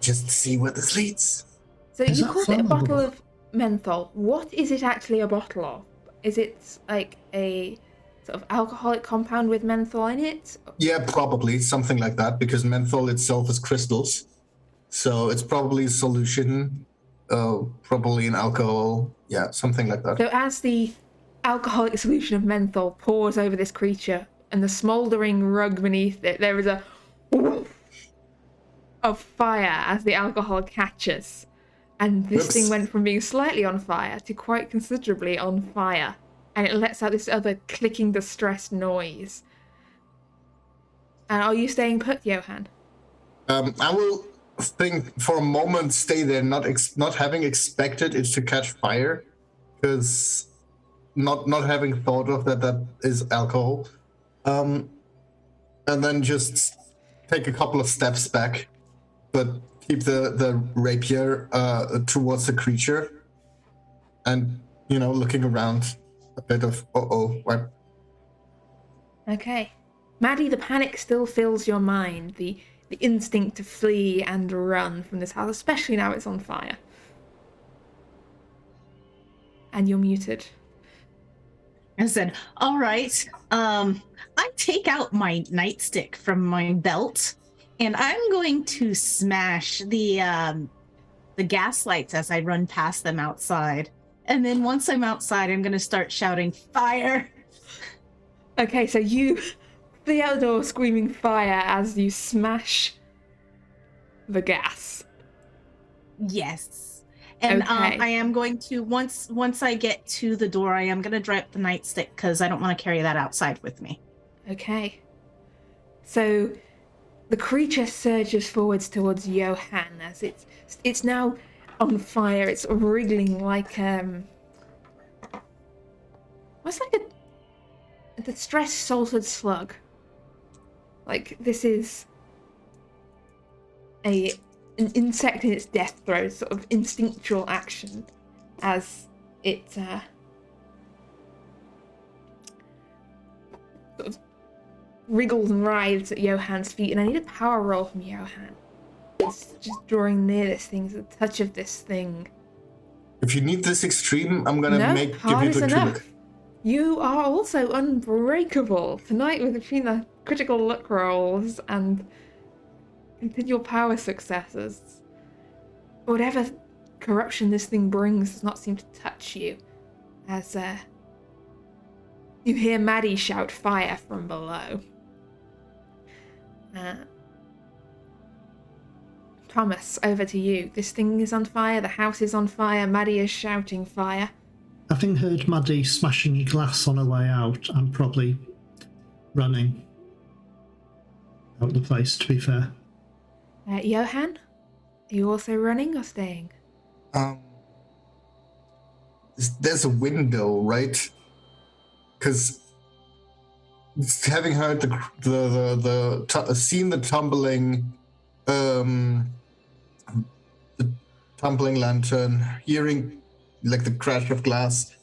Just see where this leads. So Is you that called it a flammable? bottle of menthol. What is it actually a bottle of? Is it like a sort of alcoholic compound with menthol in it? Yeah, probably something like that, because menthol itself is crystals. So it's probably a solution, probably an alcohol. Yeah, something like that. So as the alcoholic solution of menthol pours over this creature and the smouldering rug beneath it, there is a of fire as the alcohol catches. And this Whoops. thing went from being slightly on fire to quite considerably on fire. And it lets out this other clicking, distressed noise. And are you staying put, Johann? I will think for a moment, stay there, not having expected it to catch fire, because not having thought of that is alcohol, and then just take a couple of steps back, but keep the rapier towards the creature, and looking around a bit of what. Okay. Maddie, the panic still fills your mind. The instinct to flee and run from this house, especially now it's on fire. And you're muted. I said, all right. I take out my nightstick from my belt, and I'm going to smash the gas lights as I run past them outside. And then once I'm outside, I'm going to start shouting, fire! Okay, so you flee out the door screaming fire as you smash the gas. Yes. And Okay. I am going to, once I get to the door, I am going to drop the nightstick because I don't want to carry that outside with me. Okay. So the creature surges forwards towards Johann as it's now on fire. It's wriggling like what's like a distressed salted slug. Like this is an insect in its death throes, sort of instinctual action as it sort of wriggles and writhes at Johann's feet, and I need a power roll from Johann. It's just drawing near this thing, the touch of this thing. If you need this extreme, I'm gonna give hard you is the enough. trick. You are also unbreakable tonight between the critical luck rolls and continual power successes. Whatever corruption this thing brings does not seem to touch you, as you hear Maddie shout fire from below. Thomas, over to you. This thing is on fire, the house is on fire, Maddie is shouting fire. Having heard Maddie smashing glass on her way out, I'm probably running out of the place, to be fair. Johann, are you also running or staying? There's a window, right? Because having heard seen the tumbling lantern, hearing like the crash of glass,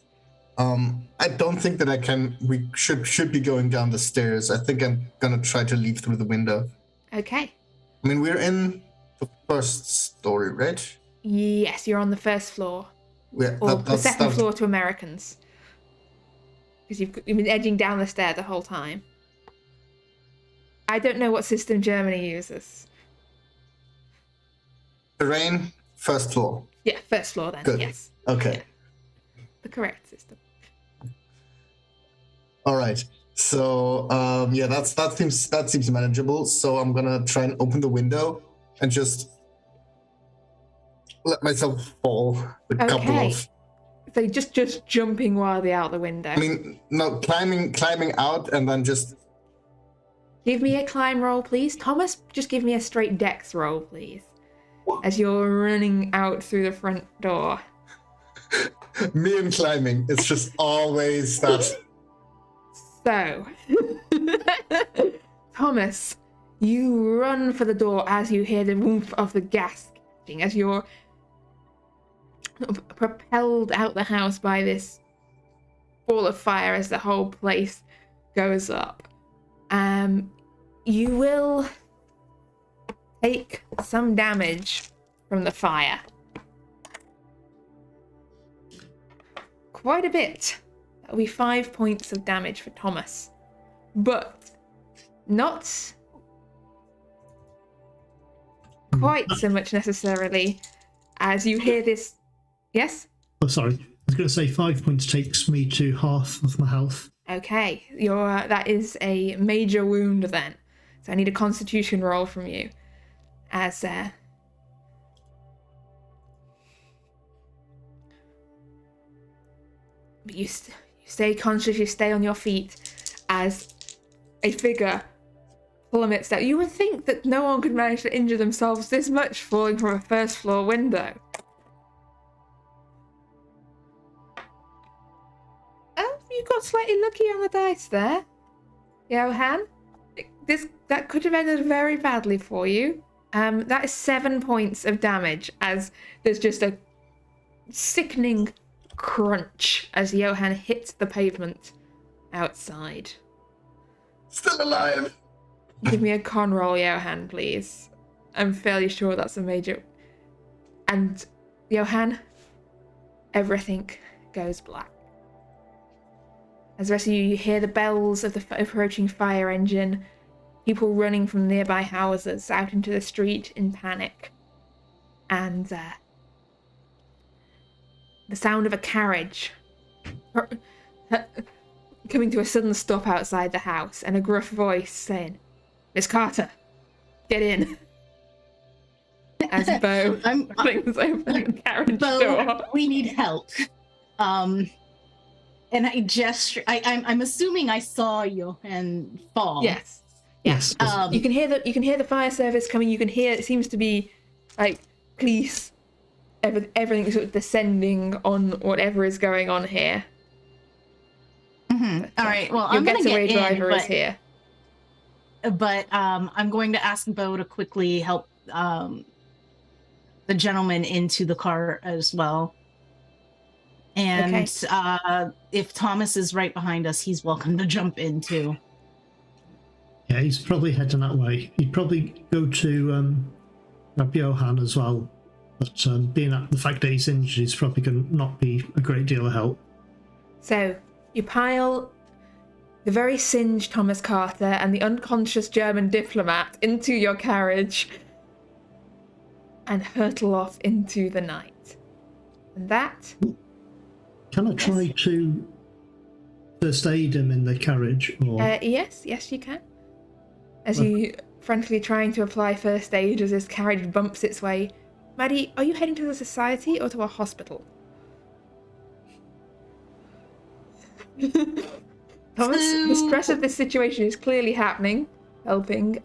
I don't think that we should be going down the stairs. I think I'm gonna try to leave through the window. Okay. I mean, we're in the first story, right? Yes, you're on the first floor. Yeah, Or the second floor to Americans. Because you've been edging down the stair the whole time. I don't know what system Germany uses. Terrain, first floor. Yeah, first floor then, Good. yes. Okay. Yeah. The correct system. All right. So yeah, that seems manageable. So I'm gonna try and open the window and just let myself fall a couple of. So just jumping wildly out the window. I mean, no, climbing out and then just. Give me a climb roll, please. Thomas, just give me a straight dex roll, please. As you're running out through the front door. Me and climbing. It's just always that. So, Thomas, you run for the door as you hear the whoosh of the gas catching, as you're propelled out the house by this ball of fire as the whole place goes up. You will take some damage from the fire. Quite a bit. That'll be 5 points of damage for Thomas. But not quite so much necessarily as you hear this. Yes? Oh, sorry. I was going to say 5 points takes me to half of my health. Okay, that is a major wound then. So I need a constitution roll from you. as you stay conscious, you stay on your feet as a figure plummets down. You would think that no one could manage to injure themselves this much falling from a first floor window. Oh, you got slightly lucky on the dice there, Johann. That could have ended very badly for you. That is 7 points of damage as there's just a sickening crunch as Johann hits the pavement outside. Still alive. Give me a con roll, Johann, please. I'm fairly sure that's a major. And Johann, everything goes black. As the rest of you hear the bells of the approaching fire engine, people running from nearby houses out into the street in panic, and the sound of a carriage coming to a sudden stop outside the house, and a gruff voice saying, "Miss Carter, get in." As Bo flings open the carriage door. We need help. And I gesture. I'm assuming I saw Johann fall. Yes. You can hear the fire service coming. You can hear it seems to be like police. Everything sort of descending on whatever is going on here. Mm-hmm. All right. Well, your I'm going to getaway get driver in, is here. But I'm going to ask Bo to quickly help the gentleman into the car as well. And if Thomas is right behind us, he's welcome to jump in too. Yeah, he's probably heading that way. He'd probably go to grab Johann as well. But being at the fact that he's injured, he's probably going to not be a great deal of help. So you pile the very singed Thomas Carter and the unconscious German diplomat into your carriage and hurtle off into the night. And that... Can I try to first aid him in the carriage? Or... Yes, you can. As you frantically trying to apply first aid as this carriage bumps its way. Maddie, are you heading to the society or to a hospital? Thomas, the stress of this situation is clearly happening, helping.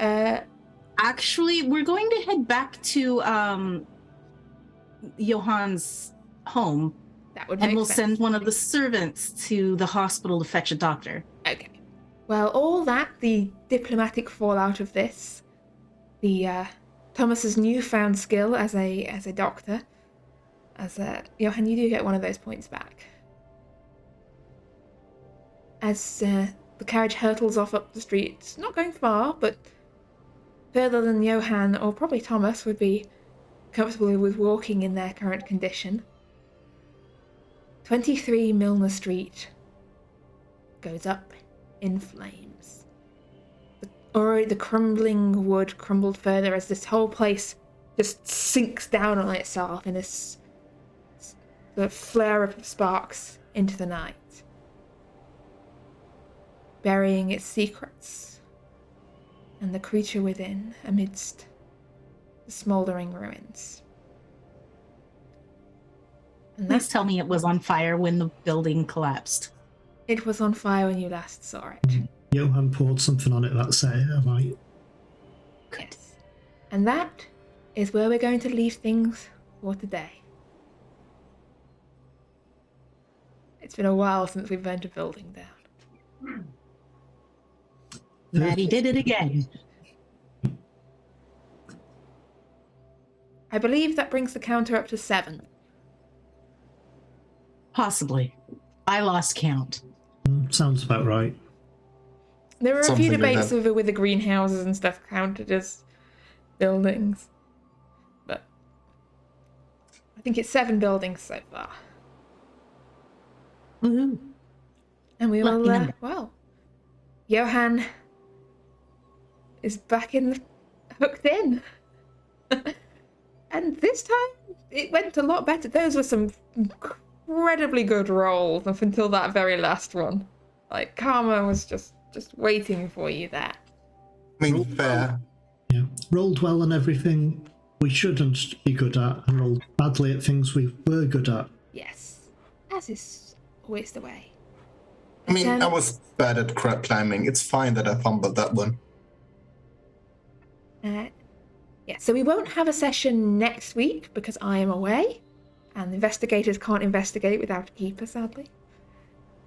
Actually, we're going to head back to Johann's home. That would make and we'll sense. send one of the servants to the hospital to fetch a doctor. Okay. Well, all that, the diplomatic fallout of this, the Thomas's newfound skill as a doctor, Johann, you do get one of those points back. As the carriage hurtles off up the street, it's not going far, but further than Johann or probably Thomas would be comfortable with walking in their current condition. 23 Milner Street goes up in flames. Already the crumbling wood crumbled further as this whole place just sinks down on itself in this sort of flare of sparks into the night, burying its secrets and the creature within amidst the smouldering ruins. And Please tell me it was on fire when the building collapsed. It was on fire when you last saw it. Johann poured something on it that say, right? Yes. And that is where we're going to leave things for today. It's been a while since we've burnt a building down. Maddie did it again. I believe that brings the counter up to 7. Possibly. I lost count. Sounds about right. There were a Something few like debates that. over whether greenhouses and stuff counted as buildings. But I think it's 7 buildings so far. Woohoo. And we Lucky will, number. Johann is back hooked in. And this time, it went a lot better. Those were some incredibly good rolls up until that very last one. Like, karma was just waiting for you there. I mean, fair. Yeah. Rolled well and everything we shouldn't be good at, and rolled badly at things we were good at. Yes, as is always the way. I mean, But, I was bad at crap climbing. It's fine that I fumbled that one. Yeah, so we won't have a session next week because I am away, and the investigators can't investigate without a keeper, sadly.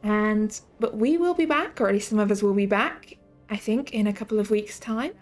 But we will be back, or at least some of us will be back, I think, in a couple of weeks' time.